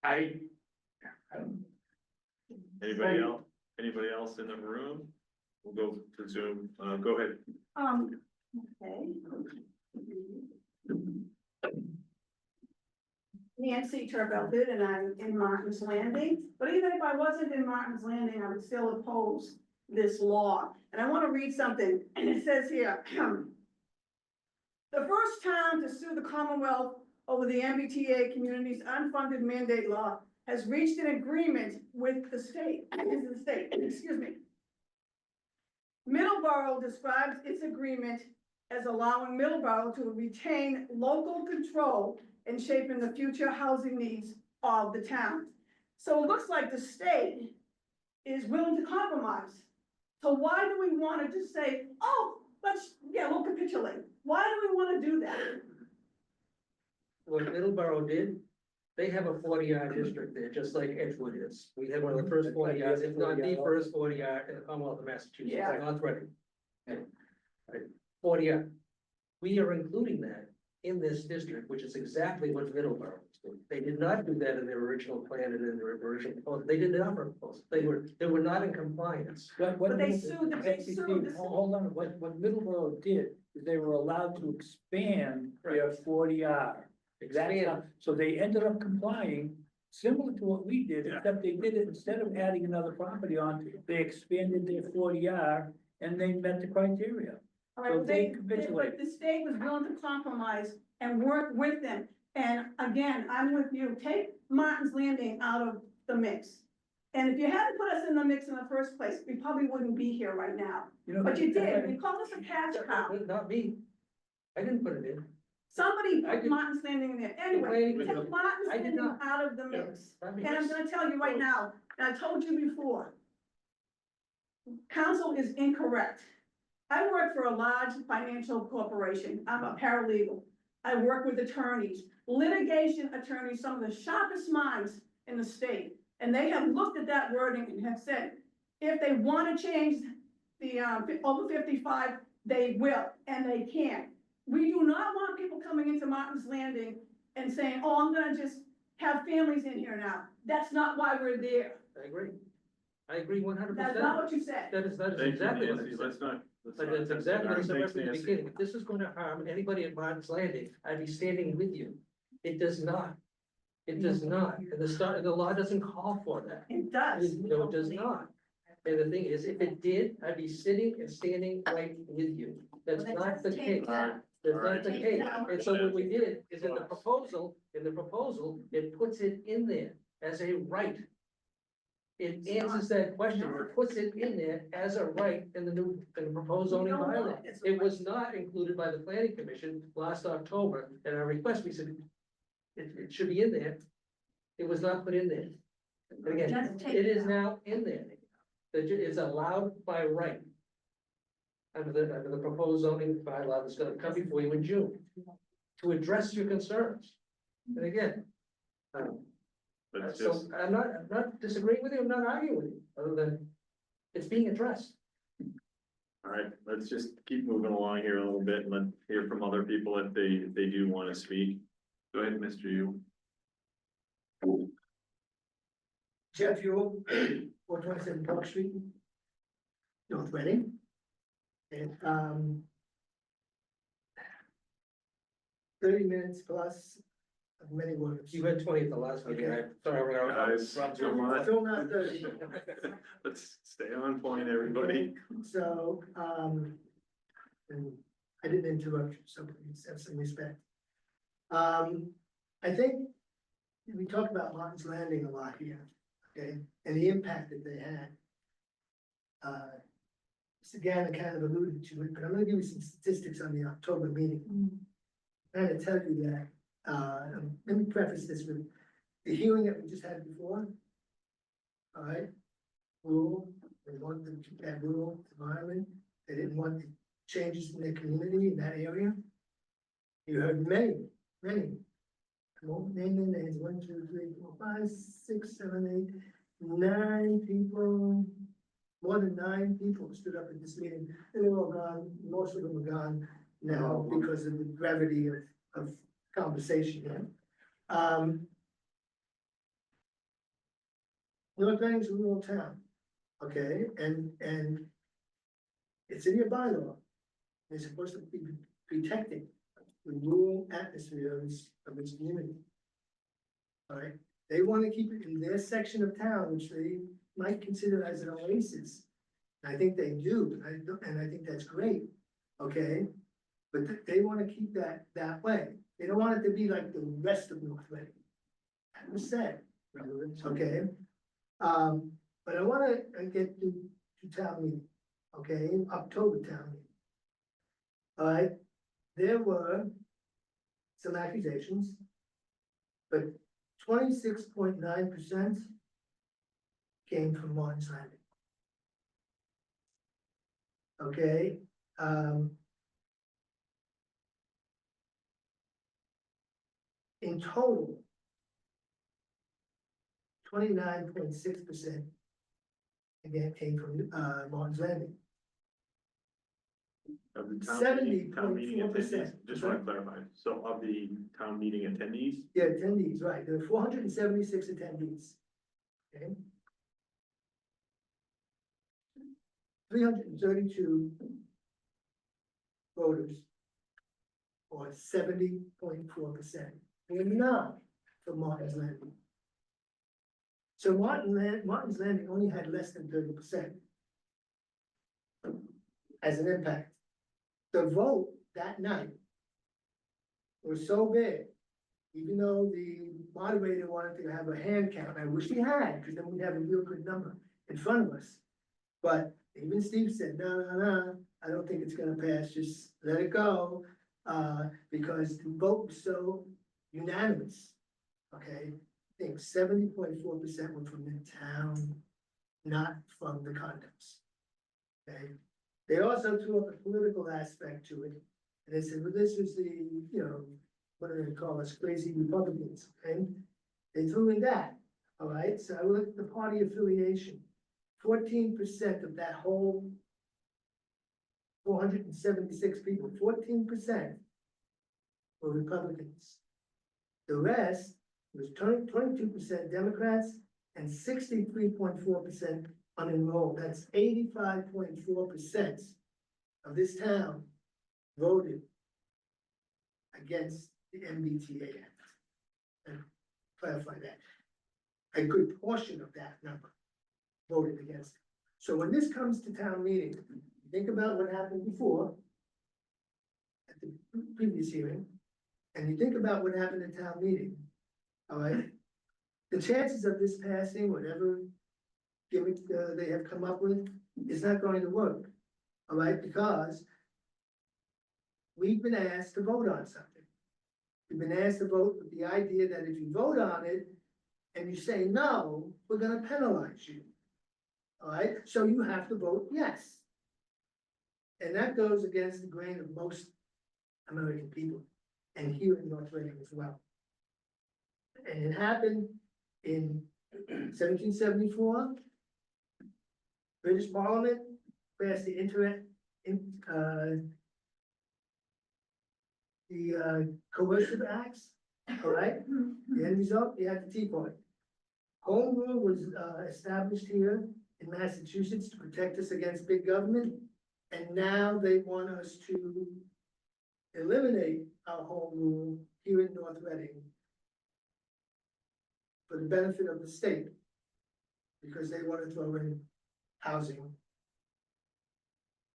I Anybody else? Anybody else in the room? We'll go to Zoom. Go ahead. Okay. Nancy Turbeldid, and I'm in Martin's Landing, but even if I wasn't in Martin's Landing, I would still oppose this law. And I want to read something, and it says here, the first town to sue the Commonwealth over the MBTA community's unfunded mandate law has reached an agreement with the state, excuse me. Middleborough describes its agreement as allowing Middleborough to retain local control in shaping the future housing needs of the town. So it looks like the state is willing to compromise. So why do we want to just say, oh, we'll capitulate? Why do we want to do that? What Middleborough did, they have a 40R district there, just like Edgewood is. We have one of the first 40Rs, if not the first 40R in the Commonwealth of Massachusetts, Yeah. North Reading. Right, 40R. We are including that in this district, which is exactly what Middleborough was doing. They did not do that in their original plan and in their original proposal. They did not propose. They were not in compliance. But they sued, the Hold on, what Middleborough did is they were allowed to expand their 40R. Expand. So they ended up complying, similar to what we did, Yeah. except they did it, instead of adding another property on, they expanded their 40R and they met the criteria. All right, So but they but capitulated. the state was willing to compromise and work with them. And again, I'm with you, take Martin's Landing out of the mix. And if you hadn't put us in the mix in the first place, we probably wouldn't be here right now. You know, But you did, you called us a cash cow. Not me. I didn't put it in. Somebody I put did- Martin's Landing in there. Anyway, Planning- take Martin's I did Landing not. out of the mix. Not me. And I'm gonna tell you right now, and I told you before. Council is incorrect. I work for a large financial corporation. I'm a paralegal. I work with attorneys, litigation attorneys, some of the sharpest minds in the state. And they have looked at that wording and have said, if they want to change the, over 55, they will, and they can. We do not want people coming into Martin's Landing and saying, oh, I'm gonna just have families in here now. That's not why we're there. I agree. I agree 100%. That's not what you said. That is Thank you, exactly what I Nancy. said. Let's not. But that's exactly what I said Thanks, from the Nancy. beginning. If this is going to harm anybody at Martin's Landing, I'd be standing with you. It does not. It does not. And the law doesn't call for that. It does. No, it does not. And the thing is, if it did, I'd be sitting and standing right with you. That's Well, not the take case. that. That's All right. not the Take case. that. And so what we did is in the proposal, it puts it in there as a right. It answers that question. It puts it in there as a right in the proposed zoning No, bylaw. it's a It was not included by the planning commission last October. And our request, we said, it should be in there. It was not put in there. And again, Just take it it is out. now in there. That it's allowed by right. Under the proposed zoning bylaw that's gonna come before you in June. To address your concerns. And again. Let's So just, I'm not disagreeing with you, I'm not arguing with you, other than it's being addressed. all right, let's just keep moving along here a little bit and let hear from other people if they do want to speak. Go ahead, Mr. Yu. Jeff Yule, 427 Park Street, North Reading. And 30 minutes plus of many words. You had 20 at the last meeting, Okay. I'm sorry. Guys, come on. Still not 30. Let's stay on point, everybody. So, and I didn't interrupt you, so please have some respect. I think we talked about Martin's Landing a lot here, okay, and the impact that they had. Mr. Gannon kind of alluded to it, but I'm gonna give you some statistics on the October meeting. I'm gonna tell you that, let me preface this with the hearing that we just had before. All right, rural, they wanted to keep that rural environment, they didn't want the changes in their community in that area. You heard many. I won't name their names, 1, 2, 3, 4, 5, 6, 7, 8, 9 people. More than 9 people stood up at this meeting, and they're all gone, most of them are gone now because of the gravity of conversation here. North Reading's a rural town, okay, and it's in your bylaw. They're supposed to be protecting the rural atmosphere of this community. All right, they want to keep it in their section of town, which they might consider as an oasis. I think they do, and I think that's great, okay? But they want to keep that way. They don't want it to be like the rest of North Reading. That was said, okay? But I want to get to town meeting, okay, October town meeting. All right, there were some accusations, but 26.9% came from Martin's Landing. Okay, in total, 29.6% again came from Martin's Landing. Of the town meeting attendees, 70.4%. just want to clarify, so of the town meeting attendees, Yeah, attendees, right, there were 476 attendees. Okay. 332 voters, or 70.4%, were not from Martin's Landing. So Martin's Landing only had less than 30% as an impact. The vote that night was so big, even though the moderator wanted to have a hand count, I wish he had, because then we'd have a real good number in front of us. But even Steve said, no, I don't think it's gonna pass, just let it go, because the vote was so unanimous, okay? I think 70.4% were from the town, not from the condos, okay? They also threw up a political aspect to it, and they said, well, this is the, you know, what do they call us, crazy Republicans, okay? They threw in that, all right? So I looked at the party affiliation. 14% of that whole 476 people, 14% were Republicans. The rest was 22% Democrats and 63.4% unenrolled. That's 85.4% of this town voted against the MBTA Act. And clarify that. A good portion of that number voted against it. So when this comes to town meeting, think about what happened before at the previous hearing, and you think about what happened at town meeting, all right? The chances of this passing, whatever gimmick they have come up with, is not going to work, all right? Because we've been asked to vote on something. We've been asked to vote with the idea that if you vote on it and you say no, we're gonna penalize you. All right, so you have to vote yes. And that goes against the grain of most American people, and here in North Reading as well. And it happened in 1774. British Parliament passed the coercive acts, all right? The end result, you had the Tea Party. Home rule was established here in Massachusetts to protect us against big government. And now they want us to eliminate our home rule here in North Reading for the benefit of the state, because they want to throw in housing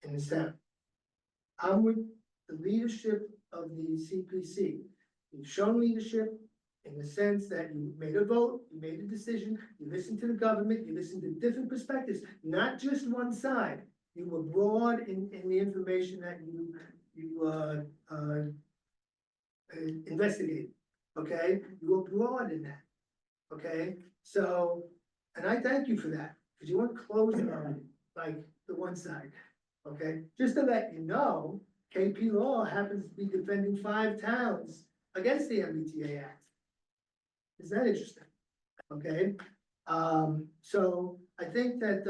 in this town. I'm with the leadership of the CPC. You've shown leadership in the sense that you made a vote, you made a decision, you listened to the government, you listened to different perspectives, not just one side. You were broad in the information that you investigated, okay? You were broad in that, okay? So, and I thank you for that, because you weren't closed on it, like the one side, okay? Just to let you know, KP Law happens to be defending 5 towns against the MBTA Act. Is that interesting? Okay, so I think that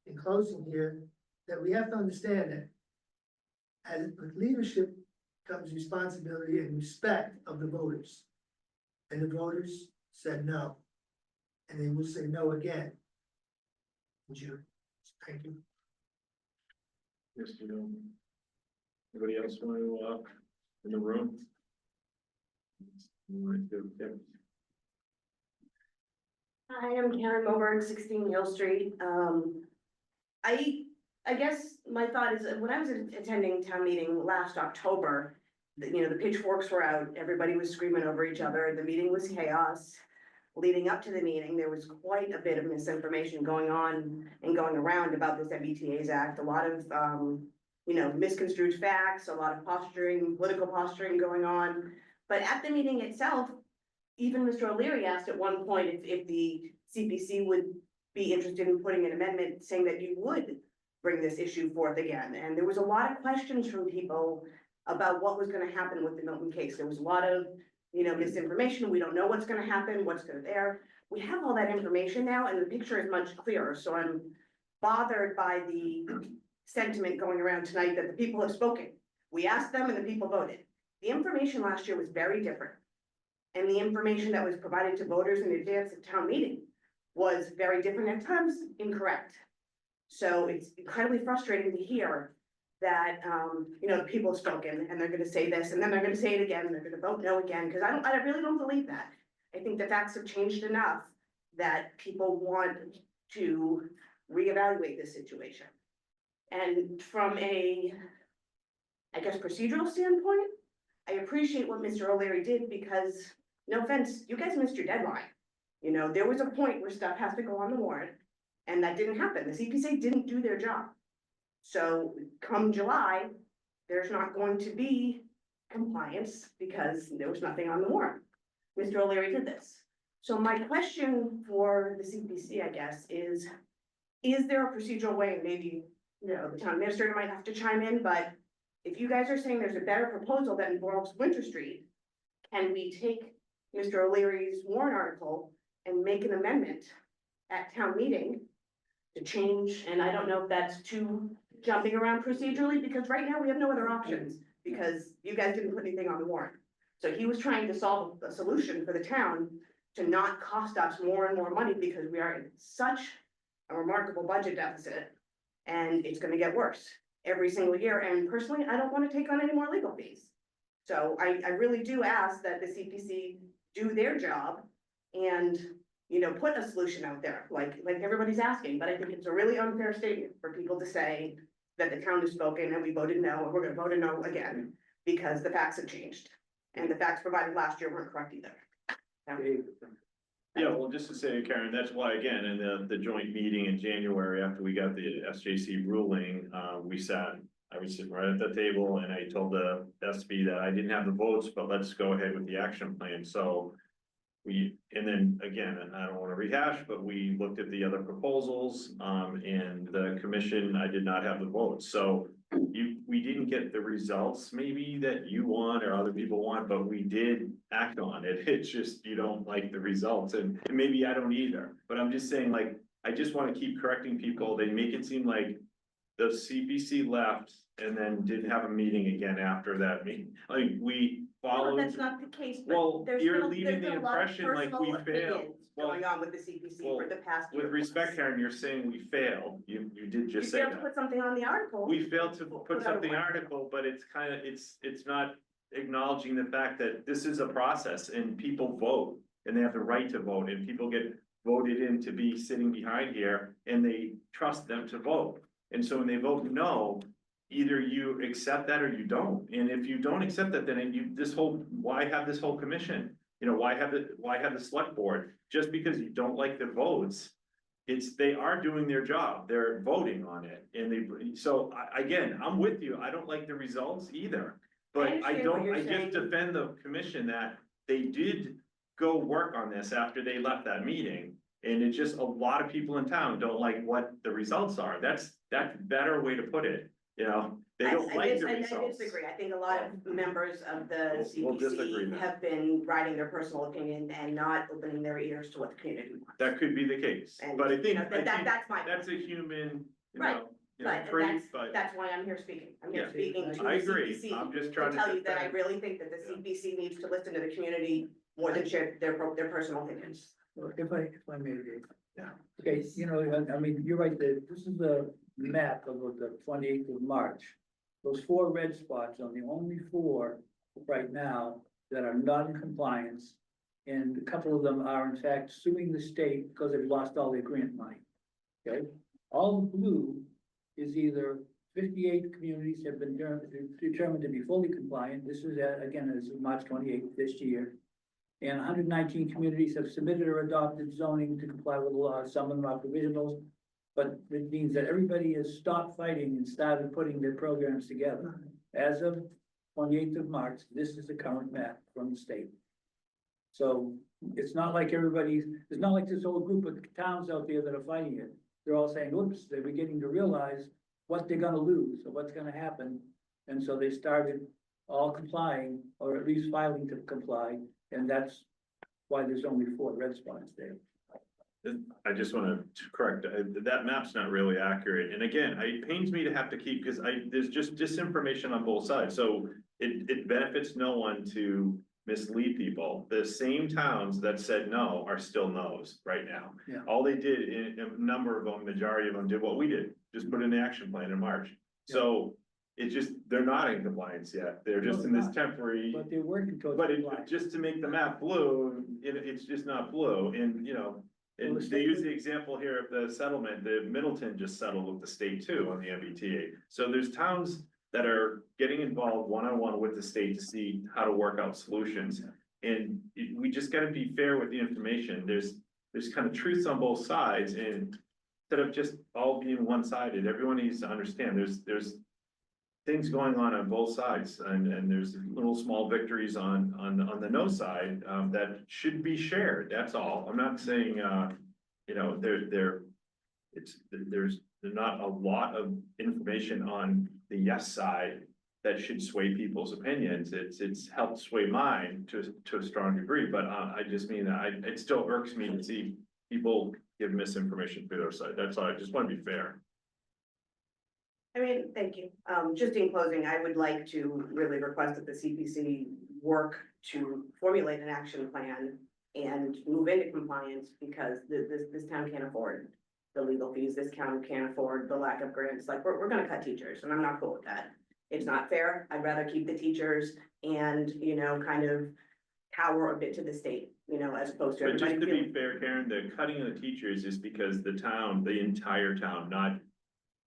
in closing here, that we have to understand that as with leadership comes responsibility and respect of the voters. And the voters said no, and they will say no again. in June. Thank you. Yes, you know. Anybody else want to, in the room? Hi, I'm Karen Moberg, 16 Yale Street. I guess my thought is, when I was attending town meeting last October, the pitchforks were out, everybody was screaming over each other, the meeting was chaos. Leading up to the meeting, there was quite a bit of misinformation going on and going around about this MBTA's Act, a lot of, misconstrued facts, a lot of posturing, political posturing going on. But at the meeting itself, even Mr. O'Leary asked at one point if the CPC would be interested in putting an amendment saying that you would bring this issue forth again. And there was a lot of questions from people about what was gonna happen with the Milton case. There was a lot of, misinformation. We don't know what's gonna happen, what's gonna there. We have all that information now and the picture is much clearer. So I'm bothered by the sentiment going around tonight that the people have spoken. We asked them and the people voted. The information last year was very different. And the information that was provided to voters in advance of town meeting was very different, at times incorrect. So it's incredibly frustrating to hear that, people have spoken and they're gonna say this and then they're gonna say it again and they're gonna vote no again, because I really don't believe that. I think the facts have changed enough that people want to reevaluate this situation. And from a, procedural standpoint, I appreciate what Mr. O'Leary did because, no offense, you guys missed your deadline. There was a point where stuff has to go on the warrant and that didn't happen. The CPC didn't do their job. So come July, there's not going to be compliance because there was nothing on the warrant. Mr. O'Leary did this. So my question for the CPC, is there a procedural way, and maybe, the town administrator might have to chime in, but if you guys are saying there's a better proposal that involves Winter Street, can we take Mr. O'Leary's warrant article and make an amendment at town meeting to change? And I don't know if that's too jumping around procedurally, because right now we have no other options, because you guys didn't put anything on the warrant. So he was trying to solve a solution for the town to not cost us more and more money, because we are in such a remarkable budget deficit, and it's gonna get worse every single year. And personally, I don't want to take on any more legal fees. So I really do ask that the CPC do their job and, put a solution out there, like everybody's asking. But I think it's a really unfair statement for people to say that the town has spoken and we voted no, and we're gonna vote a no again, because the facts have changed. And the facts provided last year weren't correct either. Yeah, well, just to say, Karen, that's why, again, in the joint meeting in January, after we got the SJC ruling, I was sitting right at the table and I told the SB that I didn't have the votes, but let's go ahead with the action plan. So and then again, and I don't want to rehash, but we looked at the other proposals, and the commission, I did not have the votes. So we didn't get the results maybe that you want or other people want, but we did act on it. It's just, you don't like the results, and maybe I don't either, but I'm just saying, I just want to keep correcting people. They make it seem like the CPC left and then didn't have a meeting again after that meeting. We No, followed. that's not the case, Well, but there's you're still, leaving the impression like we failed. going on with the CPC for the past year. With respect, Karen, you're saying we failed. You did You just say failed to that. put something on the article. We failed to put out a something warrant. article, but it's kind of, it's not acknowledging the fact that this is a process and people vote. And they have the right to vote, and people get voted in to be sitting behind here and they trust them to vote. And so when they vote no, either you accept that or you don't. And if you don't accept that, then why have this whole commission? Why have the select board? Just because you don't like the votes, they are doing their job. They're voting on it. And again, I'm with you. I don't like the results either. But I just defend the commission that they did go work on this after they left that meeting. And it's just a lot of people in town don't like what the results are. That's a better way to put it. They don't like the results. I disagree. I think a lot of members of the We'll disagree CPC then. have been writing their personal opinion and not opening their ears to what the community wants. That could be the case, And, but I think that's my. that's a human, Right. But trait, but that's why I'm here speaking. I'm here Yeah, speaking to the I agree. CPC. I'm just To trying to tell you that I defend. really think that the CPC needs to listen to the community more than share their personal opinions. Well, if I may, Dave, Okay, you know, I mean, you're right, this is the map of the 28th of March. Those 4 red spots are the only 4 right now that are not in compliance. And a couple of them are in fact suing the state because they've lost all their grant money. Okay, all the blue is either 58 communities have been determined to be fully compliant. This is, again, this is March 28th this year. And 119 communities have submitted or adopted zoning to comply with the law. Some of them are provisionals, but it means that everybody has stopped fighting and started putting their programs together. As of 28th of March, this is the current map from the state. So it's not like it's not like this whole group of towns out there that are fighting it. They're all saying, oops, they're beginning to realize what they're gonna lose or what's gonna happen. And so they started all complying, or at least filing to comply. And that's why there's only 4 red spots there. I just want to correct, that map's not really accurate. And again, it pains me to have to keep, because there's just disinformation on both sides. So it benefits no one to mislead people. The same towns that said no are still no's right now. Yeah. All they did, in a number of them, majority of them did what we did, just put in the action plan in March. Yeah. So it's just, they're not in compliance yet. They're just in this temporary. But they're working towards But compliance. just to make the map blue, it's just not blue, and, you know, and they use the example here of the settlement, the Middleton just settled with the state too on the MBTA. So there's towns that are getting involved one-on-one with the state to see how to work out solutions. And we just gotta be fair with the information. There's kind of truths on both sides, and instead of just all being one-sided, everyone needs to understand there's things going on both sides, and there's little small victories on the no side, that should be shared, that's all. I'm not saying, you know, there's not a lot of information on the yes side that should sway people's opinions. It's helped sway mine to a strong degree, but I just mean that it still irks me to see people give misinformation for their side. That's all. I just want to be fair. I mean, thank you. Just in closing, I would like to really request that the CPC work to formulate an action plan and move into compliance, because this town can't afford the legal fees. This town can't afford the lack of grants. Like, we're gonna cut teachers, and I'm not cool with that. It's not fair. I'd rather keep the teachers and, you know, kind of cower a bit to the state, you know, as opposed to But just everybody to be feeling. fair, Karen, the cutting of the teachers is because the town, the entire town, not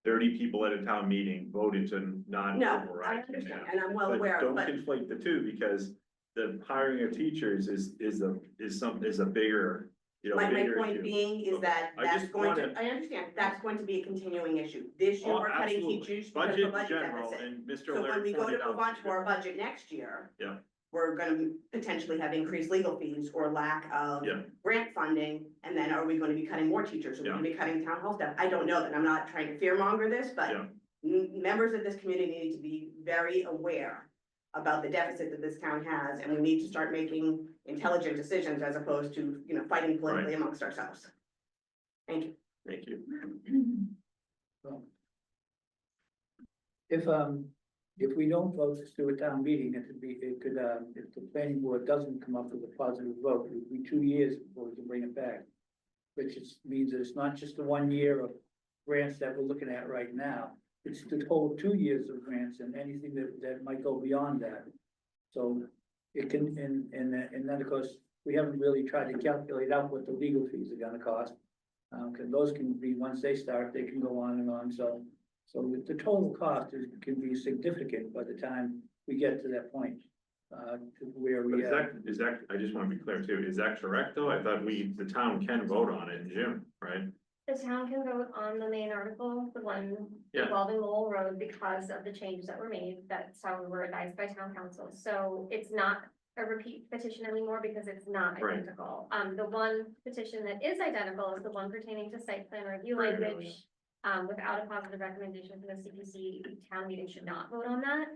30 people at a town meeting voted to not No, I override. understand, and I'm well But aware, don't but conflate the two, because the hiring of teachers is a bigger, you know, my bigger point issue. being is that I that's just going to, wanna- I understand, that's going to be a continuing issue. This year, Oh, we're cutting absolutely. teachers because of Budget a in budget general, deficit. and Mr. So when O'Leary we go to pointed move out. on to our budget next year. Yeah. We're gonna potentially have increased legal fees or lack of Yeah. grant funding, and then are we gonna be cutting more teachers? Are we Yeah. gonna be cutting town hall staff? I don't know that. I'm not trying to fearmonger this, but Yeah. members of this community need to be very aware about the deficit that this town has, and we need to start making intelligent decisions as opposed to, you know, fighting politically amongst ourselves. Thank you. Thank you. So, if we don't vote this through a town meeting, if the planning board doesn't come up with a positive vote, it would be 2 years before we can bring it back. Which means that it's not just the 1 year of grants that we're looking at right now. It's the whole 2 years of grants and anything that might go beyond that. So it can, and then of course, we haven't really tried to calculate out what the legal fees are gonna cost. Cause those can be, once they start, they can go on and on, so the total cost can be significant by the time we get to that point. To where But we is that, I just want to be clear too, is that correct though? I thought the town can vote on it in June, right? The town can vote on the main article, the one Yeah. involving Lowell Road, because of the changes that were made. That's how we were advised by town council. So it's not a repeat petition anymore because it's not Right. identical. The one petition that is identical is the one pertaining to site plan review Right, language. Without a positive recommendation from the CPC, town meeting should not vote on that.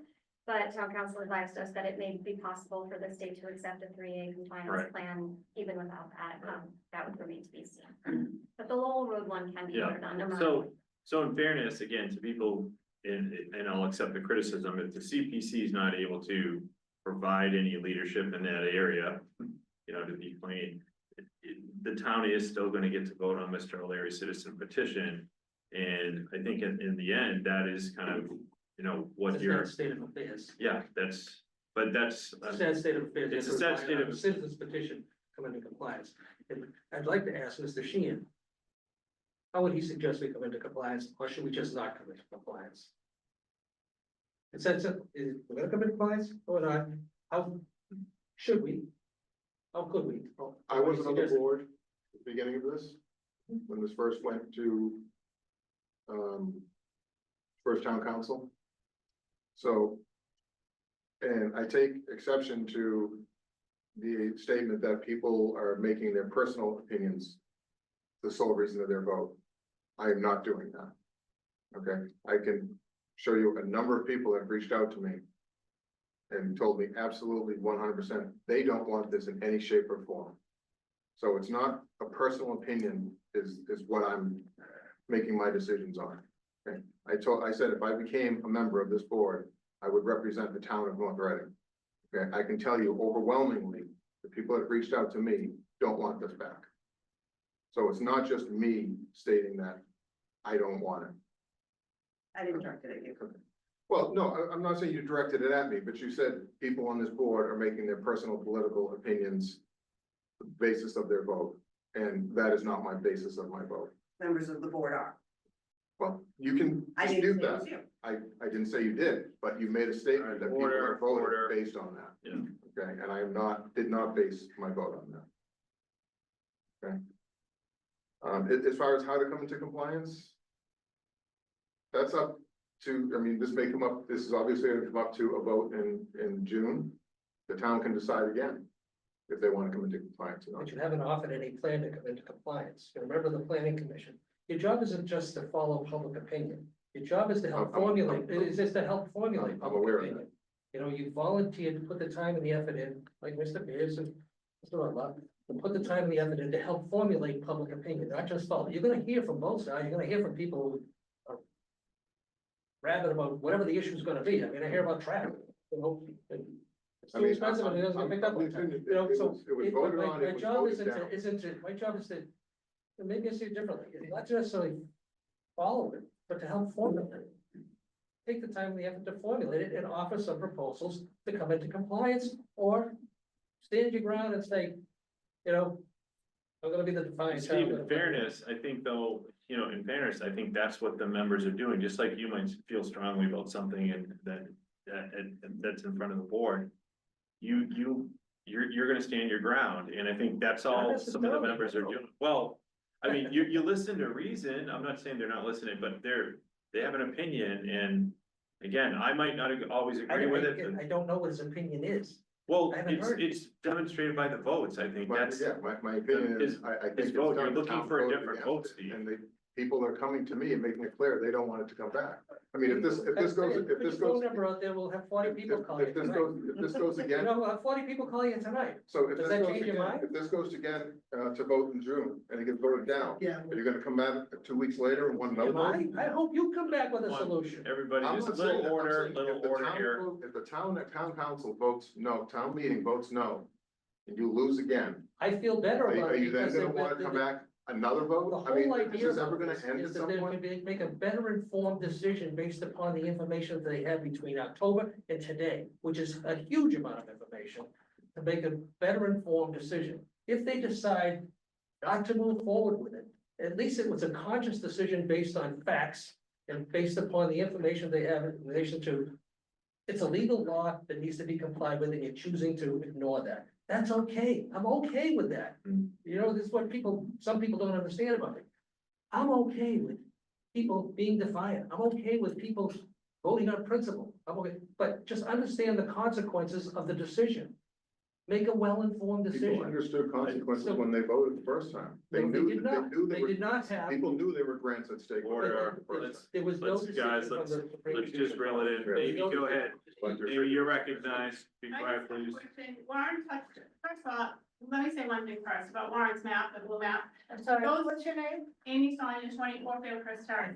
But town council advised us that it may be possible for the state to accept a 3A compliance Right. plan even without that. That would remain to be seen. But the Lowell Road one can be Yeah. voted on no matter what. So in fairness, again, to people, and I'll accept the criticism, if the CPC is not able to provide any leadership in that area, you know, to be plain, the town is still gonna get to vote on Mr. O'Leary's citizen petition. And I think in the end, that is kind of, you know, what It's you're, a state of affairs. yeah, that's, but that's. It's a sad state of affairs. It's a sad state of- Citizens petition come into compliance. And I'd like to ask Mr. Sheehan, how would he suggest we come into compliance, or should we just not come into compliance? It says, we're gonna come into compliance or not? How should we? How could we? I wasn't on the Suggest- board at the beginning of this, when this first went to first town council. So, and I take exception to the statement that people are making their personal opinions the sole reason of their vote. I am not doing that. Okay, I can show you a number of people that have reached out to me and told me absolutely 100% they don't want this in any shape or form. So it's not a personal opinion is what I'm making my decisions on. Okay, I said if I became a member of this board, I would represent the town of North Reading. Okay, I can tell you overwhelmingly, the people that reached out to me don't want this back. So it's not just me stating that I don't want it. I didn't direct it at you. Well, no, I'm not saying you directed it at me, but you said people on this board are making their personal political opinions the basis of their vote, and that is not my basis of my vote. Members of the board are. Well, you can I didn't dispute say it that. was you. I didn't say you did, but you made a statement that people are Order. voting based on that. Yeah. Okay, and I am not, did not base my vote on that. Okay. As far as how to come into compliance, that's up to, I mean, this may come up, this is obviously gonna come up to a vote in June. The town can decide again if they want to come into compliance or But not. you haven't offered any plan to come into compliance. You remember the planning commission? Your job isn't just to follow public opinion. Your job is to help formulate, it's just to help formulate. I'm public aware of opinion. You know, you volunteered to put the time and the effort in, like Mr. Pierce and Mr. Rutland, to put the time and the effort in to help formulate public opinion, not just follow. You're gonna hear from both sides. You're gonna hear from people who are rabid about whatever the issue is gonna be. I'm gonna hear about traffic, you know. It's too expensive and it doesn't get picked up on time. You know, so It was it- voted my- on, my it was job voted isn't down. to, my job is to, and maybe I see it differently, it's not necessarily follow it, but to help formulate it. Take the time and the effort to formulate it and offer some proposals to come into compliance, or stand your ground and say, you know, I'm gonna be the defiant. Steve, in fairness, I think though, you know, in fairness, I think that's what the members are doing, just like you might feel strongly about something and that's in front of the board. You're gonna stand your ground, and I think that's all some of the members are doing. Well, I mean, you listen to reason, I'm not saying they're not listening, but they have an opinion, and again, I might not always agree with it, I but. don't know what his opinion is. Well, I haven't heard. it's demonstrated by the votes, I think that's. Yeah, my opinion is, I think. His it's vote, time you're the looking town for a voted different against vote, it, Steve. And people are coming to me and making it clear they don't want it to come back. I mean, if this goes, Put your phone number out there, we'll have 40 people call you if this tonight. goes, if this goes You again. know, we'll have 40 people call you tonight. So if Does this that goes change your again, mind? if this goes again, to vote in June and it gets voted down, Yeah. are you gonna come back 2 weeks later and want another vote? I hope you come back with a One, solution. Everybody, I'm just not a saying little that. I'm order, saying little if the order town here. vote- If the town council votes no, town meeting votes no, and you lose again, I feel better are about it you then because gonna wanna come back another the vote? I mean, whole is idea this ever about gonna this end at is that some they point? could make a better informed decision based upon the information that they have between October and today, which is a huge amount of information, to make a better informed decision. If they decide not to move forward with it, at least it was a conscious decision based on facts and based upon the information they have in relation to. It's a legal law that needs to be complied with, and you're choosing to ignore that. That's okay. I'm okay with that. You know, this is what some people don't understand about me. I'm okay with people being defiant. I'm okay with people voting on principle. I'm okay, but just understand the consequences of the decision. Make a well-informed People decision. understood consequences when they voted the first time. They No, knew, did not. They did not have. people knew there were grants at stake. when they voted the first time. There was no Let's, decision guys, from let's the Supreme just Judicial reel it in. Court. Amy, go ahead. Let your- Amy, you're recognized. Be quiet, please. Warren touched it. First of all, let me say one thing first about Warren's map, the blue map. I'm sorry, Those- what's your name? Amy Sonia, 24 Faircrest Drive.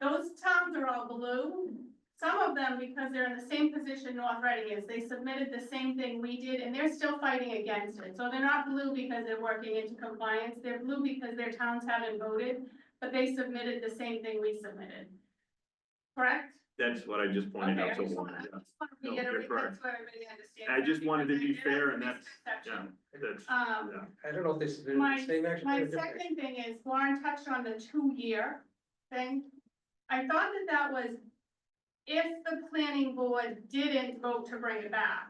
Those towns are all blue. some of them, because they're in the same position North Reading is, they submitted the same thing we did, and they're still fighting against it. So they're not blue because they're working into compliance, they're blue because their towns haven't voted, but they submitted the same thing we submitted. Correct? That's what I just pointed Okay, out. I just want to No, reiterate, you're correct. that's what everybody understands. I just wanted to be Because fair, there and is a that's, misconception. yeah, that's, Um, yeah. I don't know if this is the My, same action. my or different. second thing is Lauren touched on the 2-year thing. I thought that that was if the planning board didn't vote to bring it back.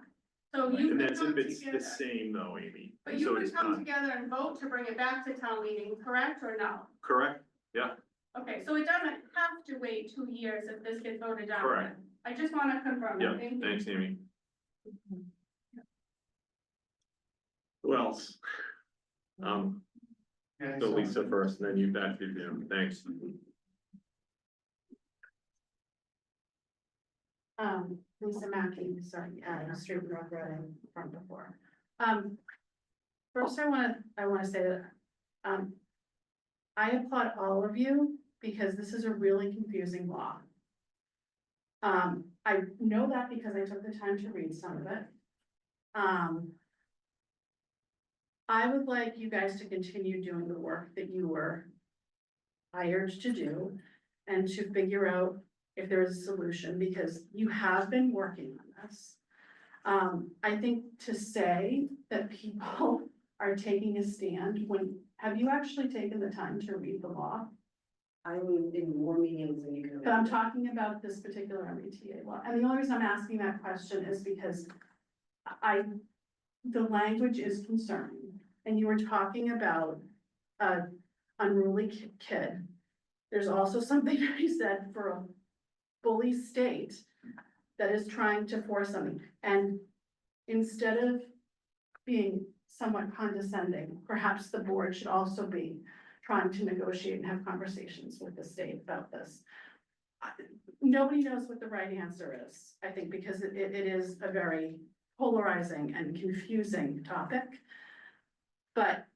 So you And could that's come if it's together, the same though, Amy. but you So could it's come not, together and vote to bring it back to town meeting, correct or no? correct? Yeah, Okay, so it doesn't have to wait 2 years if this gets voted down. Correct. I just want to confirm yeah, that. Thank you. thanks, Amy. Who else? Yeah, So so- Lisa first, and then you back to Jim, thanks. Lisa Mackey, sorry, Street North Reading from before. First I wanna say that, I applaud all of you because this is a really confusing law. I know that because I took the time to read some of it. I would like you guys to continue doing the work that you were hired to do and to figure out if there is a solution, because you have been working on this. I think to say that people are taking a stand have you actually taken the time to read the law? I'm in more meetings than you can. But I'm talking about this particular MBTA law, and the only reason I'm asking that question is because the language is concerning, and you were talking about a unruly kid. There's also something that you said for a bully state that is trying to force something, and instead of being somewhat condescending, perhaps the board should also be trying to negotiate and have conversations with the state about this. Nobody knows what the right answer is, I think, because it is a very polarizing and confusing topic. But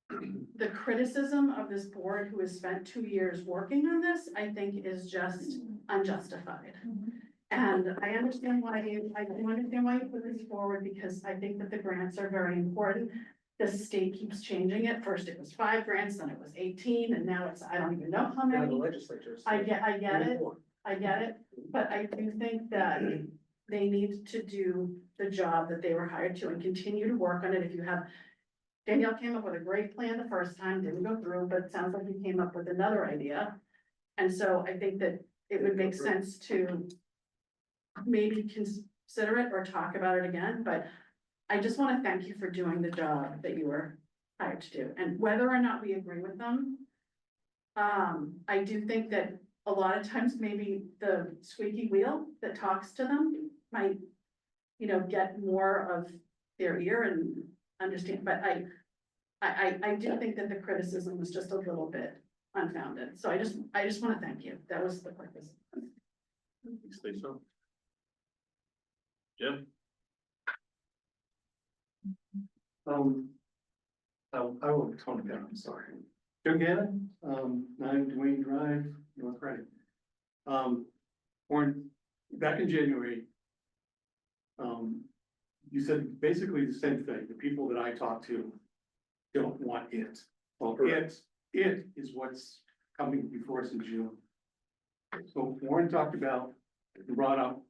the criticism of this board who has spent 2 years working on this, I think is just unjustified. And I understand why you put this forward, because I think that the grants are very important. The state keeps changing it. First it was 5 grants, then it was 18, and now it's, I don't even know how Now the many. legislature. I get it, but I do think that they need to do the job that they were hired to and continue to work on it. If you have, Danielle came up with a great plan the first time, didn't go through, but it sounds like you came up with another idea. And so I think that it would make sense to maybe consider it or talk about it again, but I just want to thank you for doing the job that you were hired to do. And whether or not we agree with them, I do think that a lot of times maybe the squeaky wheel that talks to them might, get more of their ear and understand, but I do think that the criticism was just a little bit unfounded. So I just want to thank you. That was the purpose. Thanks, Lisa. Jim? I will tone it down, I'm sorry. Joe Gannon, 9 Dwayne Drive, North Reading. Warren, back in January, you said basically the same thing. The people that I talked to don't want it. Well, it is what's coming before us in June. So Warren talked about, brought up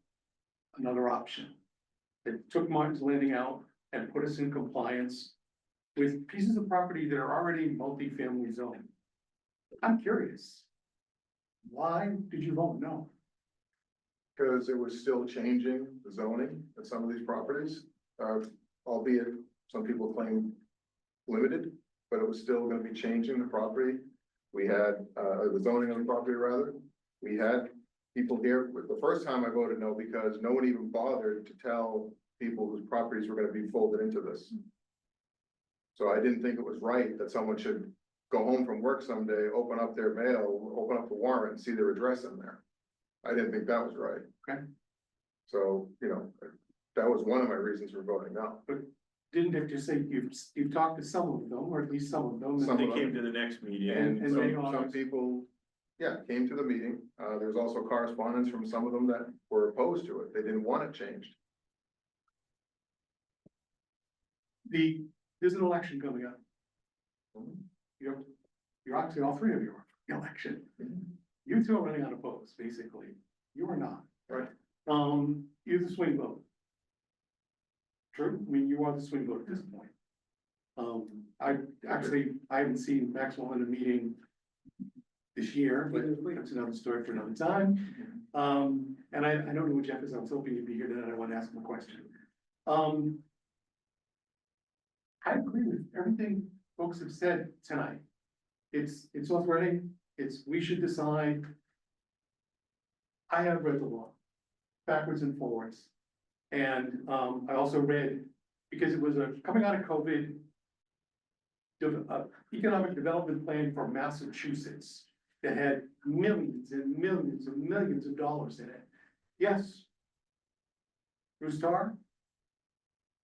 another option. It took Martin's Landing out and put us in compliance with pieces of property that are already multifamily zone. I'm curious. Why did you vote no? Because it was still changing the zoning at some of these properties, albeit some people claim limited, but it was still gonna be changing the property. We had, the zoning on the property rather. We had people here, the first time I voted no, because no one even bothered to tell people whose properties were gonna be folded into this. So I didn't think it was right that someone should go home from work someday, open up their mail, open up the warrant and see their address in there. I didn't think that was right. Okay. So, that was one of my reasons for voting no. But didn't it just say you've talked to some of them, or at least some of them? and Some They of came to the next meeting. And And they some are- people Yeah, came to the meeting. There was also correspondence from some of them that were opposed to it. They didn't want it changed. There's an election coming up. You're actually, all three of you are in the election. You two are running unopposed, basically. You are not. Right. You're the swing vote. True, I mean, you are the swing vote at this point. I haven't seen Maxwell in a meeting this year, but that's another story for another time. And I don't know who Jeff is. I was hoping you'd be here tonight. I want to ask him a question. I agree with everything folks have said tonight. It's North Reading, we should decide. I have read the law backwards and forwards. And I also read, because it was coming out of COVID, economic development plan for Massachusetts that had millions and millions and millions of dollars in it. Yes. Bruce Tarr,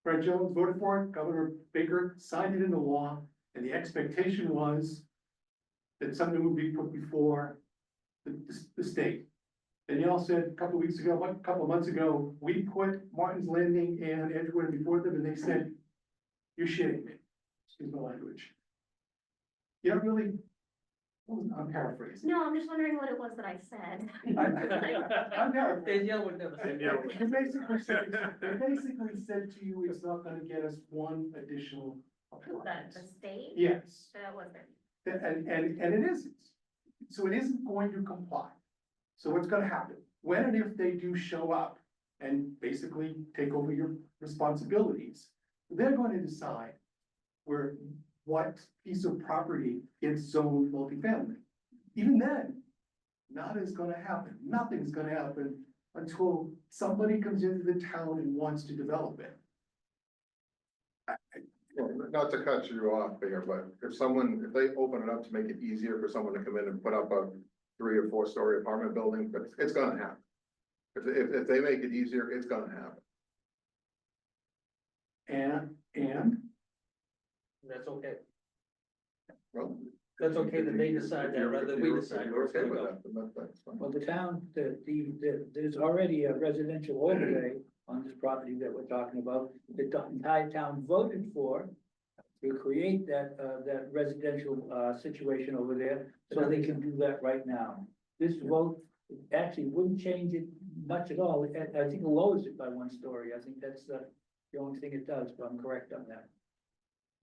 Fred Jones voted for it, Governor Baker signed it into law, and the expectation was that something would be put before the state. And y'all said a couple of months ago, we put Martin's Landing and Edgewood before them, and they said, you're shitting me. Excuse my language. You don't really, I'm paraphrasing. No, I'm just wondering what it was that I said. I'm paraphrasing. Danielle would never say. They basically said to you, it's not gonna get us one additional appointment. The state? Yes. That wasn't. And it isn't. So it isn't going to comply. So what's gonna happen? When and if they do show up and basically take over your responsibilities, they're going to decide what piece of property gets zoned multifamily. Even then, nothing's gonna happen. Nothing's gonna happen until somebody comes into the town and wants to develop it. Well, not to cut you off here, but if they open it up to make it easier for someone to come in and put up a 3 or 4 story apartment building, but it's gonna happen. If they make it easier, it's gonna happen. And That's okay. Well. That's okay that they decide that rather than we decide where it's Okay gonna with go. that, then that's fine. Well, the town, there's already a residential overlay on this property that we're talking about. The entire town voted for to create that residential, situation over there, so they can do that right now. This vote actually wouldn't change it much at all. I think it lowers it by 1 story. I think that's the only thing it does, but I'm correct on that.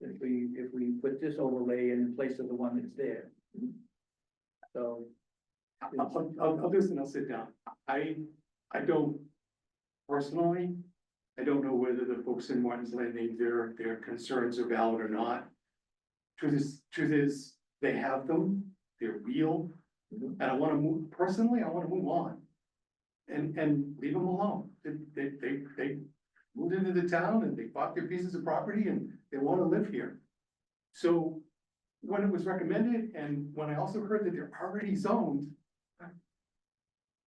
If we put this overlay in place of the one that's there. So. I'll do this and I'll sit down. I don't, personally, I don't know whether the folks in Martin's Landing, their concerns are valid or not. Truth is, they have them, they're real, and I wanna move on. And leave them alone. They moved into the town and they bought their pieces of property and they wanna live here. So when it was recommended and when I also heard that they're already zoned.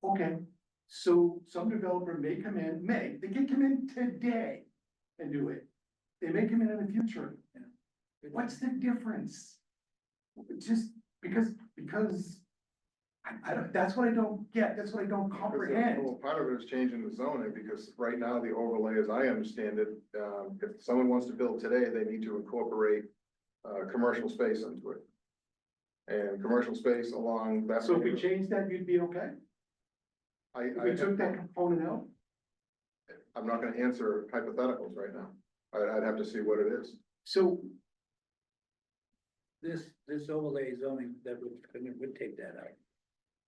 Okay, so some developer may come in, they can come in today and do it. They may come in the future. What's the difference? Just because I don't, that's what I don't get, that's what I don't comprehend. Well, part of it is changing the zoning, because right now the overlay, as I understand it, if someone wants to build today, they need to incorporate commercial space into it. And commercial space along that. So if we change that, you'd be okay? If we took that component out? I'm not gonna answer hypotheticals right now. I'd have to see what it is. So This overlay zoning that would take that out.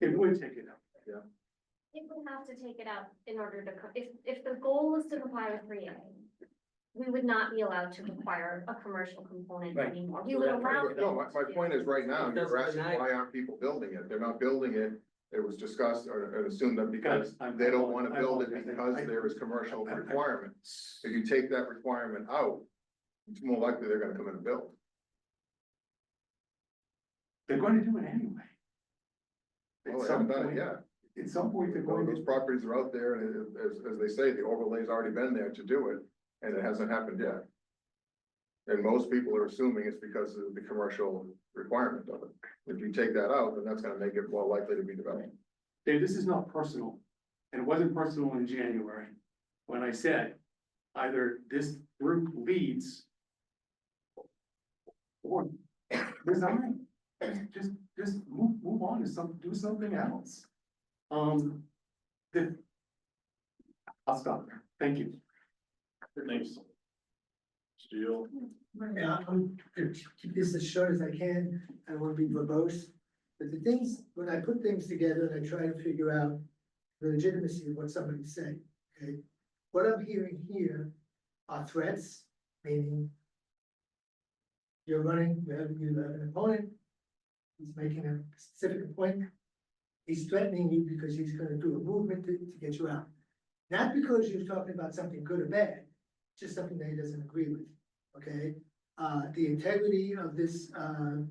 it would take it out. Yeah. It would have to take it out in order to, if the goal is to comply with 3A, we would not be allowed to require a commercial component Right. anymore. We would allow. No, my point is right now, It you're doesn't asking deny it. why aren't people building it? They're not building it. It was discussed or assumed that because Guys, they don't wanna I build it apologize. because there is commercial requirements. If you take that requirement out, it's more likely they're gonna come in and build. They're going to do it anyway. Well, At they some haven't done it point, yet. at some point, they're going Those to, properties are out there, and as they say, the overlay's already been there to do it, and it hasn't happened yet. And most people are assuming it's because of the commercial requirement of it. If you take that out, then that's gonna make it more likely to be developed. Dave, this is not personal, and it wasn't personal in January, when I said either this group leads or resign. Just move on to do something else. I'll stop there. Thank you. Thanks. Steel. Yeah, I'm gonna keep this as short as I can. I don't wanna be verbose. But the things, when I put things together and I try to figure out the legitimacy of what somebody's saying, okay? What I'm hearing here are threats, meaning you're running, you have an opponent, he's making a specific appointment. He's threatening you because he's gonna do a movement to get you out. Not because you're talking about something good or bad, just something that he doesn't agree with, okay? The integrity of this,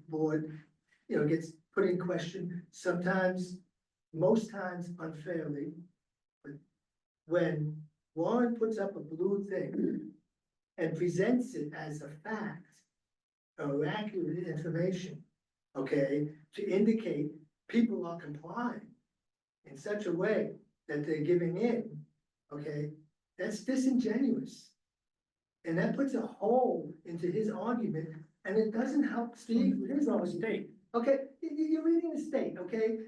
board, you know, gets put in question, sometimes, most times unfairly. But when Warren puts up a blue thing and presents it as a fact or accurate information, okay, to indicate people are complying in such a way that they're giving in, okay, that's disingenuous. And that puts a hole into his argument, and it doesn't help Steve with his argument. Okay, you're reading the state, okay?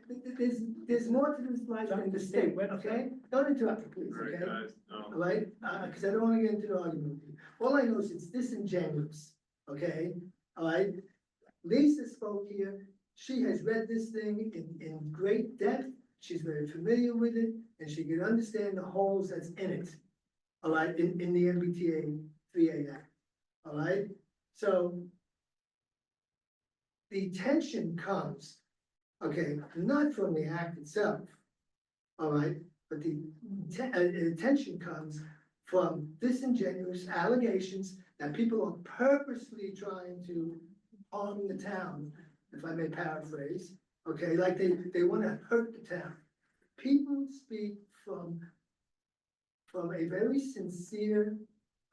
There's more to this life than the state, okay? Don't interrupt me, please, All right, okay? guys, no. All right, cause I don't wanna get into the argument with you. All I know is it's disingenuous, okay? All right? Lisa spoke here, she has read this thing in great depth, she's very familiar with it, and she can understand the holes that's in it. All right, in the MBTA 3A Act, all right? So the tension comes, okay, not from the act itself, all right, but the tension comes from disingenuous allegations that people are purposely trying to harm the town, if I may paraphrase, okay, like they wanna hurt the town. People speak from a very sincere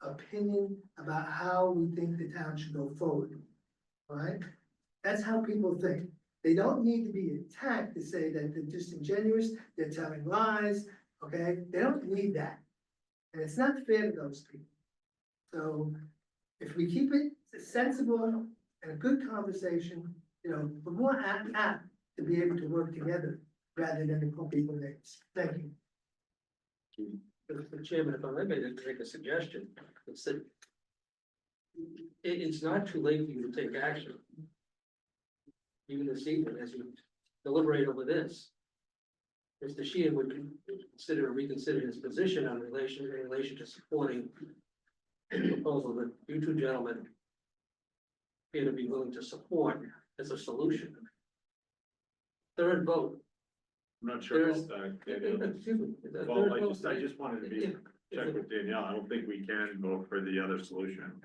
opinion about how we think the town should go forward, all right? That's how people think. They don't need to be attacked to say that they're disingenuous, they're telling lies, okay? They don't need that. And it's not fair to those people. So if we keep it sensible and a good conversation, you know, we're more apt to be able to work together rather than to call people names. Thank you. Mr. Chairman, if I may make a suggestion, it's that it's not too late for you to take action. Even this evening, as you deliberate over this. Mr. Sheehan would reconsider his position in relation to supporting the proposal that you two gentlemen appear to be willing to support as a solution. Third vote. I'm not sure about that, Danielle. Excuse me. the Well, third vote- I just wanted to be, check with Danielle, I don't think we can vote for the other solution.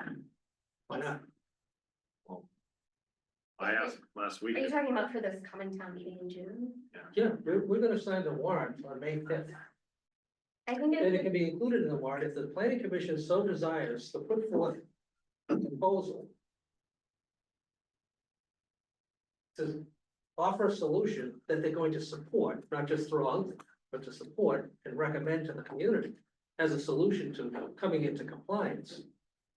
Why not? I asked last week. Are you talking about for this coming town meeting in June? Yeah, we're gonna sign the warrant on May 5th. I think And it it's, can be included in the warrant if the planning commission so desires to put forth a proposal to offer a solution that they're going to support, not just throw out, but to support and recommend to the community as a solution to coming into compliance.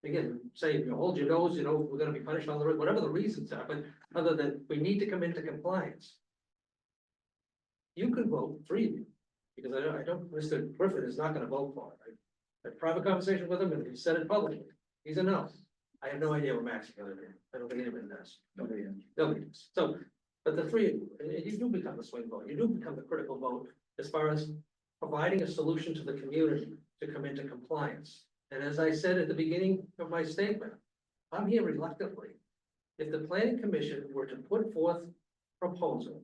Again, say, you hold your nose, you know, we're gonna be punished on the road, whatever the reasons are, but other than we need to come into compliance. You can vote, three of you, because I don't, Mr. Griffin is not gonna vote for it. I had a private conversation with him and he said it publicly. He's a no. I have no idea what Max is gonna do. I don't think anybody does. Nobody does. So, but the three of you, and you do become the swing vote. You do become the critical vote as far as providing a solution to the community to come into compliance. And as I said at the beginning of my statement, I'm here reluctantly. If the planning commission were to put forth a proposal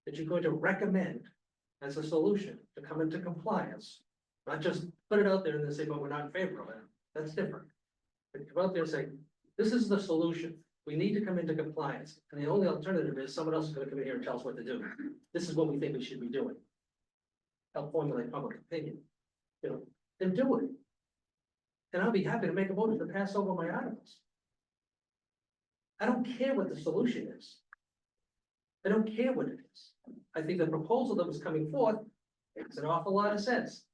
that you're going to recommend as a solution to come into compliance, not just put it out there and then say, but we're not in favor of it, that's different. But come out there and say, this is the solution, we need to come into compliance, and the only alternative is someone else is gonna come in here and tell us what to do. This is what we think we should be doing. Help formulate public opinion, you know, then do it. and I'll be happy to make a motion to pass over my articles. I don't care what the solution is. I don't care what it is. I think the proposal that was coming forth makes an awful lot of sense.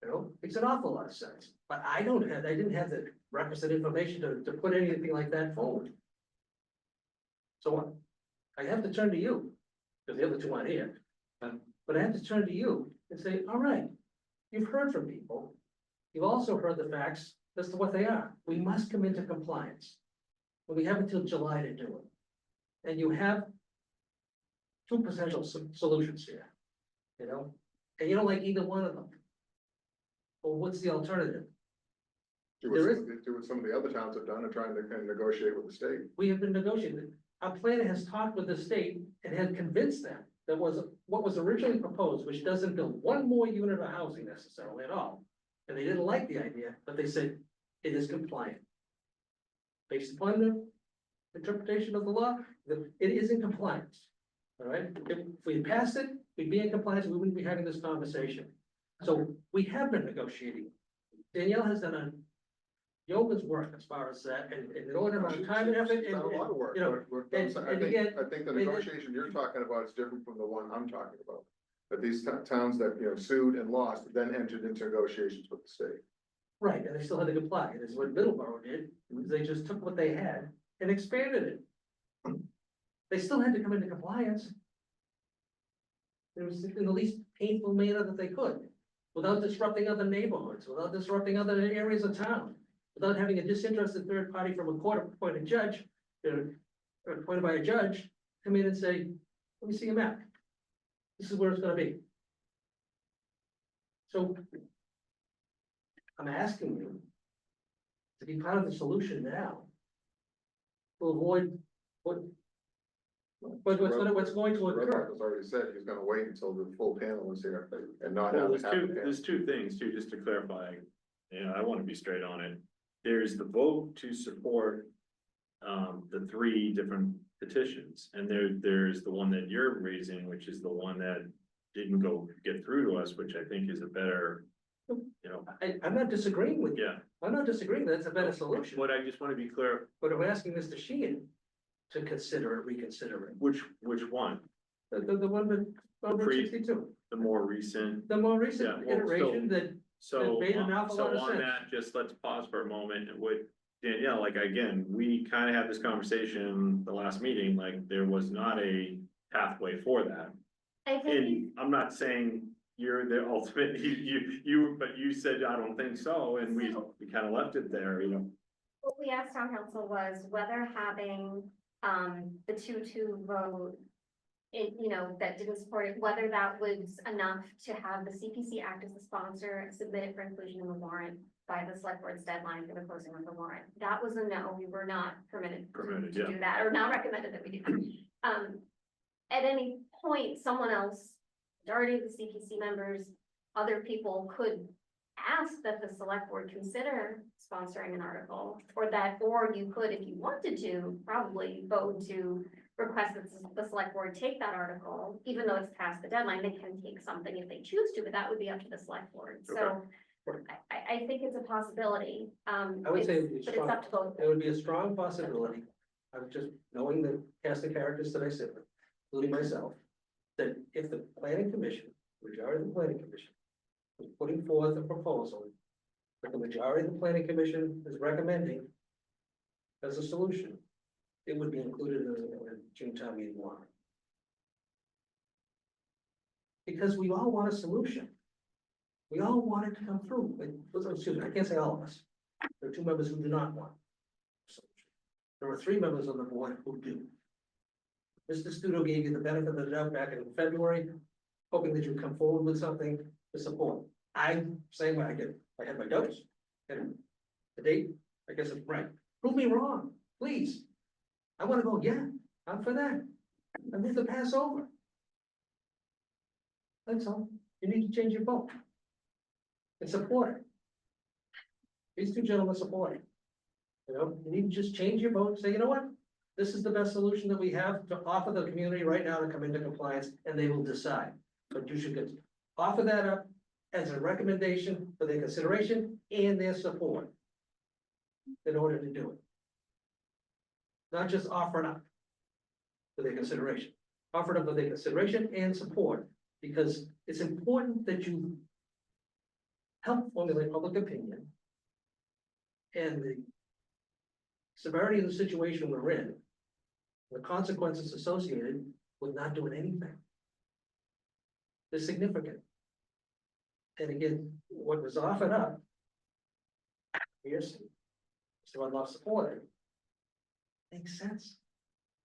You know, makes an awful lot of sense, but I didn't have the requisite information to put anything like that forward. So what? I have to turn to you, because the other two aren't here. But I have to turn to you and say, all right, you've heard from people. You've also heard the facts as to what they are. We must come into compliance. But we have until July to do it. And you have two potential solutions here, you know, and you don't like either one of them. Well, what's the alternative? Do what some of the other towns have done and trying to kind of negotiate with the state. We have been negotiating. Our planner has talked with the state and had convinced them that what was originally proposed, which doesn't build one more unit of housing necessarily at all. And they didn't like the idea, but they said it is compliant. Based upon the interpretation of the law, it is in compliance. All right, if we passed it, we'd be in compliance, we wouldn't be having this conversation. So we have been negotiating. Danielle has done a yeoman's work as far as that, and in order of time and effort, It's not a lot of work, you know, but and again, I think the negotiation you're talking about is different from the one I'm talking about. But these towns that, you know, sued and lost, then entered into negotiations with the state. right, and they still had to comply, and it's what Middleborough did, was they just took what they had and expanded it. They still had to come into compliance. It was in the least painful manner that they could, without disrupting other neighborhoods, without disrupting other areas of town, without having a disinterested third party from a court-appointed judge, appointed by a judge, come in and say, let me see your map. This is where it's gonna be. So I'm asking you to be part of the solution now to avoid what's going to occur. Has already said he's gonna wait until the full panel is here and not Well, have. there's two things too, just to clarify, and I want to be straight on it. There's the vote to support the three different petitions, and there's the one that you're raising, which is the one that didn't get through to us, which I think is a better, you know. I'm not disagreeing with you. Yeah, I'm not disagreeing, that's a better solution, what I just want to be clear, but I'm asking Mr. Sheehan to consider it, reconsider it. which one, The one with number Pre- 62, the more recent. the more recent Yeah, well, iteration that So, made an awful so lot of on sense. that, just let's pause for a moment and with Danielle, like, again, we kind of had this conversation the last meeting, like, there was not a pathway for that. I think And I'm not saying you're the ultimate, but you said, I don't think so, and we kind of left it there, you know. what we asked town council was whether having, the 2-2 vote, that didn't support it, whether that was enough to have the CPC act as the sponsor and submit it for inclusion in the warrant by the select board's deadline for the closing of the warrant. That was a no, we were not permitted Permitted, to yeah. do that, or not recommended that we do that. At any point, someone else, majority of the CPC members, other people could ask that the select board consider sponsoring an article, or you could, if you wanted to, probably vote to request that the select board take that article, even though it's past the deadline, they can take something if they choose to, but that would be up to the select board, so. I think it's a possibility, I would say but it's up to both. it would be a strong possibility, I'm just knowing the cast of characters that I sit with, including myself, that if the planning commission, majority of the planning commission, was putting forth a proposal that the majority of the planning commission is recommending as a solution, it would be included in the June town meeting warrant. Because we all want a solution. We all want it to come through. Excuse me, I can't say all of us. There are two members who do not want a solution. There are three members on the board who do. Mr. Studo gave you the benefit of the doubt back in February, hoping that you'd come forward with something to support. I'm saying when I had my doubts, and the date, I guess it's right. Prove me wrong, please. I want to go, yeah, I'm for that. I move to pass over. That's all. You need to change your vote. And support it. These two gentlemen support it. You know, you need to just change your vote and say, you know what? This is the best solution that we have to offer the community right now to come into compliance, and they will decide. But you should offer that up as a recommendation for their consideration and their support in order to do it. Not just offer it up for their consideration, offer it up for their consideration and support, because it's important that you help formulate public opinion and the severity of the situation we're in, the consequences associated with not doing anything. They're significant. And again, what was offered up, here's, so I'm not supporting. Makes sense.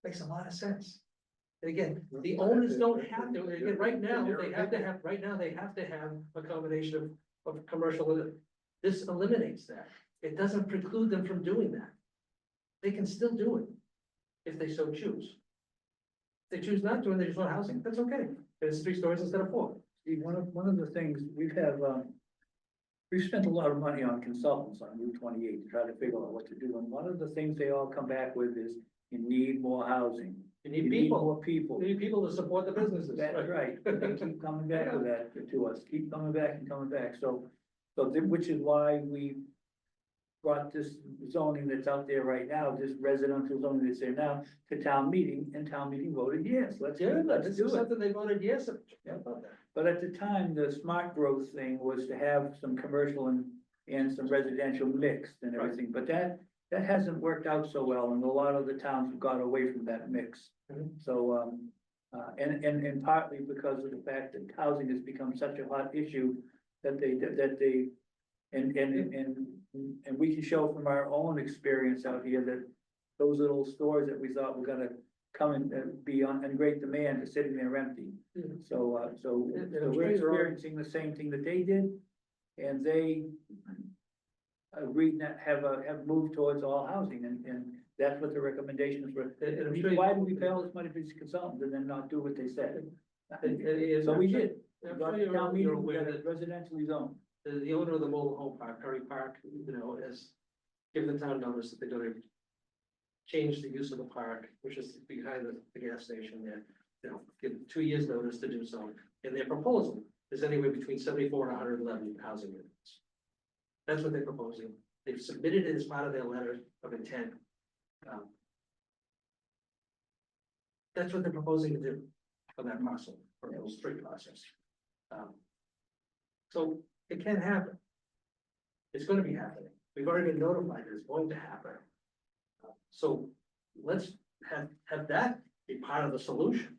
Makes a lot of sense. And again, the owners don't have to, again, right now, they have to have, a combination of commercial. This eliminates that. It doesn't preclude them from doing that. They can still do it if they so choose. If they choose not to and they just want housing, that's okay. It's 3 stories instead of 4. Steve, one of the things we've spent a lot of money on consultants on Route 28 to try to figure out what to do. And one of the things they all come back with is you need more housing. You need people. More people. You need people to support the businesses. That's right. They keep coming back with that to us, keep coming back and coming back. Which is why we brought this zoning that's out there right now, this residential zoning that's there now, to town meeting, and town meeting voted yes. Let's do it. Something they voted yes. About that. But at the time, the smart growth thing was to have some commercial and some residential mixed and everything, but that hasn't worked out so well, and a lot of the towns have got away from that mix. So, and partly because of the fact that housing has become such a hot issue that and we can show from our own experience out here that those little stores that we thought were gonna come and be in great demand are sitting there empty. So we're experiencing the same thing that they did, and they agreed that have moved towards all housing, and that's what the recommendations were. Why did we pay all this money for these consultants and then not do what they said? So we did. I'm Got sure the town you're meeting, we aware got it that residentially zoned. the owner of the mobile home park, Curry Park, has given the town notice that they're gonna change the use of the park, which is behind the gas station there. Give 2 years notice to do so, and their proposal is anywhere between 74 and 111 housing units. That's what they're proposing. They've submitted it as part of their letter of intent. That's what they're proposing to do for that parcel, for those 3 parcels. So it can happen. It's gonna be happening. We've already been notified that it's going to happen. So let's have that be part of the solution.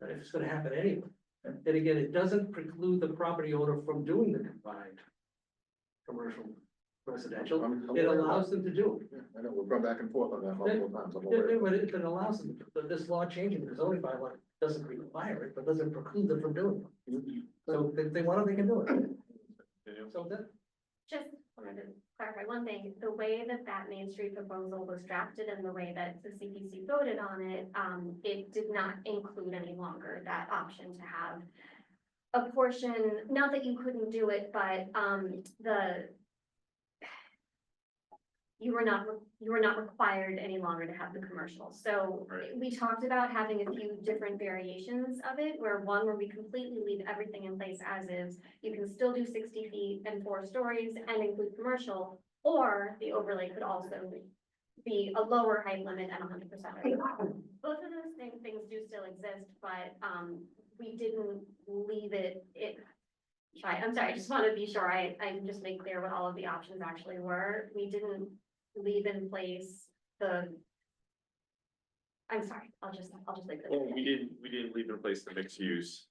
But if it's gonna happen anyway, and again, it doesn't preclude the property owner from doing the combined commercial residential. It allows them to do it. I know, we've gone back and forth on that multiple times. I'm aware. But it allows them, but this law changing the zoning bylaw doesn't require it, but doesn't preclude them from doing it. So if they want it, they can do it. So that, Just wanted to clarify one thing, the way that Main Street proposal was drafted and the way that the CPC voted on it, it did not include any longer that option to have a portion, not that you couldn't do it, but, you were not required any longer to have the commercial. So we talked about having a few different variations of it, where we completely leave everything in place as is. You can still do 60 feet and 4 stories and include commercial, or the overlay could also be a lower height limit and 100%. Both of those things do still exist, but we didn't leave it. I'm sorry, I just want to be sure I just make clear what all of the options actually were. We didn't leave in place I'm sorry, I'll just leave it. Well, we didn't leave in place the mixed use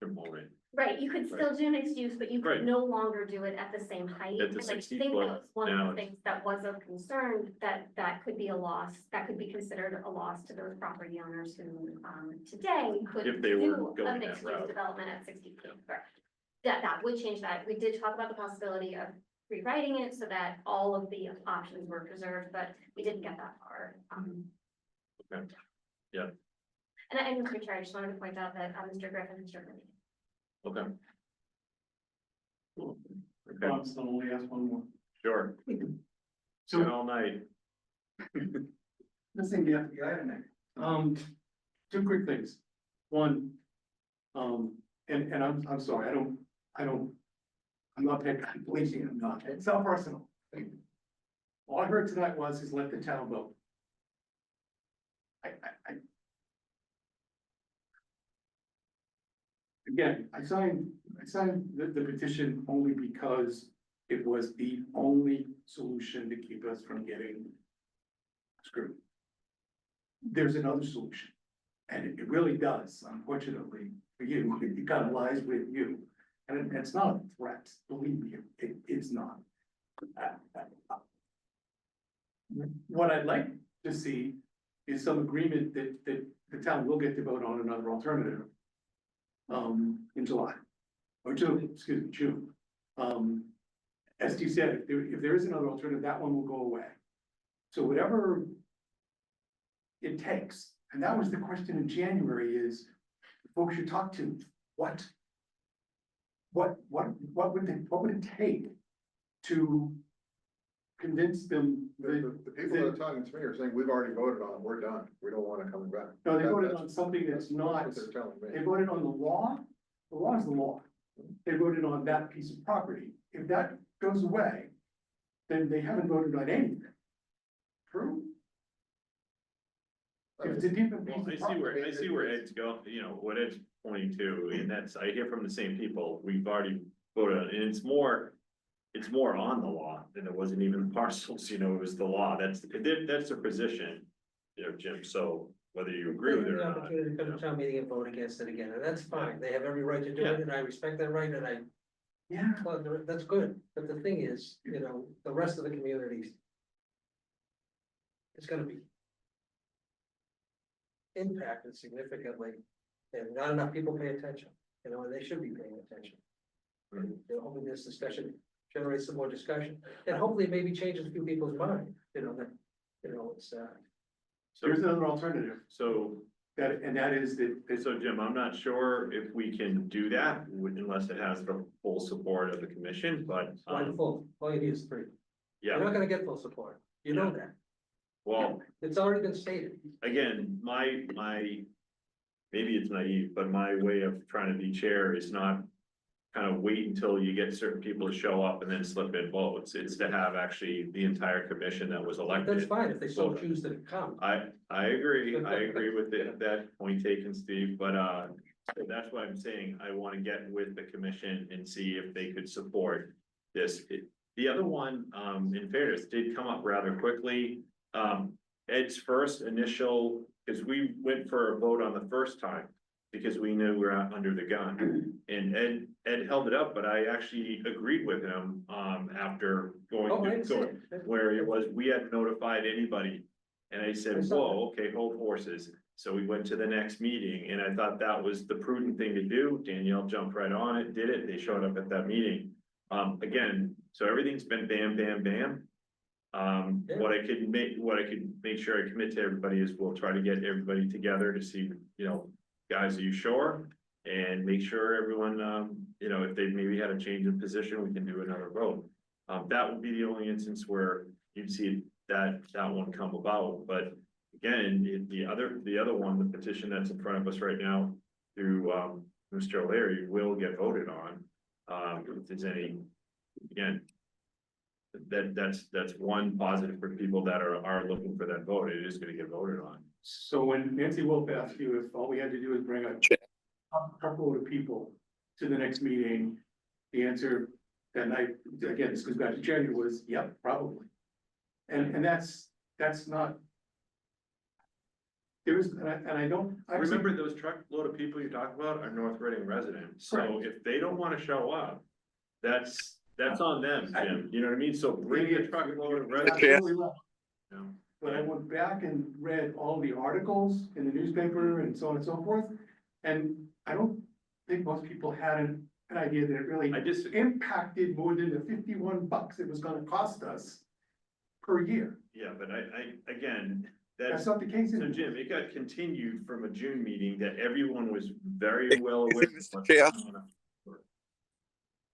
component. Right, you could still do mixed use, but you could Right. no longer do it at the same height. At the And I 60 think that foot was one now of the things that was of concern, that could be a loss, that could be considered a loss to those property owners who, today could If they were do a going that mixed use route. development at 60 feet. That would change that. We did talk about the possibility of rewriting it so that all of the options were preserved, but we didn't get that far. Okay. Yeah. And Mr. Chair, I just wanted to point out that Mr. Griffin has joined the meeting. Okay. Cool. Okay, I'm still only ask one more. sure. So- Good all night. This thing get the item next. 2 quick things. One, and I'm sorry, I'm not picking, believe me, I'm not, it's not personal. All I heard tonight is let the town vote. Again, I signed the petition only because it was the only solution to keep us from getting screwed. There's another solution, and it really does, unfortunately, for you, it kind of lies with you. And it's not a threat, believe me, it's not. What I'd like to see is some agreement that the town will get to vote on another alternative. In July, or June, excuse me, June. As Steve said, if there is another alternative, that one will go away. So whatever it takes, and that was the question in January is, the folks you talk to, what would it take to convince them? The people that are talking to me are saying, we've already voted on it, we're done, we don't want it coming back. No, they voted on something that's not, what they're telling me. they voted on the law is the law. They voted on that piece of property. If that goes away, then they haven't voted on anything. True? If it's a different piece Well, of I see where Ed's going, what Ed's pointing to, and that's, I hear from the same people, we've already voted on it, and it's more on the law than it wasn't even parcels, it was the law, that's their position, Jim, so whether you agree with it or The not. opportunity to come to town meeting and vote against it again, and that's fine, they have every right to do it, and I respect that right, and Yeah. well, that's good, but the thing is, the rest of the communities. It's gonna be. Impacted significantly, and not enough people pay attention, and they should be paying attention. And, hopefully this discussion generates some more discussion, and hopefully maybe changes a few people's mind, it's, There's another alternative, So, that is that, so Jim, I'm not sure if we can do that unless it has the full support of the commission, but, wonderful, all you need is 3. You're yeah, not gonna get full support, you know that, well, it's already been stated. again, my, maybe it's naive, but my way of trying to be chair is not kind of wait until you get certain people to show up and then slip in votes. It's to have actually the entire commission that was elected. That's fine, if they so choose to come. I agree with that point taken, Steve, but, so that's why I'm saying I want to get with the commission and see if they could support this. The other one, in fairness, did come up rather quickly. Ed's first initial, because we went for a vote on the first time, because we knew we were under the gun, and Ed held it up, but I actually agreed with him, after going where it was, we hadn't notified anybody. And I said, whoa, okay, hold horses. So we went to the next meeting, and I thought that was the prudent thing to do. Danielle jumped right on it, did it, they showed up at that meeting. Again, so everything's been bam, bam, bam. What I could make sure I commit to everybody is we'll try to get everybody together to see, guys, are you sure? And make sure everyone, if they maybe had a change of position, we can do another vote. That would be the only instance where you'd see that one come about, but again, the other one, the petition that's in front of us right now through, Mr. O'Leary will get voted on. If there's any, again, that's one positive for people that are looking for that vote, it is gonna get voted on. so when Nancy Wolf asked you if all we had to do is bring a truckload of people to the next meeting, the answer that night, again, this goes back to January, was, yep, probably. And that's not. There is, and I don't. Remember, those truckload of people you talk about are North Reading residents, so if they don't wanna show up, that's on them, Jim, you know what I mean? So bring a truckload of residents. Absolutely right. You know? But I went back and read all the articles in the newspaper and so on and so forth, and I don't think most people had an idea that it really impacted more than the $51 it was gonna cost us per year. Yeah, but again, That's not the case. So Jim, it got continued from a June meeting that everyone was very well aware.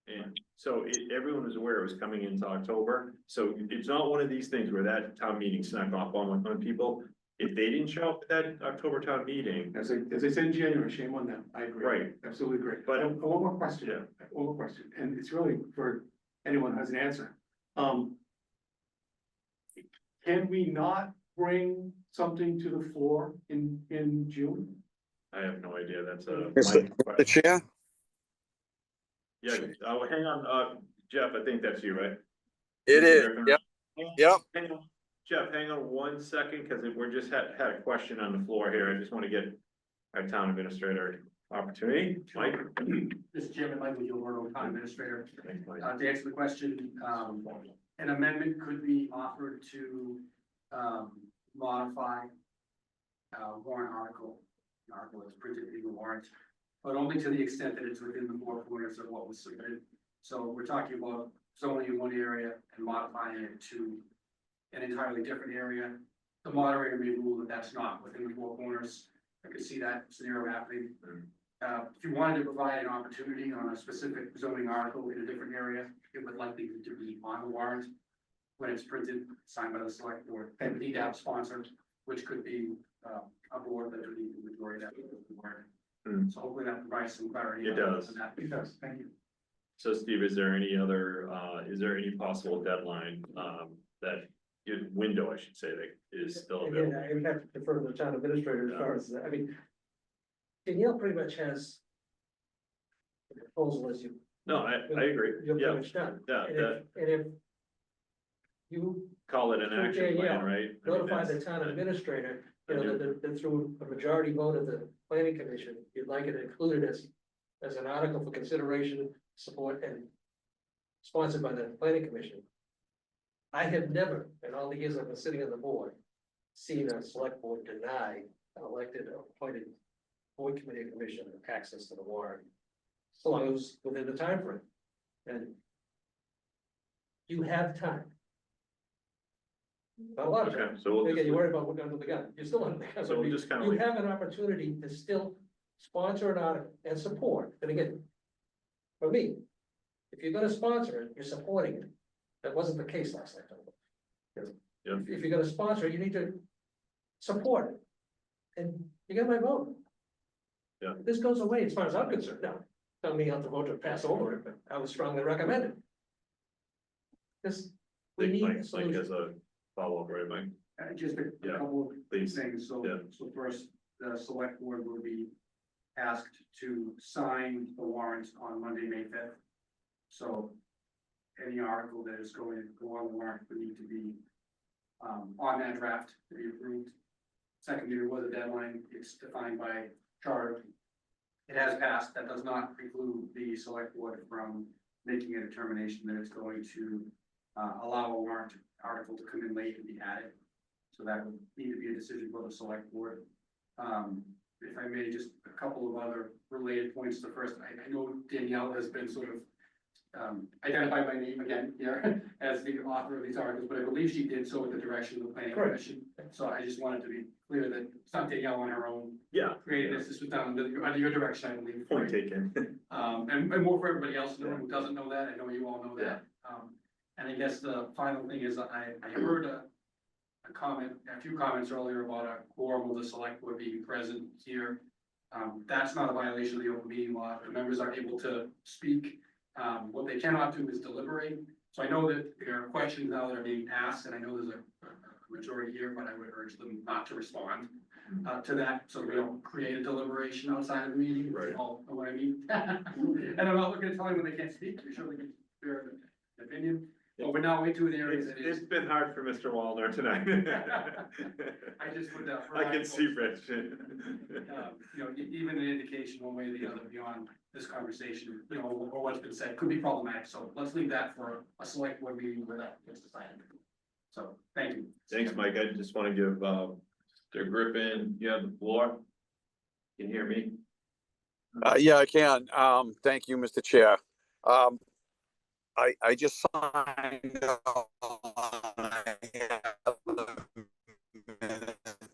And so everyone was aware it was coming into October, so it's not one of these things where that town meeting snuck off on people. if they didn't show up at that October town meeting, As I said in January, shame on them. I agree. Right. Absolutely agree. But- One more question. Yeah. One more question, and it's really for anyone who has an answer. Can we not bring something to the floor in June? I have no idea, that's a. The chair? Yeah, hang on, Jeff, I think that's you, right? It is, yep, yep. Hang on. Jeff, hang on 1 second, because we're just had a question on the floor here, I just want to get our town administrator opportunity, Mike? This is Chairman Michael Gilberto, Town Administrator. Thanks, Mike. To answer the question, an amendment could be offered to modify warrant article, an article that's printed in the warrant, but only to the extent that it's within the four corners of what was submitted. So we're talking about zoning in one area and modifying it to an entirely different area. The moderator may rule that that's not within the four corners. I could see that scenario happening. If you wanted to provide an opportunity on a specific zoning article in a different area, it would likely to be on the warrant when it's printed, signed by the select board. They would need to have sponsors, which could be a board that would need the majority of the warrant. So hopefully that provides some clarity. It does. on that. It does, thank you. So Steve, is there any other, is there any possible deadline, that, window, I should say, that is still Again, available? I would have to defer to the town administrator as far as, I mean, Danielle pretty much has the proposal as you. No, I agree, You're yeah, pretty much done. yeah, And that, if you call it an through action plan, Danielle, right? I mean, notify the that's- town administrator, I you know, do. that through a majority vote of the planning commission, you'd like it included as an article for consideration, support, and sponsored by the planning commission. I have never, in all the years I've been sitting on the board, seen a select board deny an elected or appointed board committee or commission access to the warrant. So long as it was within the time frame, and you have time. Not a lot of time. Okay, so we'll Again, just, you worry about looking under the gun, you're still under the gun. So we'll just kinda You leave- have an opportunity to still sponsor an article and support, and again. For me, if you're gonna sponsor it, you're supporting it. That wasn't the case last night. Yeah. If you're gonna sponsor it, you need to support it. And you got my vote. Yeah. If this goes away, as far as I'm concerned, now, tell me how to vote to pass over it, but I would strongly recommend it. This, we need a Mike solution. has a follow-up, right, Mike? Just a Yeah, couple of please. things, so, Yeah. so first, the select board will be asked to sign the warrant on Monday, May 5th. So any article that is going to go on the warrant would need to be on that draft to be approved. Secondly, there was a deadline, it's defined by charter. It has passed, that does not preclude the select board from making a determination that it's going to allow a warrant article to come in late and be added. So that would need to be a decision for the select board. If I may, just a couple of other related points. The first, I know Danielle has been sort of identified by name again here as the author of these articles, but I believe she did so at the direction of the planning Correct. commission. So I just wanted to be clear that it's not Danielle on her own Yeah. creating this. This was done under your direction, I believe. Point taken. And more for everybody else in the room who doesn't know that, I know you all know that. And I guess the final thing is, I heard a few comments earlier about a quorum of the select board being present here. That's not a violation of the open meeting law, the members are able to speak. What they cannot do is deliberate. So I know that there are questions now that are being asked, and I know there's a majority here, but I would urge them not to respond to that, so we don't create a deliberation outside of the meeting. Right. All know what I mean? And I'm not looking to tell them when they can't speak, we surely can their opinion. But we're now into an area that It's is. been hard for Mr. Wallner tonight. I just would. I can see Rich. You know, even an indication one way or the other beyond this conversation, you know, or what's been said, could be problematic, so let's leave that for a select board meeting where that gets decided. So, thank you. Thanks, Mike. I just want to give, Mr. Griffin, you have the floor. Can you hear me? Yeah, I can. Thank you, Mr. Chair. I just signed to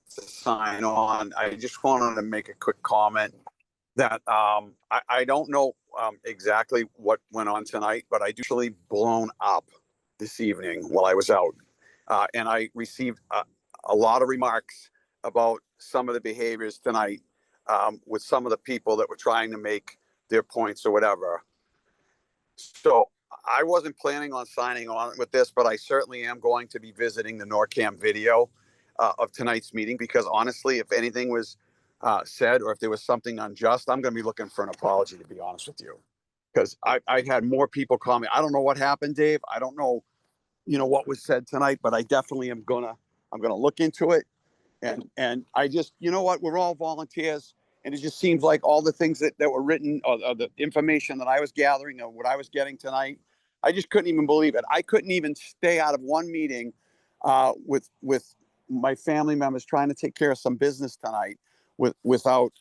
sign on. I just wanted to make a quick comment that I don't know exactly what went on tonight, but I usually blown up this evening while I was out. And I received a lot of remarks about some of the behaviors tonight with some of the people that were trying to make their points or whatever. So I wasn't planning on signing on with this, but I certainly am going to be visiting the NORCAM video of tonight's meeting, because honestly, if anything was said or if there was something unjust, I'm going to be looking for an apology, to be honest with you. Because I had more people call me. I don't know what happened, Dave. I don't know, what was said tonight, but I definitely I'm gonna look into it. And I just, what, we're all volunteers, and it just seems like all the things that were written, or the information that I was gathering, or what I was getting tonight, I just couldn't even believe it. I couldn't even stay out of one meeting with my family members trying to take care of some business tonight without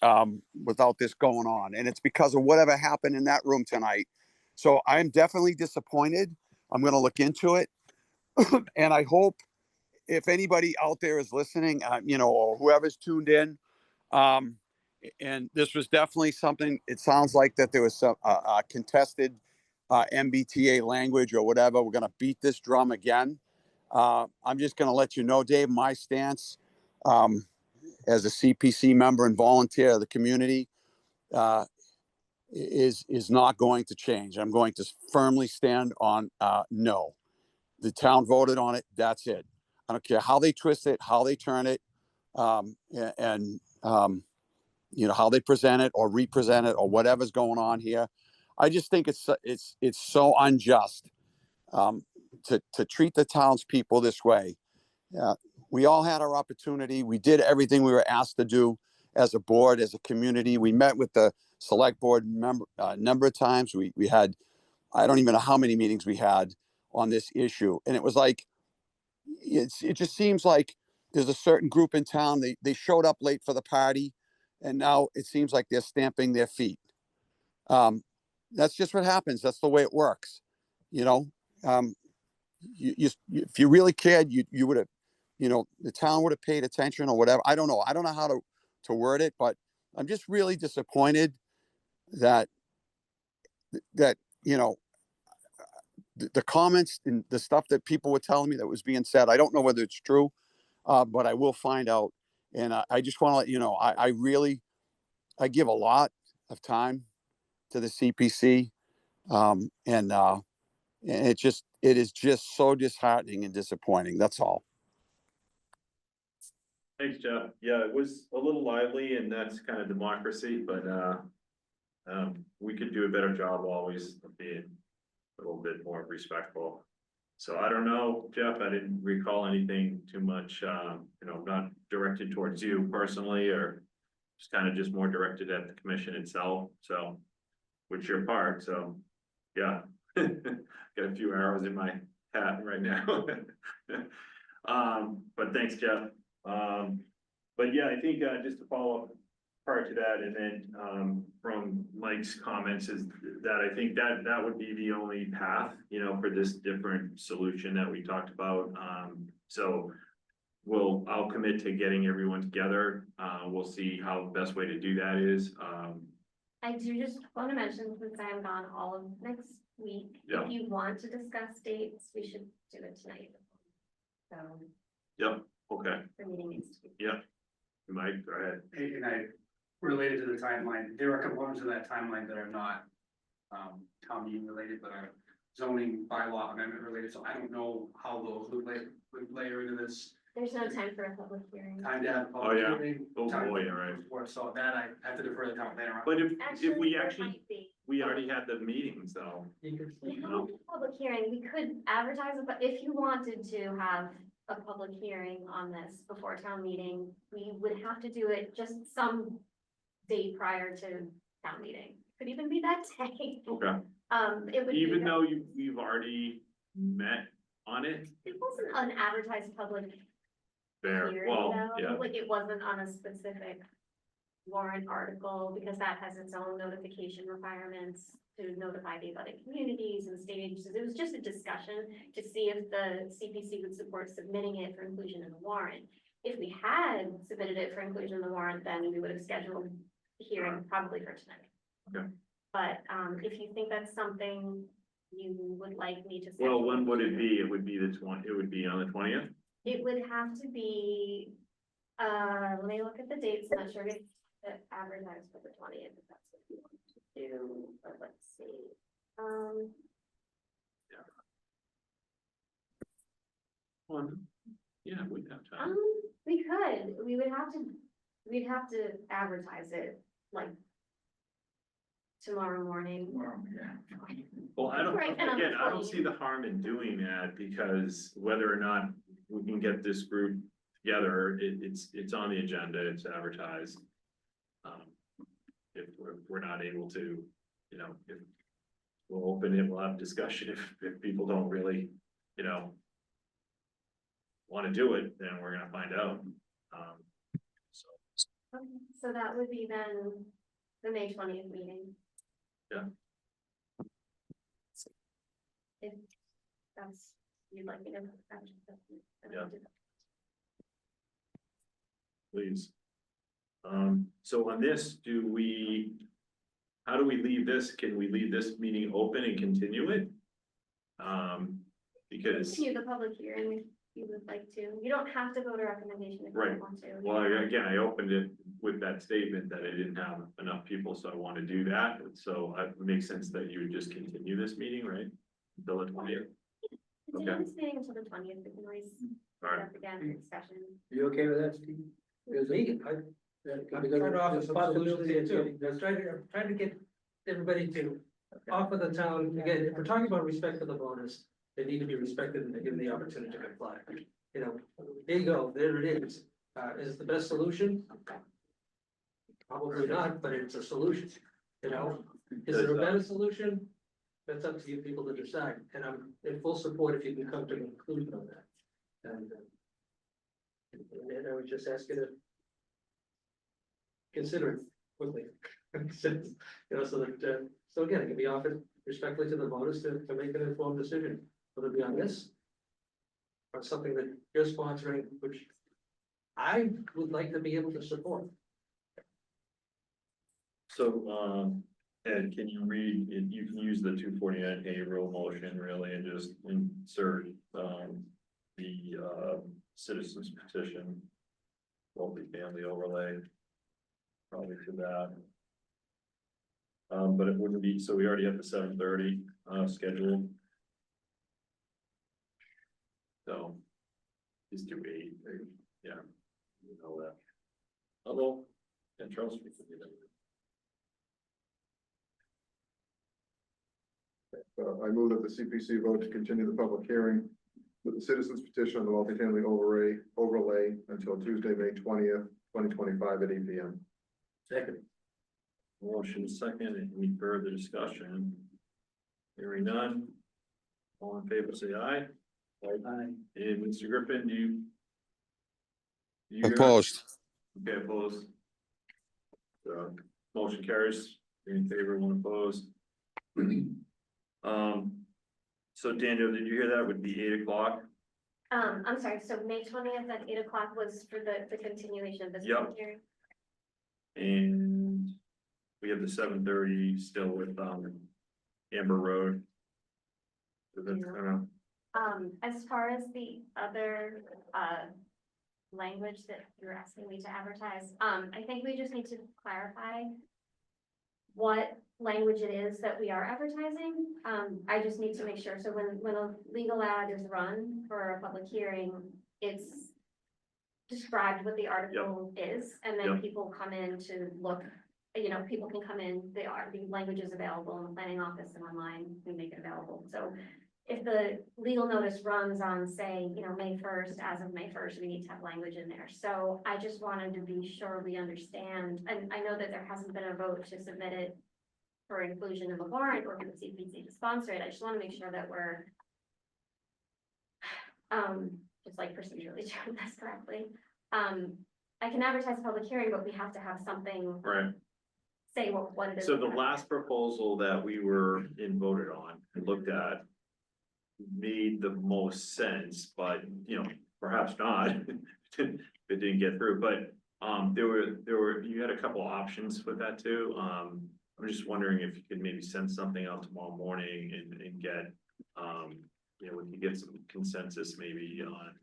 this going on. And it's because of whatever happened in that room tonight. So I'm definitely disappointed. I'm going to look into it. And I hope if anybody out there is listening, or whoever's tuned in, and this was definitely something, it sounds like that there was some contested MBTA language or whatever. We're going to beat this drum again. I'm just going to let you know, Dave, my stance as a CPC member and volunteer of the community is not going to change. I'm going to firmly stand on no. The town voted on it. That's it. I don't care how they twist it, how they turn it, and how they present it or represent it or whatever's going on here. I just think it's so unjust to treat the townspeople this way. We all had our opportunity. We did everything we were asked to do as a board, as a community. We met with the select board number of times. We had, I don't even know how many meetings we had on this issue. And it was like, it just seems like there's a certain group in town. They showed up late for the party, and now it seems like they're stamping their feet. That's just what happens. That's the way it works. If you really cared, you would have, the town would have paid attention or whatever. I don't know. I don't know how to word it, but I'm just really disappointed that the comments and the stuff that people were telling me that was being said. I don't know whether it's true, but I will find out. And I just want to let you know, I give a lot of time to the CPC, and it is just so disheartening and disappointing. That's all. Thanks, Jeff. Yeah, it was a little lively, and that's kind of democracy, but we could do a better job always of being a little bit more respectful. So I don't know, Jeff, I didn't recall anything too much, not directed towards you personally, or just kind of just more directed at the commission itself. So, which your part. So, yeah, got a few arrows in my hat right now. But thanks, Jeff. But yeah, I think just to follow up prior to that, and then from Mike's comments, is that I think that would be the only path, for this different solution that we talked about. So I'll commit to getting everyone together. We'll see how the best way to do that is. I do just want to mention, since I'm gone all of next week, Yeah. if you want to discuss dates, we should do it tonight. So. Yep, okay, The meeting needs to be. yeah. Mike, go ahead. And I, related to the timeline, there are components of that timeline that are not town meeting related, but are zoning bylaw amendment related, so I don't know how those would layer into this. There's no time for a public hearing. Time to have a Oh, public yeah. hearing. Oh, time boy, to- all right. So that I have to defer the town planner. But if we there actually, might be. we already had the meetings though. We have a public hearing, we could advertise it, but if you wanted to have a public hearing on this before town meeting, we would have to do it just some date prior to town meeting. Could even be that day. Okay. It would Even be, though we've already met on it. it wasn't an advertised public There, hearing, well, though. yeah, Like it wasn't on a specific warrant article, because that has its own notification requirements to notify the other communities and state agencies. It was just a discussion to see if the CPC would support submitting it for inclusion in the warrant. If we had submitted it for inclusion in the warrant, then we would have scheduled the hearing probably for tonight. Okay. But if you think that's something you would like me to. well, when schedule, would it be? It would be it would be on the 20th? It would have to be Let me look at the dates, I'm not sure if it's advertised for the 20th, if that's what you want to do, but let's see. Yeah, we have time. We'd have to advertise it, like, tomorrow morning. Well, I don't, Right, and I'm again, I don't playing. see the harm in doing that, because whether or not we can get this group together, it's on the agenda, it's advertised. If we're not able to, you know, if we'll open it, we'll have discussion, if people don't really, you know, want to do it, then we're gonna find out. So, Okay, so that would be then the May 20th meeting. Yeah. If that's, you'd like me to. Yeah. Please. So on this, how do we leave this? Can we leave this meeting open and continue it? Because, Continue the public hearing if you would like to. You don't have to vote a recommendation if you right, don't want to. well, again, I opened it with that statement that I didn't have enough people, so I want to do that. So it makes sense that you would just continue this meeting, right? Until the 20th. Continue this meeting until the 20th, we can always All put right. up again for discussion. You okay with that, Steve? Because I'm trying to offer some solutions here too. I'm trying to get everybody to offer the town, again, if we're talking about respect for the voters, they need to be respected and given the opportunity to comply. You know, there you go, there it is. Is it the best solution? Probably not, but it's a solution, you know? Is there a better solution? That's up to you people to decide, and I'm in full support if you can come to an conclusion on that. And I would just ask you to consider it quickly. You know, so that, so again, it can be offered respectfully to the voters to make an informed decision, whether it be on this or something that you're sponsoring, which I would like to be able to support. So, Ed, can you read, you can use the 249A rule motion really and just insert, the, citizens petition, multi-family overlay, probably to that. But it wouldn't be, so we already have the 7:30, scheduled. So, just do 8, yeah, you know that. Hello, and Charles, we can do that. I move that the CPC vote to continue the public hearing with the citizens petition on the multifamily overlay until Tuesday, May 20th, 2025 at 8 p.m. Second. Motion second, any further discussion? Hearing none. All in favor, say aye. Aye. And Mr. Griffin, do you? Opposed. Okay, opposed. Motion carries, three in favor, one opposed. So Daniel, did you hear that? Would be 8 o'clock? I'm sorry, so May 20th at 8 o'clock was for the continuation of this Yep. public hearing? And we have the 7:30 still with, Amber Road. So that's kind of, As far as the other, language that you're asking me to advertise, I think we just need to clarify what language it is that we are advertising. I just need to make sure, so when a legal ad is run for a public hearing, it's described what the article is, and then Yep. people come in to look, you know, people can come in, the language is available in the planning office and online, we make it available, so if the legal notice runs on, say, you know, May 1st, as of May 1st, we need to have language in there. So I just wanted to be sure we understand, and I know that there hasn't been a vote to submit it for inclusion in the warrant or for the CPC to sponsor it. I just want to make sure that we're just like procedurally doing this correctly. I can advertise a public hearing, but we have to have something right. say what it is. So the last proposal that we were voted on and looked at made the most sense, but you know, perhaps not. It didn't get through, but there were you had a couple options with that too. I'm just wondering if you could maybe send something out tomorrow morning and get you know, we could get some consensus maybe on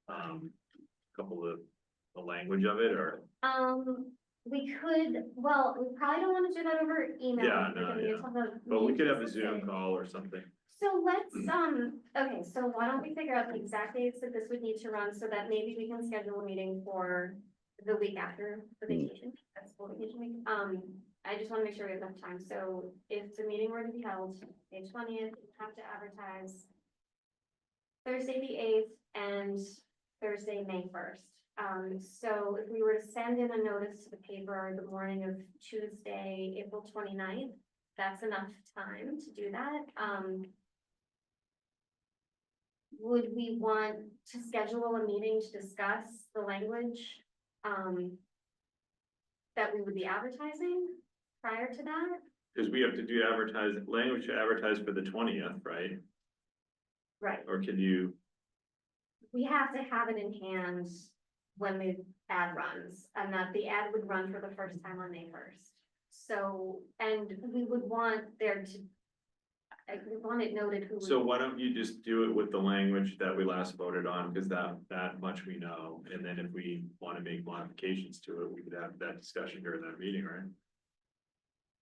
a couple of the language of it, or? We could, well, we probably don't want to do that over email. Yeah, because no, we yeah. have to But we could have a meeting Zoom specific. call or something. So let's, okay, so why don't we figure out the exact dates that this would need to run so that maybe we can schedule a meeting for the week after the vacation, that's school vacation week. I just want to make sure we have enough time. So if the meeting were to be held May 20th, we have to advertise Thursday, the 8th and Thursday, May 1st. So if we were to send in a notice to the paper the morning of Tuesday, April 29th, that's enough time to do that. Would we want to schedule a meeting to discuss the language that we would be advertising prior to that? Because we have to do language to advertise for the 20th, right? Right. Or can you, We have to have it in hand when the ad runs, and that the ad would run for the first time on May 1st. So, and we would want there to, we want it noted who. so why don't you just do it with the language that we last voted on, because that much we know, and then if we want to make modifications to it, we could have that discussion during that meeting, right?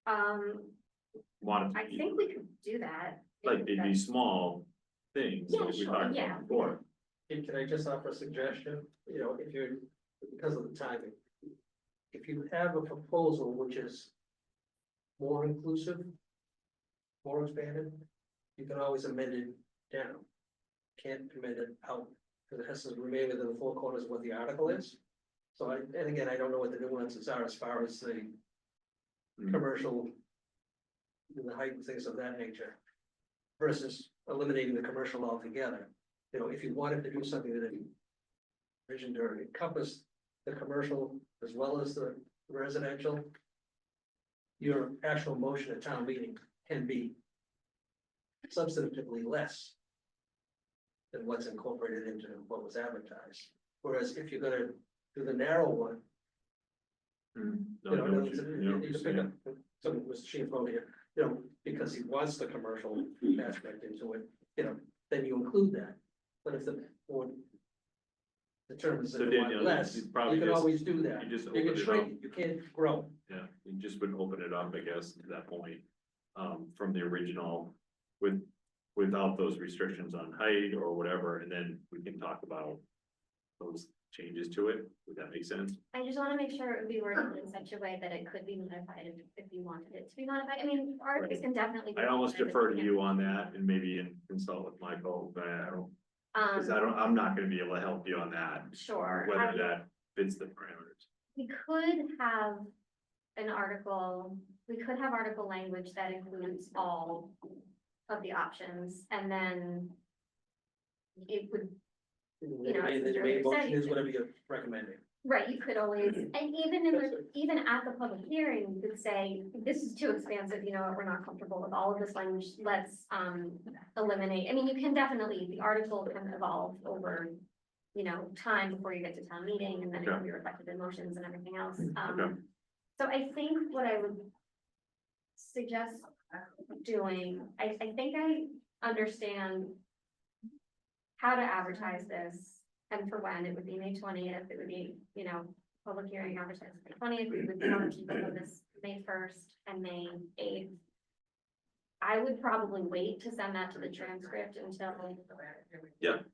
I think we could do that. Like, they'd be small things, Yeah, like we sure, talked yeah. about before. Can I just offer a suggestion? You know, if you're, because of the timing, if you have a proposal which is more inclusive, more expanded, you can always amend it down. Can't amend it out, because it has to remain within the four corners of what the article is. So and again, I don't know what the nuances are as far as the commercial, the height and things of that nature, versus eliminating the commercial altogether. You know, if you wanted to do something that envisioned or encompassed the commercial as well as the residential, your actual motion at town meeting can be substantively less than what's incorporated into what was advertised. Whereas if you're gonna do the narrow one, you know, you can pick up something with Chief over here, you know, because he wants the commercial aspect into it, you know, then you include that. But if the board determines that So they want Danielle, less, you you probably can just- always do that. you just You open can it shrink, up. it, you can't grow. Yeah, you just would open it up, I guess, to that point, from the original without those restrictions on height or whatever, and then we can talk about those changes to it. Would that make sense? I just want to make sure it would be worded in such a way that it could be modified if you wanted it to be modified. I mean, articles can definitely. Be I almost modified, defer but to you you on that and maybe consult with Michael, but I don't, because I'm not gonna be able to help you on that. Sure. Whether that fits the parameters. We could have an article, we could have article language that includes all of the options, and then it would, you know, And then your main motion is whatever you're recommending. right, you could always, and even at the public hearing, you could say, this is too expansive, you know, what, we're not comfortable with all of this language, let's eliminate. I mean, you can definitely, the article can evolve over, you know, time before you get to town meeting, and then it can be reflected in motions and everything else. So I think what I would suggest doing, I think I understand how to advertise this and for when. It would be May 20th, it would be, you know, public hearing advertised May 20th, we would want to keep it on this May 1st and May 8th. I would probably wait to send that to the transcript until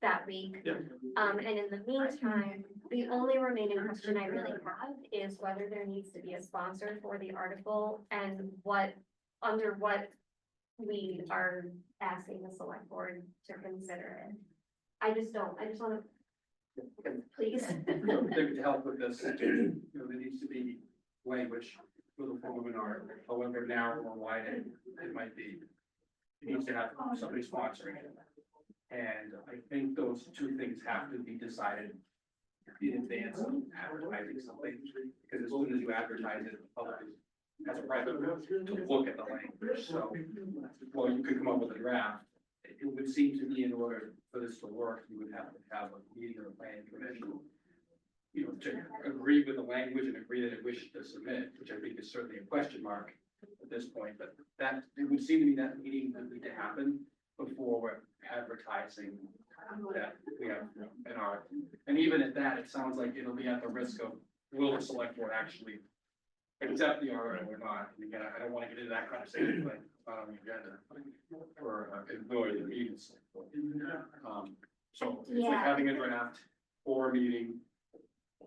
that week. And in the meantime, the only remaining question I really have is whether there needs to be a sponsor for the article and under what we are asking the select board to consider it. I just want to, please. To help with this, you know, there needs to be language for the form of an article, however narrow or wide it might be. It needs to have somebody sponsoring it. And I think those two things have to be decided in advance of advertising something, because as soon as you advertise it, the public has a right to look at the language. So, well, you could come up with a draft. It would seem to me in order for this to work, you would have to have a meeting of the planning commission, you know, to agree with the language and agree that it wishes to submit, which I think is certainly a question mark at this point, but that, it would seem to me that meeting would need to happen before we're advertising that we have in our, and even at that, it sounds like it'll be at the risk of, will the select board actually accept the article or not? And again, I don't want to get into that conversation, but on the agenda for ignore the meetings. So it's like having a draft or a meeting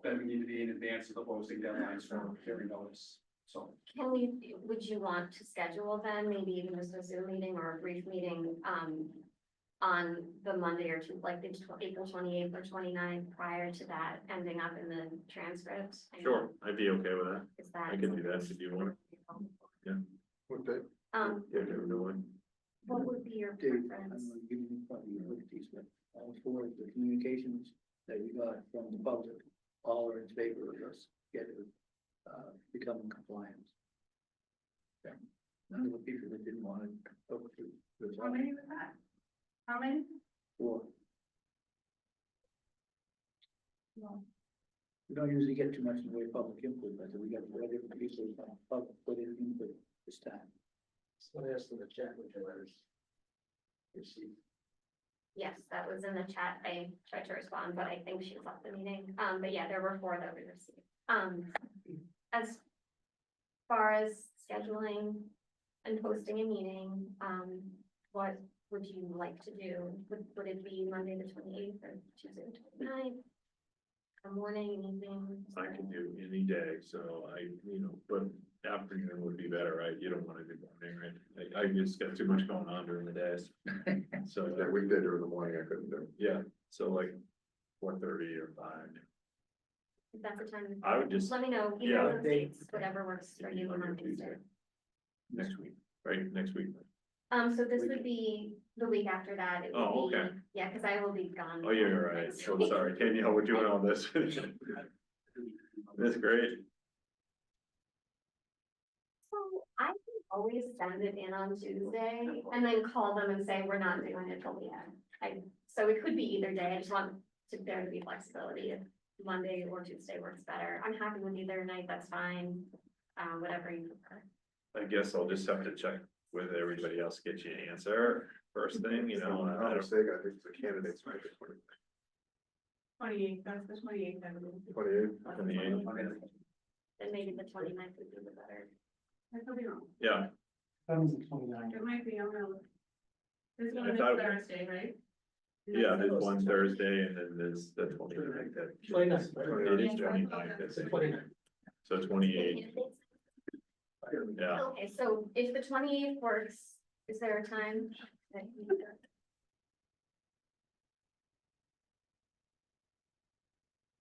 that we need to be in advance of the posting deadlines for hearing notice. So Can we, would you want to schedule then, maybe even just a Zoom meeting or a brief meeting, on the Monday or two, like the April 28th or 29th, prior to that ending up in the transcript? Sure, I'd be okay with that. Is that? I can do that if you want. Yeah. What day? Yeah, never know when. What would be your Dave, I'm preference? gonna give you probably your liberties, but all four of the communications that we got from the public, all are in favor of us getting, becoming compliant. Okay. None of the people that didn't want to go through. How many was that? How many? Four. No. We don't usually get too much in the way of public input, but we got four different people from public put in input this time. So I asked in the chat which letters. Yes, that was in the chat. I tried to respond, but I think she left the meeting. But yeah, there were 4 that we received. As far as scheduling and posting a meeting, what would you like to do? Would it be Monday the 28th or Tuesday the 29th? A morning, evening? I can do any day, so but afternoon would be better, right? You don't want to do morning, right? I just got too much going on during the days. So That weekday during the morning, I couldn't do. yeah, so like 4:30 or 5. If that's the time. I would just, Let me know, yeah. either of those dates, whatever works for you on Tuesday. Next week, right? Next week. So this would be the week after that. It would Oh, be- okay. Yeah, because I will be gone. Oh, you're right. So sorry, Danielle, we're doing all this. That's great. So I can always send it in on Tuesday and then call them and say, we're not doing it till the end. So it could be either day. I just want there to be flexibility. If Monday or Tuesday works better, I'm happy with either night. That's fine. Whatever you prefer. I guess I'll just have to check with everybody else, get you an answer first thing, If I'm not mistaken, I think it's the candidates, right? 28th, that's the 28th, I believe. 28th. Then maybe the 29th would be the better. I could be wrong. Yeah, That was the 29th. It might be, I don't know. This I one is thought- Thursday, right? yeah, there's one Thursday and then there's the 29th. 29th. It is 29th. It's the 29th. So 28th, yeah. Okay, so if the 28th works, is there a time that you need?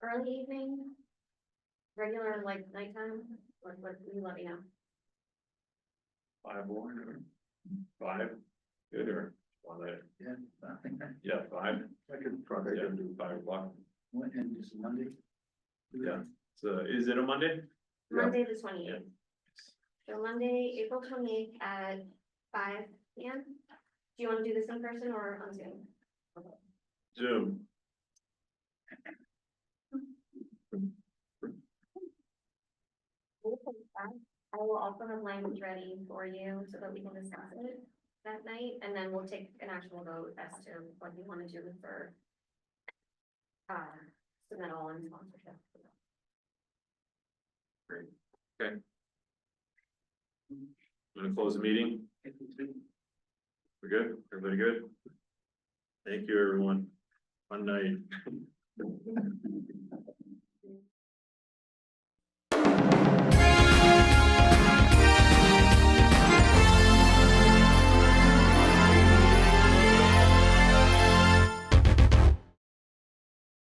Early evening? Regular, like nighttime? What, you let me know. 5 or 5, good or one later? Yeah. Yeah, 5, I could probably yeah, do 5 o'clock. What, and it's Monday? Yeah, so is it a Monday? Monday the 28th. So Monday, April 28th at 5 p.m. Do you want to do this in person or on Zoom? Zoom. I will also have language ready for you so that we can discuss it that night, and then we'll take an actual vote as to what you want to do for submittal and sponsorship. Great, okay. I'm gonna close the meeting. We're good? Everybody good? Thank you, everyone. Fun night.